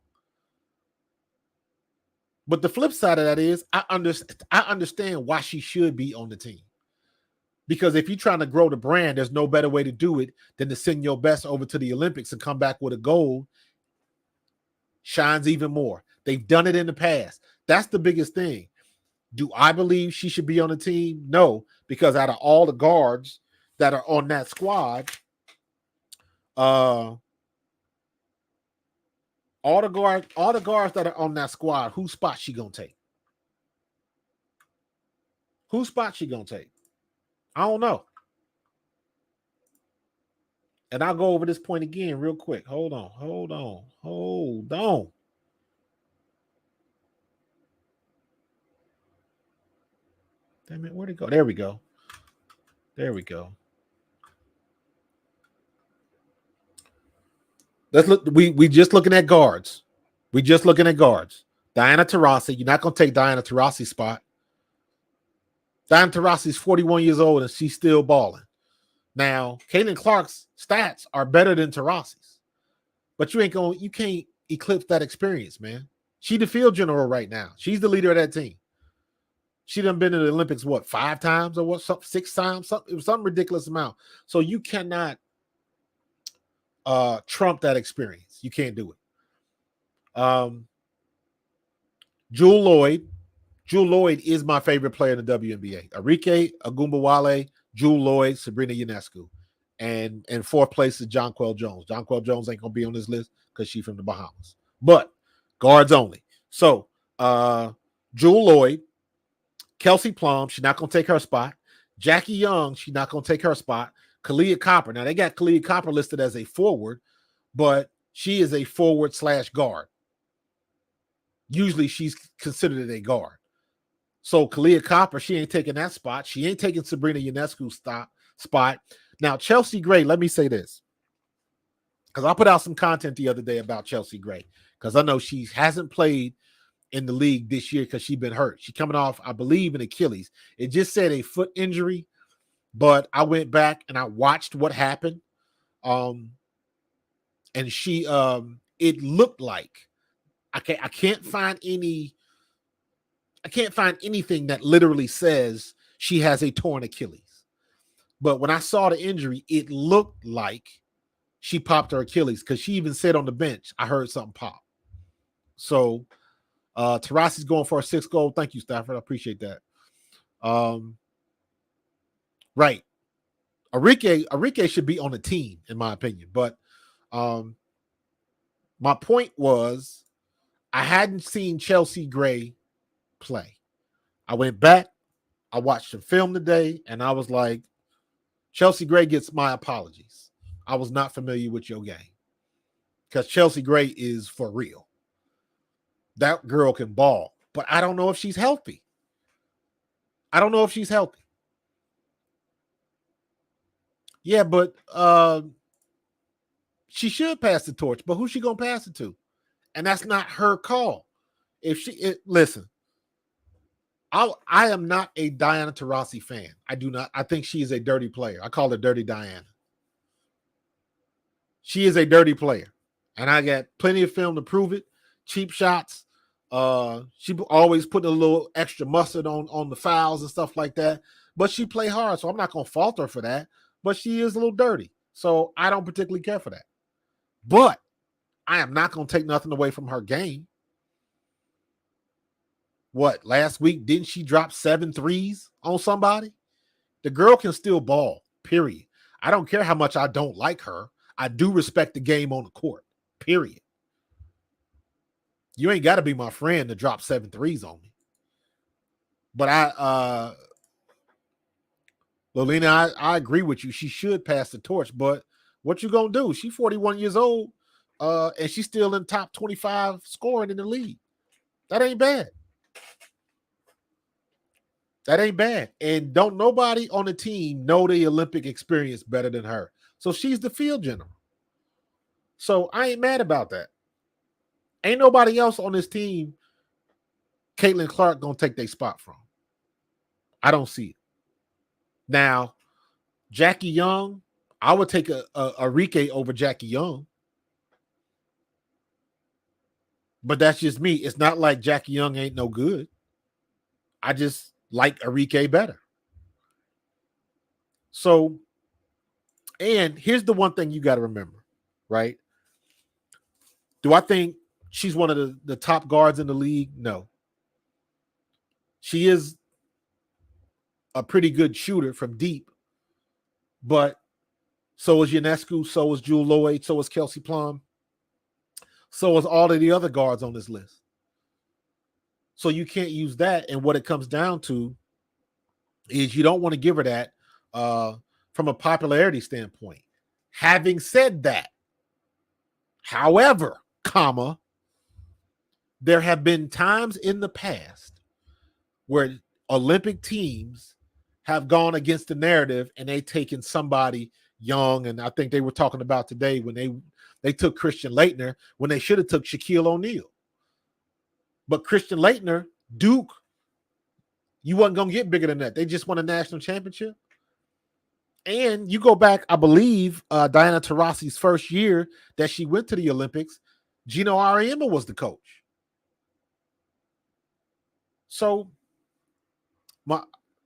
But the flip side of that is I understand why she should be on the team. Because if you're trying to grow the brand, there's no better way to do it than to send your best over to the Olympics and come back with a gold. Shines even more. They've done it in the past. That's the biggest thing. Do I believe she should be on the team? No, because out of all the guards that are on that squad, All the guards that are on that squad, whose spot she gonna take? Whose spot she gonna take? I don't know. And I'll go over this point again real quick. Hold on. Damn it, where'd it go? There we go. Let's look. We just looking at guards. Diana Taurasi. You're not gonna take Diana Taurasi's spot. Diana Taurasi's 41 years old and she's still balling. Now, Caitlin Clark's stats are better than Taurasi's, but you can't eclipse that experience, man. She's the field general right now. She's the leader of that team. She done been in the Olympics, 5 times or 6 times? It was some ridiculous amount. So you cannot trump that experience. You can't do it. Jewel Lloyd is my favorite player in the WNBA. Arike Ogunbowale, Jewel Lloyd, Sabrina Ionescu. And fourth place is Jonquel Jones. Jonquel Jones ain't going to be on this list because she's from the Bahamas. But guards only. So Jewel Lloyd, Kelsey Plum, she's not going to take her spot. Jackie Young, she's not going to take her spot. Kalia Copper. Now, they got Kalia Copper listed as a forward, but she is a forward/guard. Usually she's considered a guard. So Kalia Copper, she ain't taking that spot. She ain't taking Sabrina Ionescu's spot. Now, Chelsea Gray, let me say this, because I put out some content the other day about Chelsea Gray, because I know she hasn't played in the league this year because she's been hurt. She's coming off, I believe, an Achilles. It just said a foot injury, but I went back and I watched what happened. And she, it looked like, I can't find anything that literally says she has a torn Achilles. But when I saw the injury, it looked like she popped her Achilles, because she even said on the bench, I heard something pop. So Taurasi's going for a 6th goal. Thank you, Stafford. I appreciate that. Right. Arike should be on the team, in my opinion. But my point was, I hadn't seen Chelsea Gray play. I went back, I watched the film today, and I was like, Chelsea Gray gets my apologies. I was not familiar with your game, because Chelsea Gray is for real. That girl can ball, but I don't know if she's healthy. Yeah, but she should pass the torch, but who's she going to pass it to? And that's not her call. Listen, I am not a Diana Taurasi fan. I do not. I think she is a dirty player. I call her Dirty Diana. She is a dirty player, and I got plenty of film to prove it. Cheap shots. She always put a little extra mustard on the fouls and stuff like that. But she play hard, so I'm not going to fault her for that. But she is a little dirty, so I don't particularly care for that. But I am not going to take nothing away from her game. What, last week, didn't she drop 7 threes on somebody? The girl can still ball, period. I don't care how much I don't like her. I do respect the game on the court, period. You ain't got to be my friend to drop 7 threes on me. But Lolena, I agree with you. She should pass the torch, but what you going to do? She's 41 years old, and she's still in top 25 scoring in the league. That ain't bad. And don't nobody on the team know the Olympic experience better than her. So she's the field general. So I ain't mad about that. Ain't nobody else on this team Caitlin Clark going to take their spot from. I don't see it. Now, Jackie Young, I would take a Arike over Jackie Young. But that's just me. It's not like Jackie Young ain't no good. I just like Arike better. So, and here's the one thing you got to remember, right? Do I think she's one of the top guards in the league? No. She is a pretty good shooter from deep, but so is Ionescu, so is Jewel Lloyd, so is Kelsey Plum. So is all of the other guards on this list. So you can't use that. And what it comes down to is you don't want to give her that from a popularity standpoint. Having said that, however, comma, there have been times in the past where Olympic teams have gone against the narrative and they taken somebody young, and I think they were talking about today when they took Christian Laettner when they should have took Shaquille O'Neal. But Christian Laettner, Duke, you wasn't going to get bigger than that. They just won a national championship. And you go back, I believe, Diana Taurasi's first year that she went to the Olympics, Gino Auriemma was the coach. So,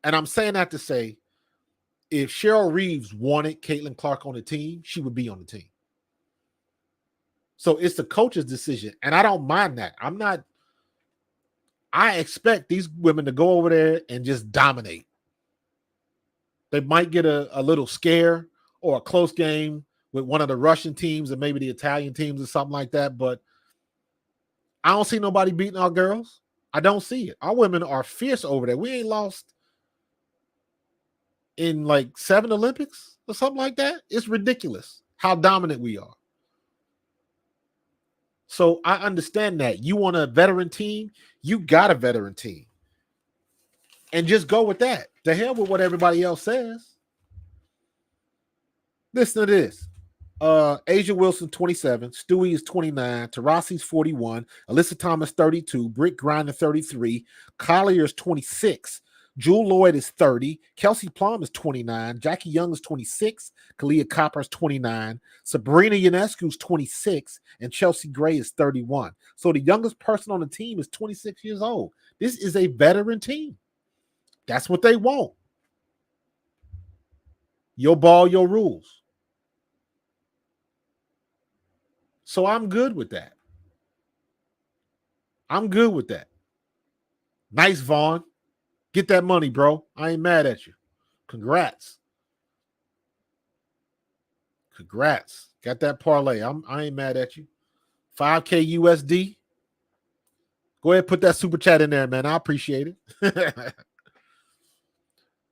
and I'm saying that to say, if Cheryl Reeves wanted Caitlin Clark on the team, she would be on the team. So it's the coach's decision. And I don't mind that. I expect these women to go over there and just dominate. They might get a little scare or a close game with one of the Russian teams and maybe the Italian teams or something like that. But I don't see nobody beating our girls. I don't see it. Our women are fierce over there. We ain't lost in like 7 Olympics or something like that. It's ridiculous how dominant we are. So I understand that. You want a veteran team, you got a veteran team. And just go with that. The hell with what everybody else says. Listen to this. Asia Wilson, 27. Stewie is 29. Taurasi's 41. Alissa Thomas, 32. Britt Griner, 33. Collier is 26. Jewel Lloyd is 30. Kelsey Plum is 29. Jackie Young is 26. Kalia Copper is 29. Sabrina Ionescu is 26. And Chelsea Gray is 31. So the youngest person on the team is 26 years old. This is a veteran team. That's what they want. Your ball, your rules. So I'm good with that. I'm good with that. Nice, Vaughn. Get that money, bro. I ain't mad at you. Congrats. Congrats. Got that parlay. I ain't mad at you. 5K USD. Go ahead, put that super chat in there, man. I appreciate it.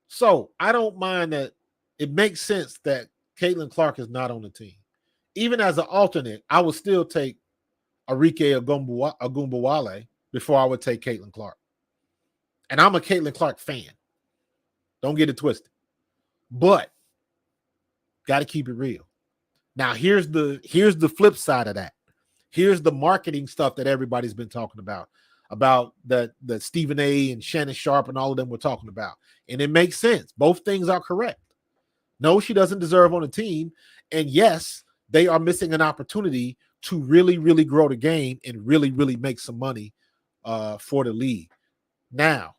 So I don't mind that. It makes sense that Caitlin Clark is not on the team. Even as an alternate, I would still take Arike Ogunbowale before I would take Caitlin Clark. And I'm a Caitlin Clark fan. Don't get it twisted. But got to keep it real. Now, here's the flip side of that. Here's the marketing stuff that everybody's been talking about that Stephen A. and Shannon Sharp and all of them were talking about. And it makes sense. Both things are correct. No, she doesn't deserve on the team. And yes, they are missing an opportunity to really, really grow the game and really, really make some money for the league. Now,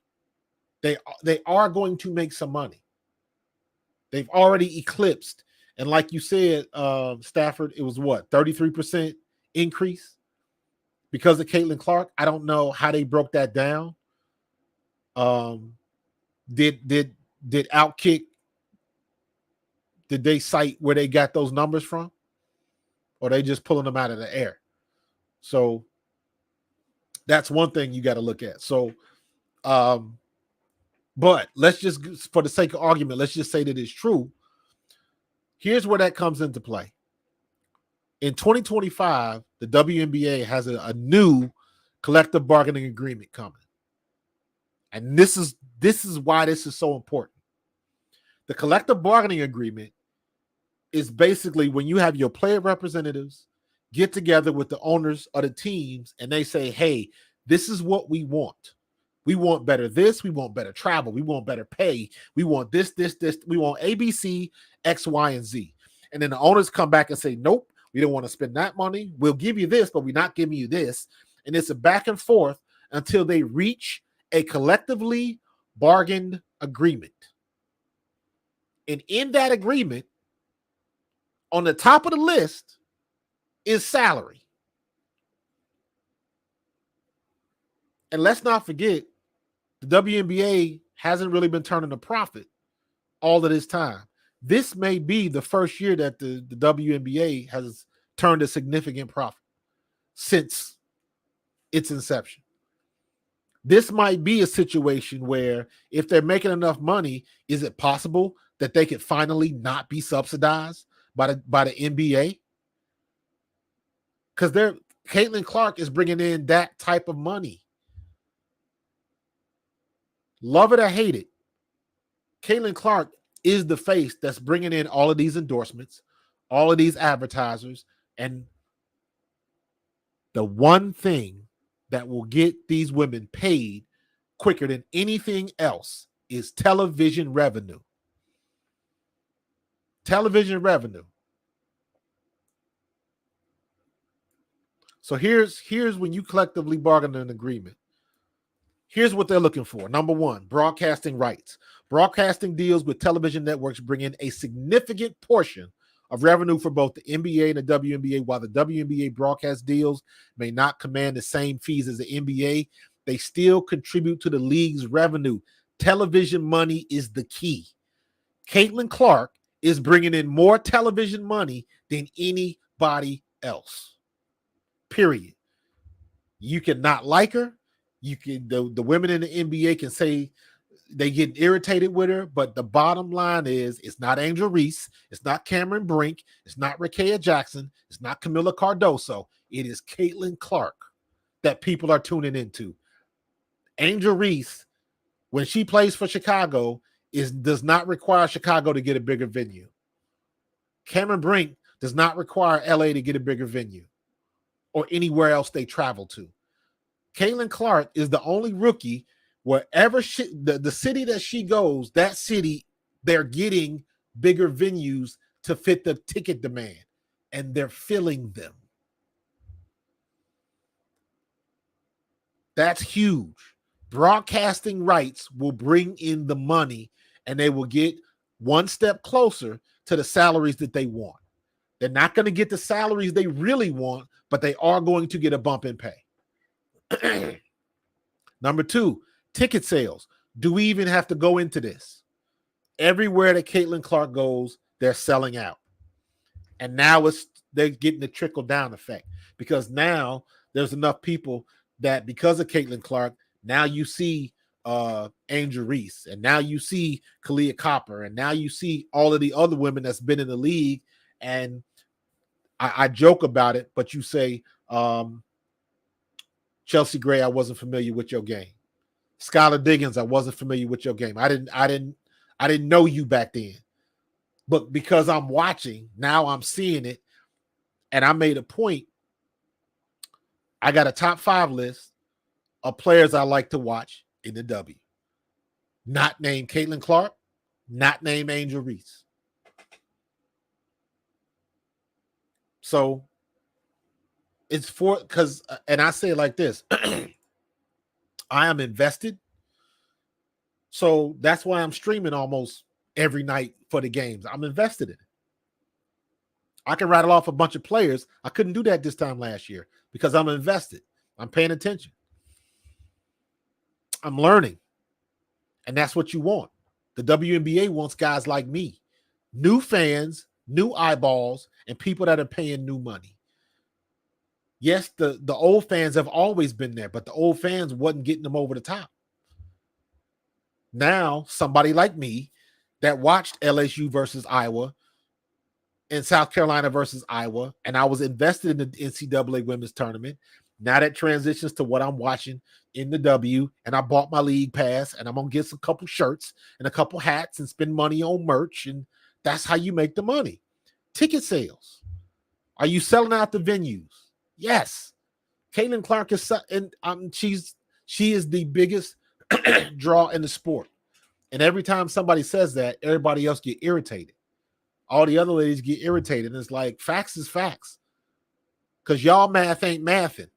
they are going to make some money. They've already eclipsed. And like you said, Stafford, it was what, 33% increase because of Caitlin Clark? I don't know how they broke that down. Did Outkick, did they cite where they got those numbers from? Or they just pulling them out of the air? So that's one thing you got to look at. So, but let's just, for the sake of argument, let's just say that it's true. Here's where that comes into play. In 2025, the WNBA has a new collective bargaining agreement coming. And this is why this is so important. The collective bargaining agreement is basically when you have your player representatives get together with the owners of the teams and they say, hey, this is what we want. We want better this. We want better travel. We want better pay. We want this. We want ABC, X, Y, and Z. And then the owners come back and say, nope, we don't want to spend that money. We'll give you this, but we're not giving you this. And it's a back and forth until they reach a collectively bargained agreement. And in that agreement, on the top of the list is salary. And let's not forget, the WNBA hasn't really been turning a profit all of this time. This may be the first year that the WNBA has turned a significant profit. since its inception. This might be a situation where if they're making enough money, is it possible that they could finally not be subsidized by the NBA? Because Caitlin Clark is bringing in that type of money. Love it or hate it, Caitlin Clark is the face that's bringing in all of these endorsements, all of these advertisers, and the one thing that will get these women paid quicker than anything else is television revenue. Television revenue. So here's when you collectively bargain an agreement. Here's what they're looking for. Number one, broadcasting rights. Broadcasting deals with television networks bring in a significant portion of revenue for both the NBA and the WNBA. While the WNBA broadcast deals may not command the same fees as the NBA, they still contribute to the league's revenue. Television money is the key. Caitlin Clark is bringing in more television money than anybody else. Period. You can not like her. You can the women in the NBA can say they get irritated with her, but the bottom line is it's not Angel Reese, it's not Cameron Brink, it's not Rakea Jackson, it's not Camila Cardoso. It is Caitlin Clark that people are tuning into. Angel Reese, when she plays for Chicago, does not require Chicago to get a bigger venue. Cameron Brink does not require LA to get a bigger venue or anywhere else they travel to. Caitlin Clark is the only rookie wherever the city that she goes, that city, they're getting bigger venues to fit the ticket demand, and they're filling them. That's huge. Broadcasting rights will bring in the money, and they will get one step closer to the salaries that they want. They're not going to get the salaries they really want, but they are going to get a bump in pay. Number two, ticket sales. Do we even have to go into this? Everywhere that Caitlin Clark goes, they're selling out. And now they're getting the trickle down effect because now there's enough people that because of Caitlin Clark, now you see Angel Reese, and now you see Kalia Copper, and now you see all of the other women that's been in the league. And I joke about it, but you say, Chelsea Gray, I wasn't familiar with your game. Skylar Diggins, I wasn't familiar with your game. I didn't know you back then. But because I'm watching, now I'm seeing it. And I made a point. I got a top 5 list of players I like to watch in the W. Not named Caitlin Clark, not named Angel Reese. So it's because I say it like this. I am invested. So that's why I'm streaming almost every night for the games. I'm invested in it. I can rattle off a bunch of players. I couldn't do that this time last year because I'm invested. I'm paying attention. I'm learning. And that's what you want. The WNBA wants guys like me. New fans, new eyeballs, and people that are paying new money. Yes, the old fans have always been there, but the old fans wasn't getting them over the top. Now, somebody like me that watched LSU versus Iowa and South Carolina versus Iowa, and I was invested in the NCAA women's tournament. Now that transitions to what I'm watching in the W, and I bought my league pass, and I'm going to get a couple shirts and a couple hats and spend money on merch, and that's how you make the money. Ticket sales. Are you selling out the venues? Yes. Caitlin Clark is, and she is the biggest draw in the sport. And every time somebody says that, everybody else get irritated. All the other ladies get irritated. And it's like, facts is facts. Because y'all math ain't mathing.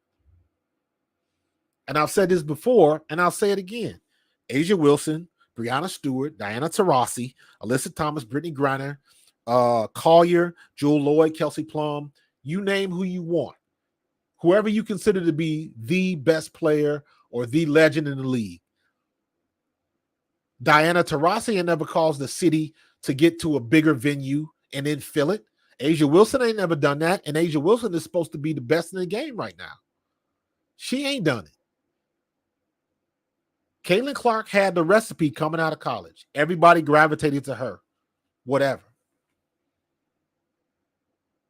And I've said this before, and I'll say it again. Asia Wilson, Brianna Stewart, Diana Taurasi, Alissa Thomas, Brittany Griner, Collier, Jewel Lloyd, Kelsey Plum, you name who you want. Whoever you consider to be the best player or the legend in the league. Diana Taurasi never caused the city to get to a bigger venue and then fill it. Asia Wilson ain't never done that, and Asia Wilson is supposed to be the best in the game right now. She ain't done it. Caitlin Clark had the recipe coming out of college. Everybody gravitated to her. Whatever.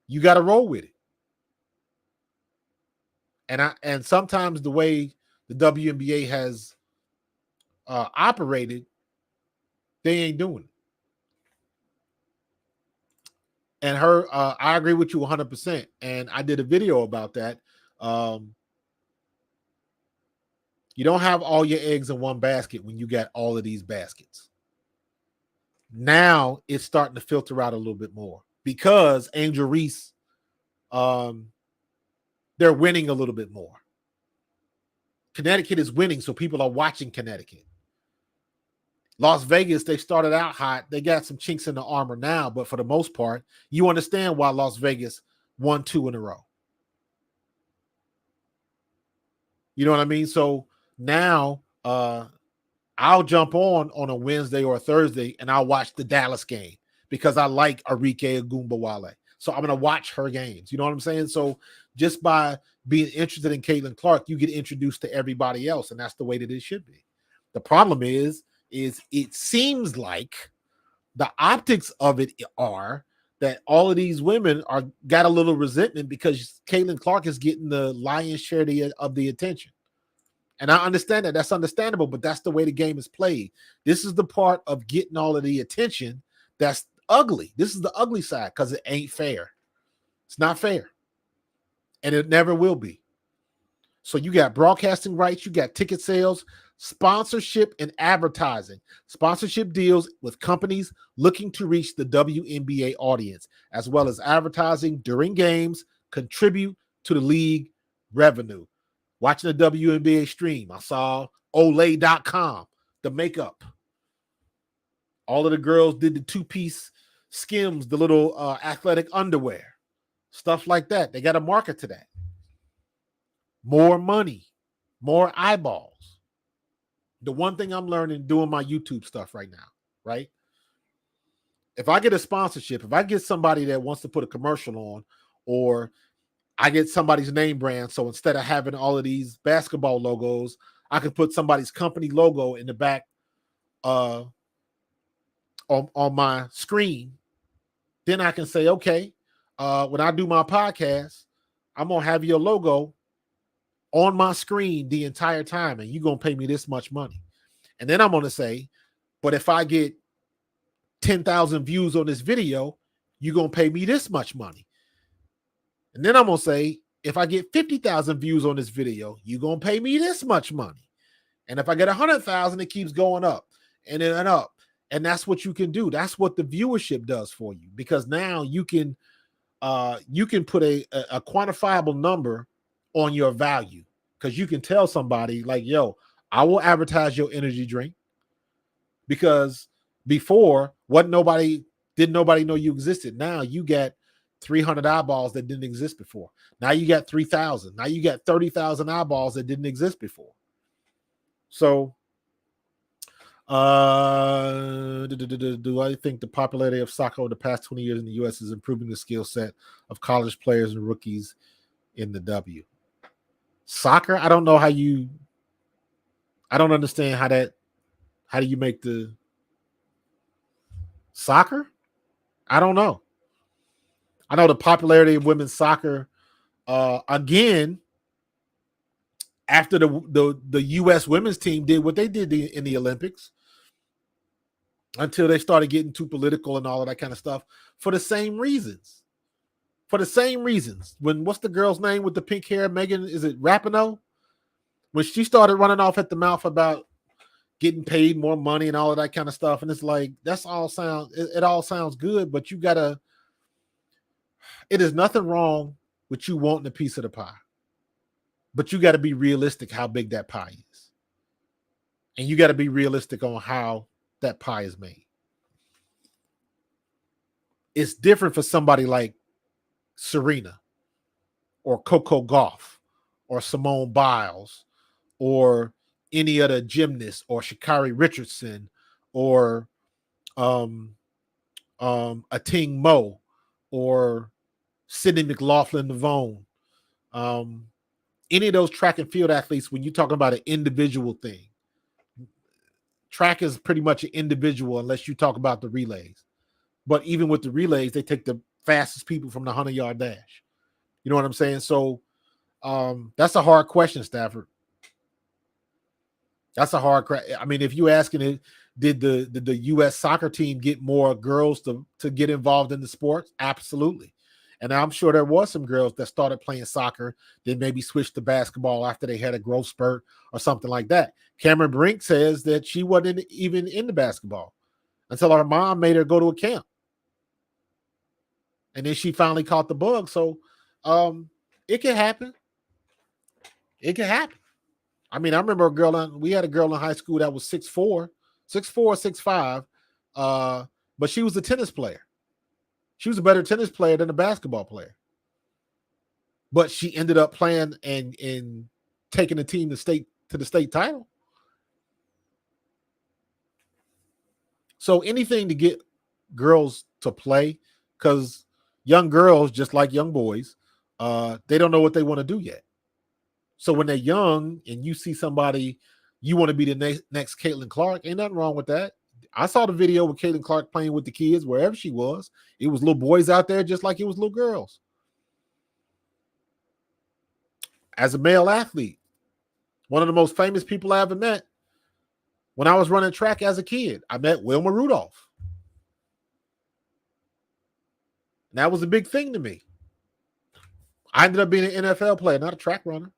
You got to roll with it. And sometimes the way the WNBA has operated, they ain't doing it. And her, I agree with you 100%. And I did a video about that. You don't have all your eggs in one basket when you got all of these baskets. Now it's starting to filter out a little bit more because Angel Reese, they're winning a little bit more. Connecticut is winning, so people are watching Connecticut. Las Vegas, they started out hot. They got some chinks in the armor now, but for the most part, you understand why Las Vegas won 2 in a row. You know what I mean? So now I'll jump on a Wednesday or a Thursday and I'll watch the Dallas game because I like Arike Agumbawale. So I'm going to watch her games. You know what I'm saying? So just by being interested in Caitlin Clark, you get introduced to everybody else, and that's the way that it should be. The problem is it seems like the optics of it are that all of these women got a little resentment because Caitlin Clark is getting the lion's share of the attention. And I understand that. That's understandable, but that's the way the game is played. This is the part of getting all of the attention that's ugly. This is the ugly side because it ain't fair. It's not fair. And it never will be. So you got broadcasting rights, you got ticket sales, sponsorship, and advertising. Sponsorship deals with companies looking to reach the WNBA audience, as well as advertising during games, contribute to the league revenue. Watching the WNBA stream, I saw Olay.com, the makeup. All of the girls did the 2-piece Skims, the little athletic underwear, stuff like that. They got a market to that. More money, more eyeballs. The one thing I'm learning doing my YouTube stuff right now, right? If I get a sponsorship, if I get somebody that wants to put a commercial on, or I get somebody's name brand, so instead of having all of these basketball logos, I can put somebody's company logo in the back on my screen. Then I can say, okay, when I do my podcast, I'm going to have your logo on my screen the entire time, and you're going to pay me this much money. And then I'm going to say, but if I get 10,000 views on this video, you're going to pay me this much money. And then I'm going to say, if I get 50,000 views on this video, you're going to pay me this much money. And if I get 100,000, it keeps going up and then up. And that's what you can do. That's what the viewership does for you, because now you can put a quantifiable number on your value, because you can tell somebody like, yo, I will advertise your energy drink, because before didn't nobody know you existed. Now you got 300 eyeballs that didn't exist before. Now you got 3,000. Now you got 30,000 eyeballs that didn't exist before. So do I think the popularity of soccer over the past 20 years in the U.S. is improving the skill set of college players and rookies in the W? Soccer? I don't know I don't understand how do you make the soccer? I don't know. I know the popularity of women's soccer, again, after the U.S. women's team did what they did in the Olympics, until they started getting too political and all of that kind of stuff, for the same reasons. What's the girl's name with the pink hair? Megan, is it Rapinoe? When she started running off at the mouth about getting paid more money and all of that kind of stuff, and it's like, it all sounds good, but it is nothing wrong with you wanting a piece of the pie, but you got to be realistic how big that pie is, and you got to be realistic on how that pie is made. It's different for somebody like Serena or Coco Gauff or Simone Biles or any other gymnast, or Sha'Carri Richardson, or Ating Mo, or Sydney McLaughlin Navone, any of those track and field athletes, when you're talking about an individual thing, track is pretty much an individual unless you talk about the relays. But even with the relays, they take the fastest people from the 100-yard dash. You know what I'm saying? So that's a hard question, Stafford. That's a hard question. I mean, if you asking it, did the U.S. soccer team get more girls to get involved in the sport? Absolutely. And I'm sure there was some girls that started playing soccer, then maybe switched to basketball after they had a growth spurt or something like that. Cameron Brink says that she wasn't even into basketball until her mom made her go to a camp. And then she finally caught the bug. So it can happen. It can happen. I mean, I remember we had a girl in high school that was 6'4", 6'5", but she was a tennis player. She was a better tennis player than a basketball player. But she ended up playing and taking the team to the state title. So anything to get girls to play, because young girls, just like young boys, they don't know what they want to do yet. So when they're young and you see somebody, you want to be the next Caitlin Clark, ain't nothing wrong with that. I saw the video with Caitlin Clark playing with the kids wherever she was. It was little boys out there just like it was little girls. As a male athlete, one of the most famous people I ever met, when I was running track as a kid, I met Wilma Rudolph. And that was a big thing to me. I ended up being an NFL player, not a track runner,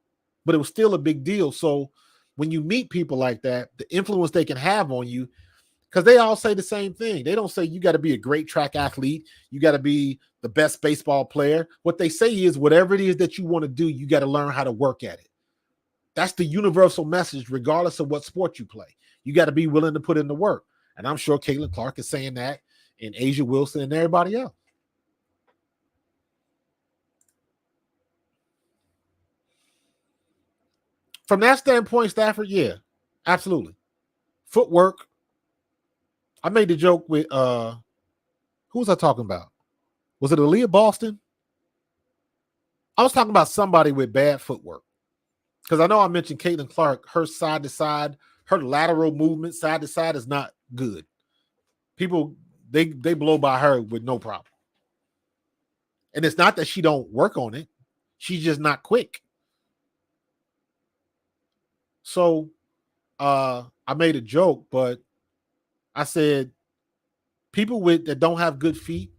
but it was still a big deal. So when you meet people like that, the influence they can have on you, because they all say the same thing. They don't say you got to be a great track athlete. You got to be the best baseball player. What they say is whatever it is that you want to do, you got to learn how to work at it. That's the universal message, regardless of what sport you play. You got to be willing to put in the work. And I'm sure Caitlin Clark is saying that, and Asia Wilson and everybody else. From that standpoint, Stafford, yeah, absolutely. Footwork. I made the joke with who was I talking about? Was it Aaliyah Boston? I was talking about somebody with bad footwork. Because I know I mentioned Caitlin Clark, her side to side, her lateral movement side to side is not good. People, they blow by her with no problem. And it's not that she don't work on it. She's just not quick. So I made a joke, but I said people that don't have good feet,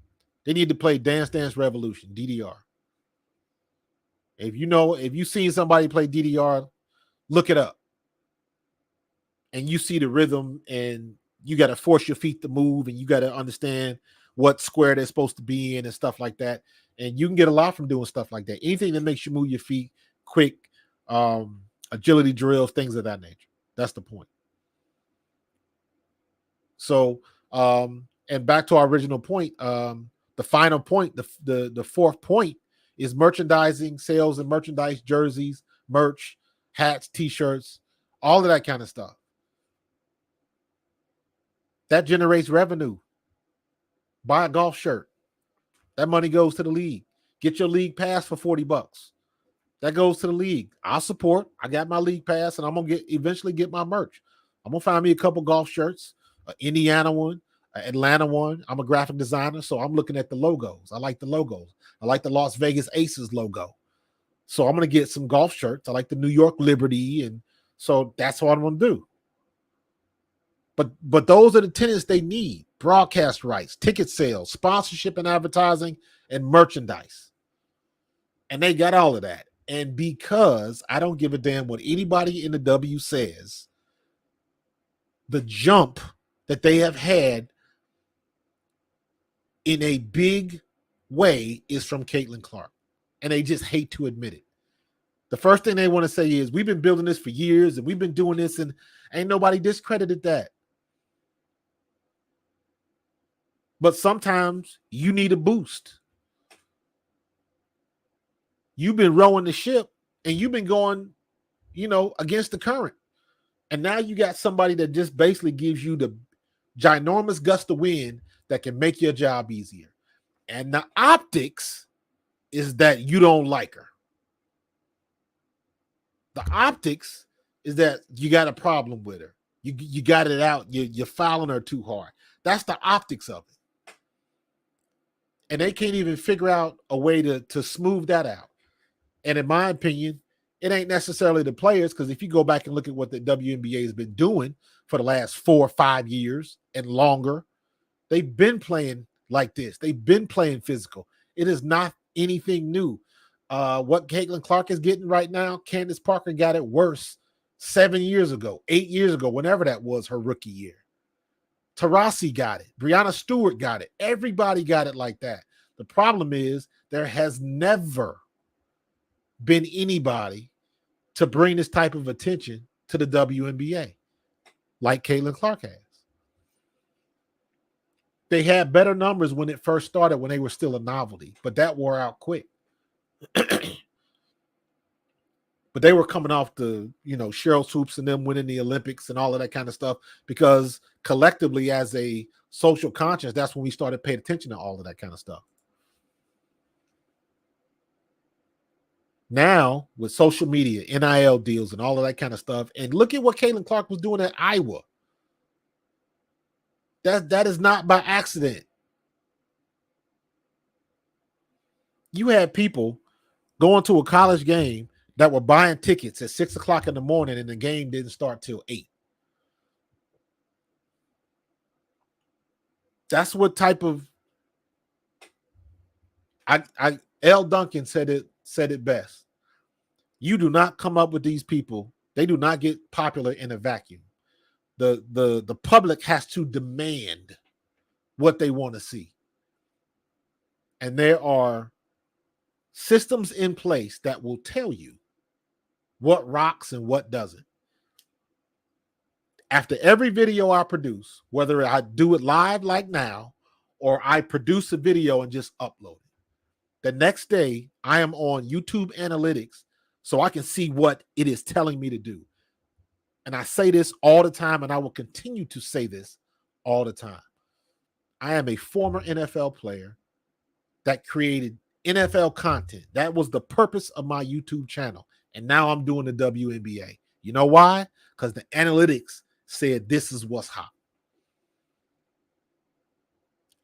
they need to play Dance Dance Revolution, DDR. If you've seen somebody play DDR, look it up. And you see the rhythm, and you got to force your feet to move, and you got to understand what square they're supposed to be in and stuff like that. And you can get a lot from doing stuff like that. Anything that makes you move your feet quick, agility drills, things of that nature. That's the point. So, and back to our original point, the final point, the fourth point is merchandising, sales and merchandise, jerseys, merch, hats, t-shirts, all of that kind of stuff. That generates revenue. Buy a golf shirt. That money goes to the league. Get your league pass for $40. That goes to the league. I'll support. I got my league pass, and I'm gonna eventually get my merch. I'm gonna find me a couple golf shirts, an Indiana one, an Atlanta one. I'm a graphic designer, so I'm looking at the logos. I like the logos. I like the Las Vegas Aces logo. So I'm gonna get some golf shirts. I like the New York Liberty, and so that's what I'm gonna do. But those are the tenants they need: broadcast rights, ticket sales, sponsorship and advertising, and merchandise. And they got all of that. And because I don't give a damn what anybody in the W says, the jump that they have had in a big way is from Caitlin Clark. And they just hate to admit it. The first thing they want to say is, we've been building this for years and we've been doing this, and ain't nobody discredited that. But sometimes you need a boost. You've been rowing the ship and you've been going, against the current. And now you got somebody that just basically gives you the ginormous gust of wind that can make your job easier. And the optics is that you don't like her. The optics is that you got a problem with her. You got it out. You're fouling her too hard. That's the optics of it. And they can't even figure out a way to smooth that out. And in my opinion, it ain't necessarily the players, because if you go back and look at what the WNBA has been doing for the last 4 or 5 years and longer, they've been playing like this. They've been playing physical. It is not anything new. What Caitlin Clark is getting right now, Candace Parker got it worse 7 years ago, 8 years ago, whenever that was her rookie year. Taurasi got it. Breanna Stewart got it. Everybody got it like that. The problem is there has never been anybody to bring this type of attention to the WNBA like Caitlin Clark has. They had better numbers when it first started, when they were still a novelty, but that wore out quick. But they were coming off the, Cheryl Swoops and them winning the Olympics and all of that kind of stuff, because collectively as a social conscience, that's when we started paying attention to all of that kind of stuff. Now, with social media, NIL deals, and all of that kind of stuff, and look at what Caitlin Clark was doing at Iowa. That is not by accident. You had people going to a college game that were buying tickets at 6 o'clock in the morning, and the game didn't start till 8. That's what type of L. Duncan said it best. You do not come up with these people. They do not get popular in a vacuum. The public has to demand what they want to see. And there are systems in place that will tell you what rocks and what doesn't. After every video I produce, whether I do it live like now, or I produce a video and just upload it, the next day I am on YouTube analytics so I can see what it is telling me to do. And I say this all the time, and I will continue to say this all the time. I am a former NFL player that created NFL content. That was the purpose of my YouTube channel. And now I'm doing the WNBA. You know why? Because the analytics said this is what's hot.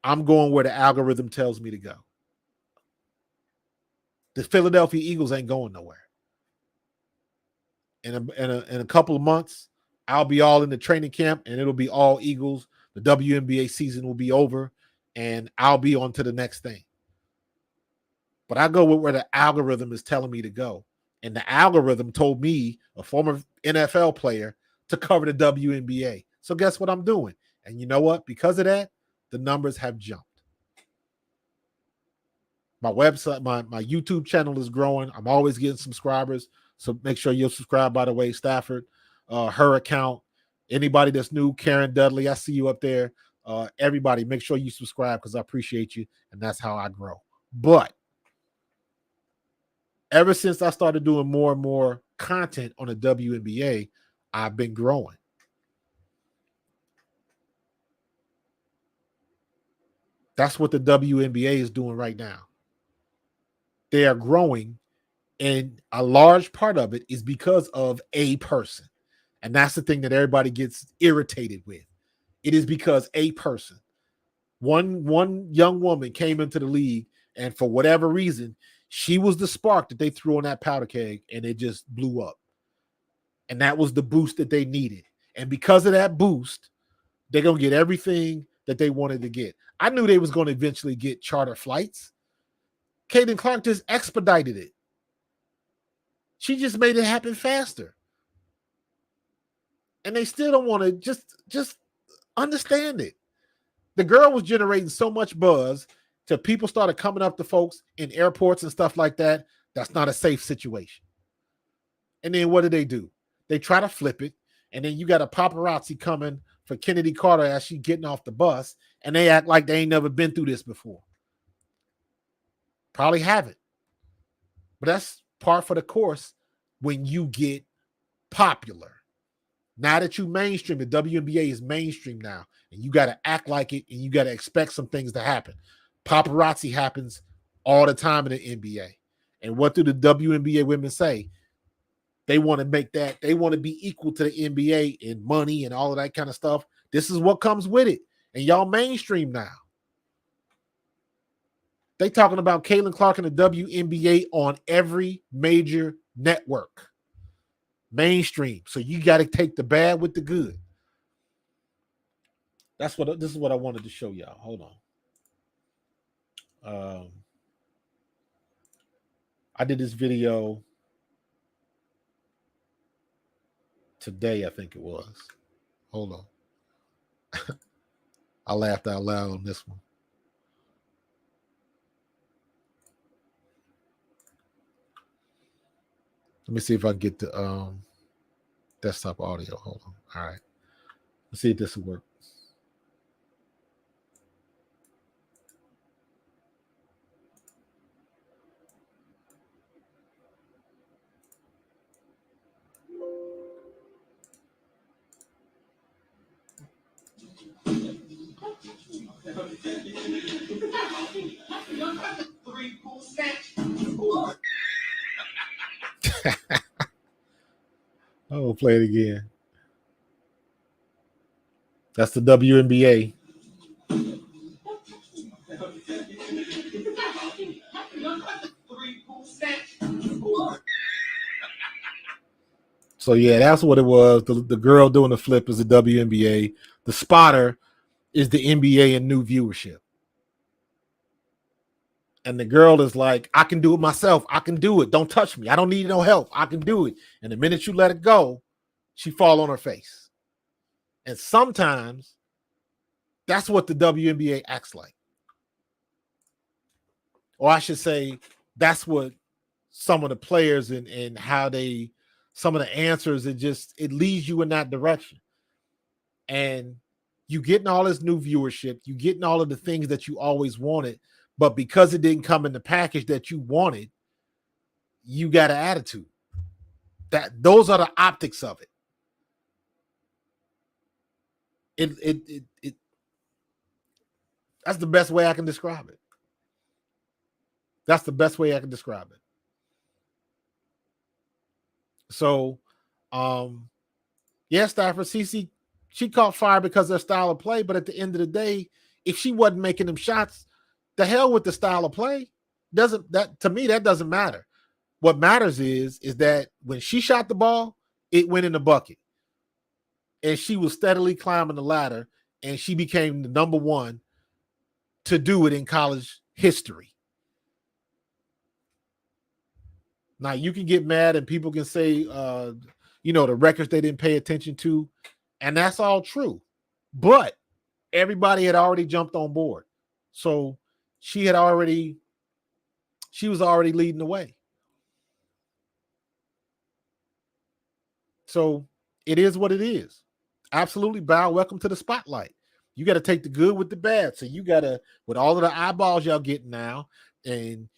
I'm going where the algorithm tells me to go. The Philadelphia Eagles ain't going nowhere. In a couple of months, I'll be all in the training camp, and it'll be all Eagles. The WNBA season will be over, and I'll be on to the next thing. But I go with where the algorithm is telling me to go. And the algorithm told me, a former NFL player, to cover the WNBA. So guess what I'm doing? And you know what? Because of that, the numbers have jumped. My website, my YouTube channel is growing. I'm always getting subscribers. So make sure you'll subscribe, by the way, Stafford, her account. Anybody that's new, Karen Dudley, I see you up there. Everybody, make sure you subscribe, because I appreciate you, and that's how I grow. But ever since I started doing more and more content on the WNBA, I've been growing. That's what the WNBA is doing right now. They are growing, and a large part of it is because of a person. And that's the thing that everybody gets irritated with. It is because a person, one young woman came into the league, and for whatever reason, she was the spark that they threw on that powder keg, and it just blew up. And that was the boost that they needed. And because of that boost, they're going to get everything that they wanted to get. I knew they was going to eventually get charter flights. Caitlin Clark just expedited it. She just made it happen faster. And they still don't want to just understand it. The girl was generating so much buzz till people started coming up to folks in airports and stuff like that. That's not a safe situation. And then what do? They try to flip it. And then you got a paparazzi coming for Kennedy Carter as she getting off the bus, and they act like they ain't never been through this before. Probably haven't. But that's part for the course when you get popular. Now that you mainstream, the WNBA is mainstream now, and you got to act like it, and you got to expect some things to happen. Paparazzi happens all the time in the NBA. And what do the WNBA women say? They want to make that, they want to be equal to the NBA in money and all of that kind of stuff. This is what comes with it. And y'all mainstream now. They talking about Caitlin Clark and the WNBA on every major network. Mainstream. So you got to take the bad with the good. This is what I wanted to show y'all. Hold on. I did this video today, I think it was. Hold on. I laughed out loud on this one. Let me see if I can get the desktop audio. Hold on. All right. Let's see if this will work. Oh, we'll play it again. That's the WNBA. So yeah, that's what it was. The girl doing the flip is the WNBA. The spotter is the NBA and new viewership. And the girl is like, I can do it myself. I can do it. Don't touch me. I don't need no help. I can do it. And the minute you let it go, she fall on her face. And sometimes that's what the WNBA acts like. Or I should say, that's what some of the players and how they, some of the answers, it leads you in that direction. And you getting all this new viewership, you getting all of the things that you always wanted, but because it didn't come in the package that you wanted, you got an attitude. Those are the optics of it. It that's the best way I can describe it. That's the best way I can describe it. So, yeah, Stafford, CC, she caught fire because of their style of play, but at the end of the day, if she wasn't making them shots, the hell with the style of play. To me, that doesn't matter. What matters is that when she shot the ball, it went in the bucket. And she was steadily climbing the ladder, and she became the number one to do it in college history. Now, you can get mad and people can say, the records they didn't pay attention to, and that's all true. But everybody had already jumped on board. So she was already leading the way. So it is what it is. Absolutely, Bow. Welcome to the spotlight. You got to take the good with the bad. So you got to, with all of the eyeballs y'all getting now, and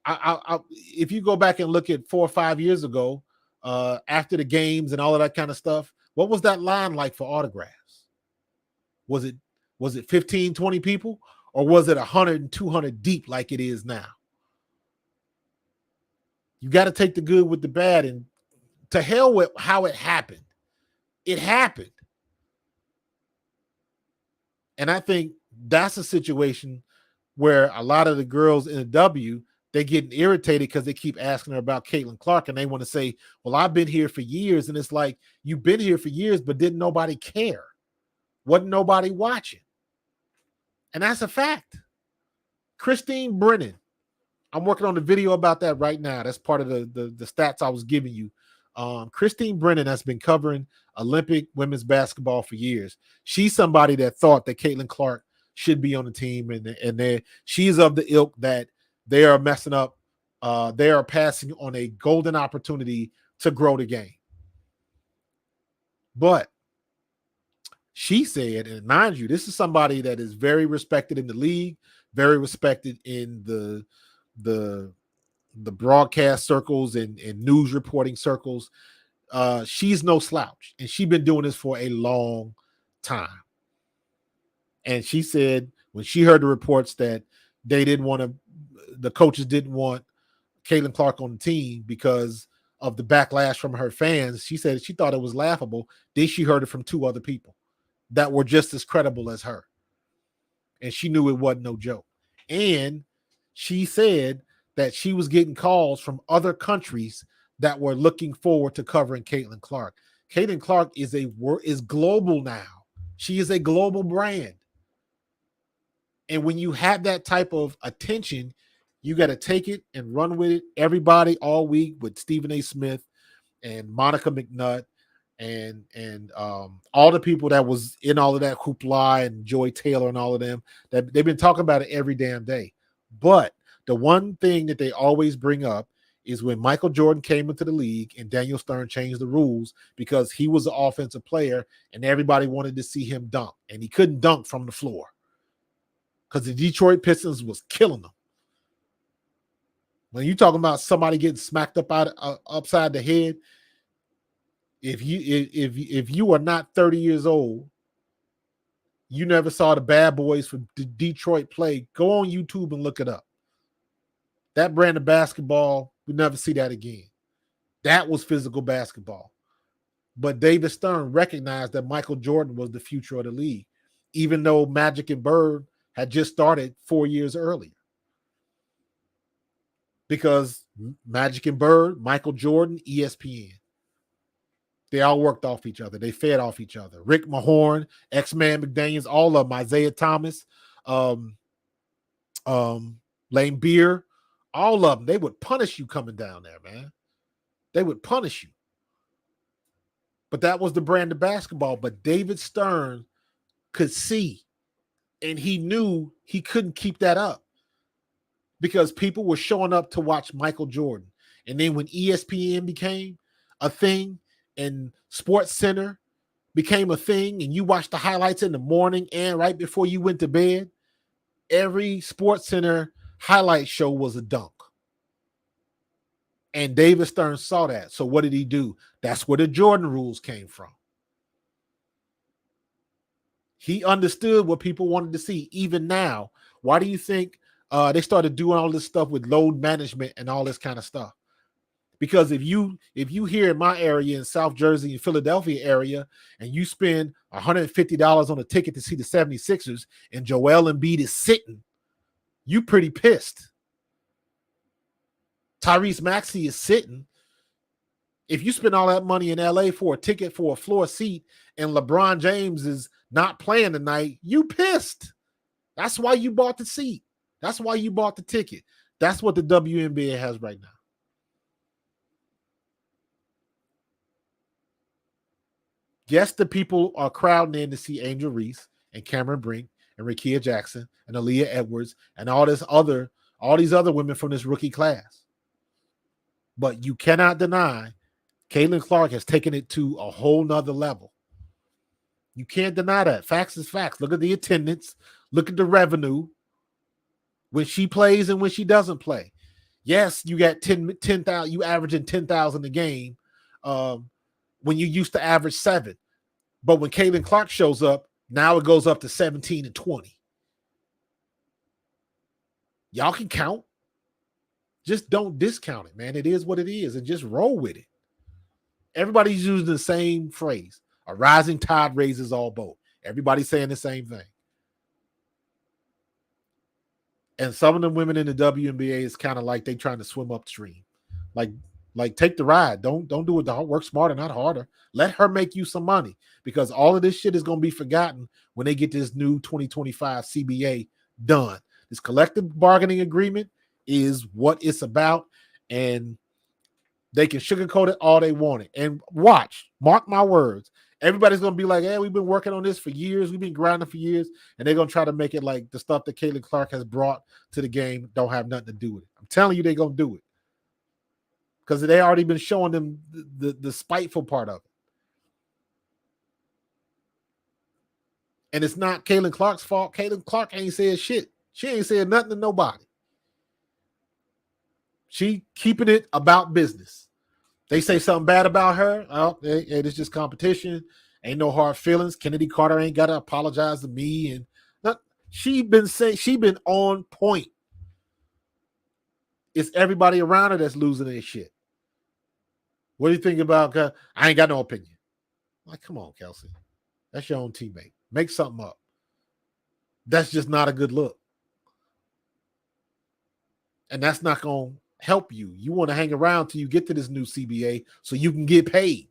if you go back and look at 4 or 5 years ago, after the games and all of that kind of stuff, what was that line like for autographs? Was it 15, 20 people, or was it 100 and 200 deep like it is now? You got to take the good with the bad, and to hell with how it happened. It happened. And I think that's a situation where a lot of the girls in the W, they're getting irritated because they keep asking her about Caitlin Clark, and they want to say, well, I've been here for years. And it's like, you've been here for years, but didn't nobody care? Wasn't nobody watching? And that's a fact. Christine Brennan, I'm working on the video about that right now. That's part of the stats I was giving you. Christine Brennan has been covering Olympic women's basketball for years. She's somebody that thought that Caitlin Clark should be on the team, and she's of the ilk that they are messing up. They are passing on a golden opportunity to grow the game. But she said, and mind you, this is somebody that is very respected in the league, very respected in the broadcast circles and news reporting circles. She's no slouch, and she's been doing this for a long time. And she said when she heard the reports that the coaches didn't want Caitlin Clark on the team because of the backlash from her fans, she said she thought it was laughable. Then she heard it from two other people that were just as credible as her. And she knew it wasn't no joke. And she said that she was getting calls from other countries that were looking forward to covering Caitlin Clark. Caitlin Clark is global now. She is a global brand. And when you have that type of attention, you got to take it and run with it. Everybody all week with Stephen A. Smith and Monica McNutt and all the people that was in all of that hoopla and Joy Taylor and all of them, that they've been talking about it every damn day. But the one thing that they always bring up is when Michael Jordan came into the league and Daniel Stern changed the rules because he was an offensive player and everybody wanted to see him dunk, and he couldn't dunk from the floor because the Detroit Pistons was killing them. When you talking about somebody getting smacked upside the head, if you are not 30 years old, you never saw the Bad Boys from Detroit play, go on YouTube and look it up. That brand of basketball, we never see that again. That was physical basketball. But David Stern recognized that Michael Jordan was the future of the league, even though Magic and Bird had just started 4 years earlier. Because Magic and Bird, Michael Jordan, ESPN. They all worked off each other. They fed off each other. Rick Mahorn, X-Man McDaniels, all of them, Isaiah Thomas, Lane Beer, all of them, they would punish you coming down there, man. They would punish you. But that was the brand of basketball. But David Stern could see, and he knew he couldn't keep that up because people were showing up to watch Michael Jordan. And then when ESPN became a thing and Sports Center became a thing, and you watched the highlights in the morning and right before you went to bed, every Sports Center highlight show was a dunk. And David Stern saw that. So what did he do? That's where the Jordan rules came from. He understood what people wanted to see. Even now, why do you think they started doing all this stuff with load management and all this kind of stuff? Because if you here in my area in South Jersey and Philadelphia area, and you spend $150 on a ticket to see the 76ers and Joel Embiid is sitting, you pretty pissed. Tyrese Maxey is sitting. If you spend all that money in LA for a ticket for a floor seat and LeBron James is not playing tonight, you pissed. That's why you bought the seat. That's why you bought the ticket. That's what the WNBA has right now. Yes, the people are crowding in to see Angel Reese and Cameron Brink and Rakia Jackson and Aaliyah Edwards and all these other women from this rookie class. But you cannot deny Caitlin Clark has taken it to a whole nother level. You can't deny that. Facts is facts. Look at the attendance. Look at the revenue when she plays and when she doesn't play. Yes, you got 10,000. You averaging 10,000 a game when you used to average 7. But when Caitlin Clark shows up, now it goes up to 17 and 20. Y'all can count. Just don't discount it, man. It is what it is, and just roll with it. Everybody's using the same phrase. A rising tide raises all boats. Everybody's saying the same thing. And some of the women in the WNBA is kind of like they trying to swim upstream. Like take the ride. Don't do it. Work smarter, not harder. Let her make you some money, because all of this shit is going to be forgotten when they get this new 2025 CBA done. This collective bargaining agreement is what it's about, and they can sugarcoat it all they want it. And mark my words, everybody's going to be like, hey, we've been working on this for years. We've been grinding for years. And they're going to try to make it like the stuff that Caitlin Clark has brought to the game don't have nothing to do with it. I'm telling you, they're going to do it, because they already been showing them the spiteful part of it. And it's not Caitlin Clark's fault. Caitlin Clark ain't said shit. She ain't said nothing to nobody. She keeping it about business. They say something bad about her. Oh, it's just competition. Ain't no hard feelings. Kennedy Carter ain't got to apologize to me. And She been on point. It's everybody around her that's losing their shit. What do you think about? I ain't got no opinion. Like, come on, Kelsey. That's your own teammate. Make something up. That's just not a good look. And that's not going to help you. You want to hang around till you get to this new CBA so you can get paid.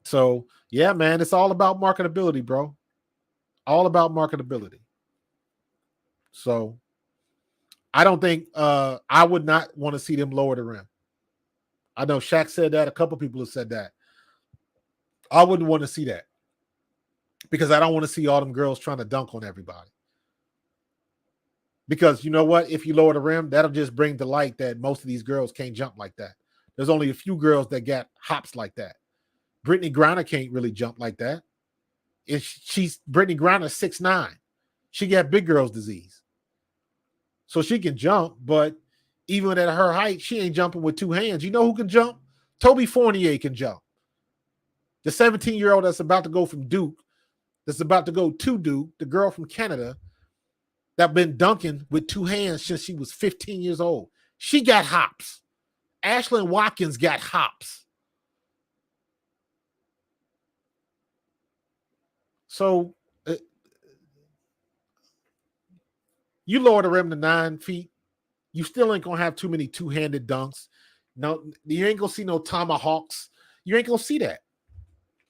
So, yeah, man, it's all about marketability, bro. All about marketability. So, I don't think I would not want to see them lower the rim. I know Shaq said that. A couple people have said that. I wouldn't want to see that because I don't want to see all them girls trying to dunk on everybody. Because you know what? If you lower the rim, that'll just bring to light that most of these girls can't jump like that. There's only a few girls that got hops like that. Brittany Griner can't really jump like that. Brittany Griner 6'9". She got big girls disease. So she can jump, but even at her height, she ain't jumping with two hands. You know who can jump? Toby Fournier can jump. The 17-year-old that's about to go from Duke, that's about to go to Duke, the girl from Canada that been dunking with two hands since she was 15 years old. She got hops. Ashlyn Watkins got hops. So you lower the rim to 9 feet, you still ain't going to have too many two-handed dunks. No, you ain't going to see no tomahawks. You ain't going to see that.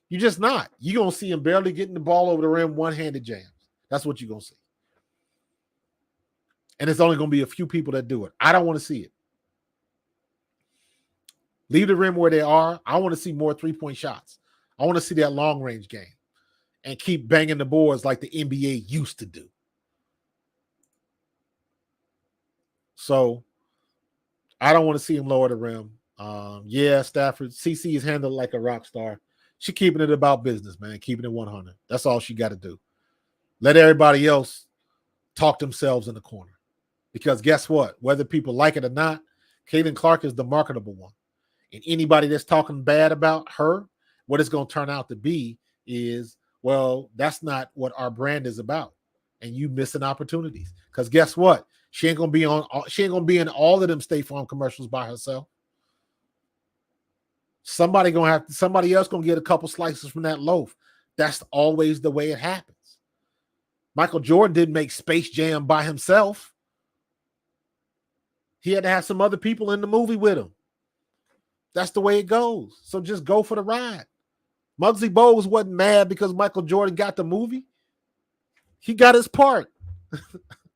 You're just not. You're going to see him barely getting the ball over the rim, one-handed jams. That's what you're going to see. And it's only going to be a few people that do it. I don't want to see it. Leave the rim where they are. I want to see more three-point shots. I want to see that long-range game and keep banging the boards like the NBA used to do. So I don't want to see him lower the rim. Yeah, Stafford. CC is handled like a rock star. She keeping it about business, man. Keeping it 100. That's all she got to do. Let everybody else talk themselves in the corner. Because guess what? Whether people like it or not, Caitlin Clark is the marketable one. And anybody that's talking bad about her, what it's going to turn out to be is, well, that's not what our brand is about. And you missing opportunities. Because guess what? She ain't gonna be in all of them State Farm commercials by herself. Somebody else gonna get a couple slices from that loaf. That's always the way it happens. Michael Jordan didn't make Space Jam by himself. He had to have some other people in the movie with him. That's the way it goes. So just go for the ride. Muggsy Bogues wasn't mad because Michael Jordan got the movie. He got his part.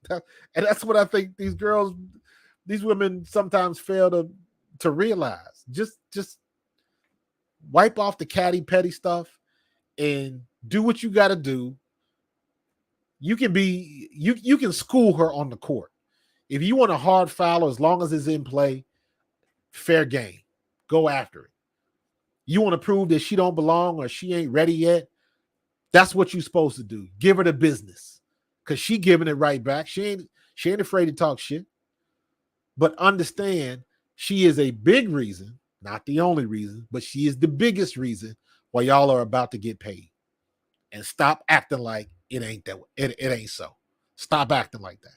And that's what I think these women sometimes fail to realize. Just wipe off the catty petty stuff and do what you got to do. You can school her on the court. If you want a hard foul, as long as it's in play, fair game. Go after it. You want to prove that she don't belong or she ain't ready yet, that's what you're supposed to do. Give her the business. Because she giving it right back. She ain't afraid to talk shit. But understand, she is a big reason, not the only reason, but she is the biggest reason why y'all are about to get paid. And stop acting like it ain't that way. It ain't so. Stop acting like that.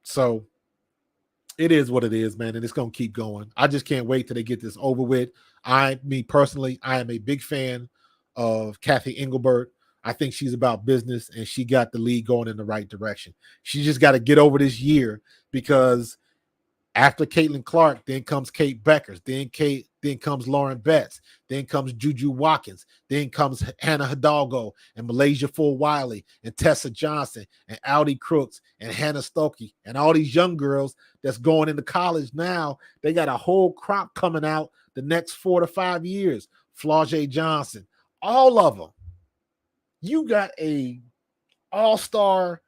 So it is what it is, man, and it's gonna keep going. I just can't wait till they get this over with. Me personally, I am a big fan of Kathy Engelbert. I think she's about business, and she got the league going in the right direction. She just got to get over this year, because after Caitlin Clark, then comes Kate Beckers, then comes Lauren Betts, then comes Juju Watkins, then comes Hannah Hidalgo and Malaysia Full-Wiley and Tessa Johnson and Audie Crooks and Hannah Stokey and all these young girls that's going into college now. They got a whole crop coming out the next 4 to 5 years. Flau'jae Johnson, all of them. You got a all-star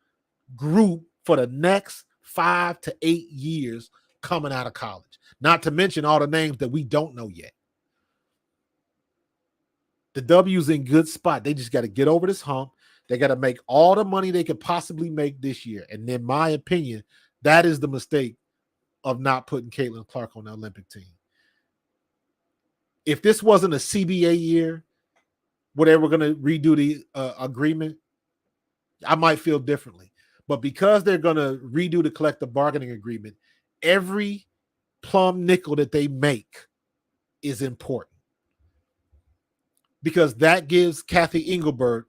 group for the next 5 to 8 years coming out of college. Not to mention all the names that we don't know yet. The W's in good spot. They just got to get over this hump. They got to make all the money they could possibly make this year. And in my opinion, that is the mistake of not putting Caitlin Clark on the Olympic team. If this wasn't a CBA year, where they were going to redo the agreement, I might feel differently. But because they're going to redo the collective bargaining agreement, every plum nickel that they make is important, because that gives Kathy Engelbert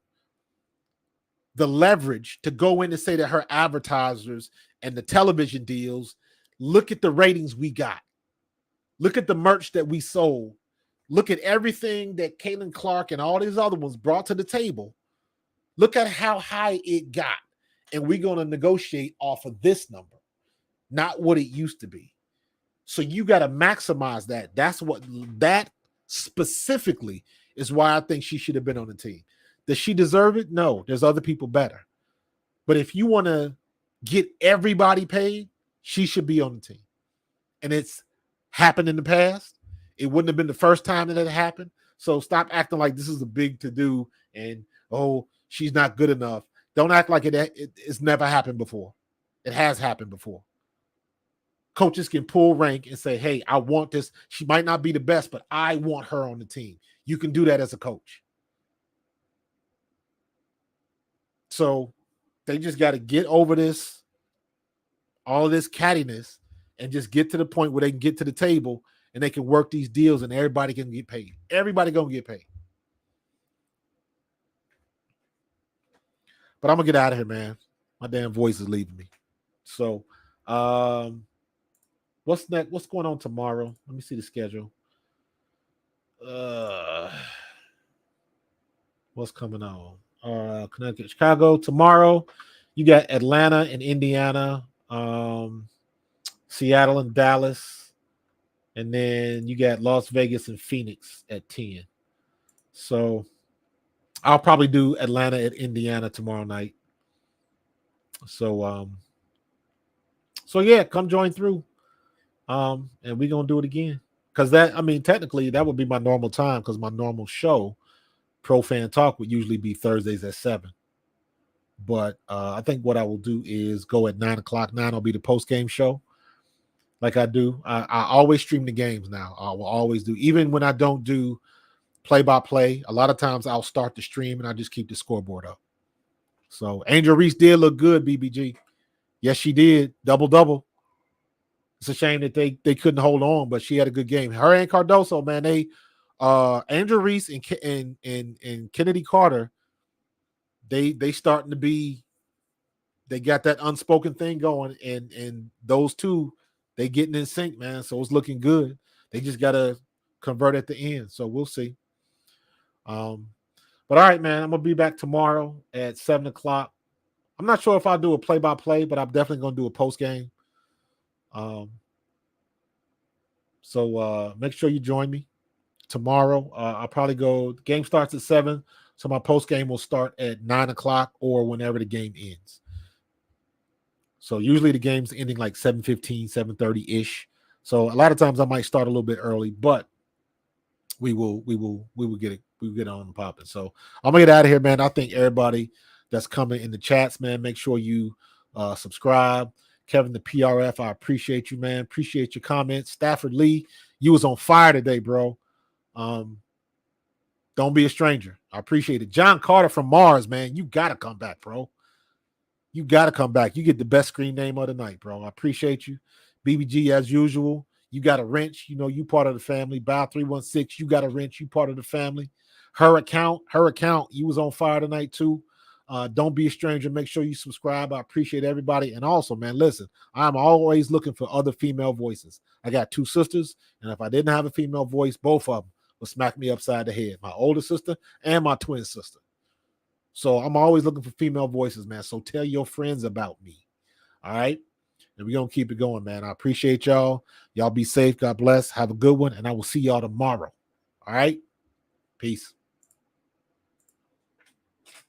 the leverage to go in and say to her advertisers and the television deals, look at the ratings we got. Look at the merch that we sold. Look at everything that Caitlin Clark and all these other ones brought to the table. Look at how high it got. And we're going to negotiate off of this number, not what it used to be. So you got to maximize that. That specifically is why I think she should have been on the team. Does she deserve it? No, there's other people better. But if you want to get everybody paid, she should be on the team. And it's happened in the past. It wouldn't have been the first time that it happened. So stop acting like this is a big to-do and, oh, she's not good enough. Don't act like it's never happened before. It has happened before. Coaches can pull rank and say, hey, I want this. She might not be the best, but I want her on the team. You can do that as a coach. So they just got to get over this, all of this cattiness, and just get to the point where they can get to the table and they can work these deals and everybody can get paid. Everybody going to get paid. But I'm going to get out of here, man. My damn voice is leaving me. So, what's next? What's going on tomorrow? Let me see the schedule. What's coming on? Connecticut, Chicago. Tomorrow, you got Atlanta and Indiana, Seattle and Dallas, and then you got Las Vegas and Phoenix at 10. So I'll probably do Atlanta at Indiana tomorrow night. So yeah, come join through. And we're gonna do it again. Because technically that would be my normal time, because my normal show, Pro Fan Talk, would usually be Thursdays at 7. But I think what I will do is go at 9 o'clock. 9 will be the post-game show. Like I do. I always stream the games now. I will always do. Even when I don't do play-by-play, a lot of times I'll start the stream and I just keep the scoreboard up. So Angel Reese did look good, BBG. Yes, she did. Double-double. It's a shame that they couldn't hold on, but she had a good game. Her and Cardoso, man, they Angel Reese and Kennedy Carter, they starting to be, they got that unspoken thing going, and those two, they getting in sync, man. So it's looking good. They just gotta convert at the end. So we'll see. But all right, man, I'm gonna be back tomorrow at 7 o'clock. I'm not sure if I'll do a play-by-play, but I'm definitely gonna do a post game. So make sure you join me tomorrow. I'll probably go. The game starts at 7, so my post game will start at 9 o'clock or whenever the game ends. So usually the game's ending like 7:15, 7:30 ish. So a lot of times I might start a little bit early, but we will get it. We will get on and popping. So I'm gonna get out of here, man. I thank everybody that's coming in the chats, man. Make sure you subscribe. Kevin, the PRF, I appreciate you, man. Appreciate your comments. Stafford Lee, you was on fire today, bro. Don't be a stranger. I appreciate it. John Carter from Mars, man. You got to come back, bro. You got to come back. You get the best screen name of the night, bro. I appreciate you. BBG, as usual. You got a wrench. You know, you part of the family. Bow 316, you got a wrench. You part of the family. Her account, you was on fire tonight, too. Don't be a stranger. Make sure you subscribe. I appreciate everybody. And also, man, listen, I'm always looking for other female voices. I got 2 sisters, and if I didn't have a female voice, both of them would smack me upside the head. My older sister and my twin sister. So I'm always looking for female voices, man. So tell your friends about me. All right? And we're going to keep it going, man. I appreciate y'all. Y'all be safe. God bless. Have a good one. And I will see y'all tomorrow. All right? Peace.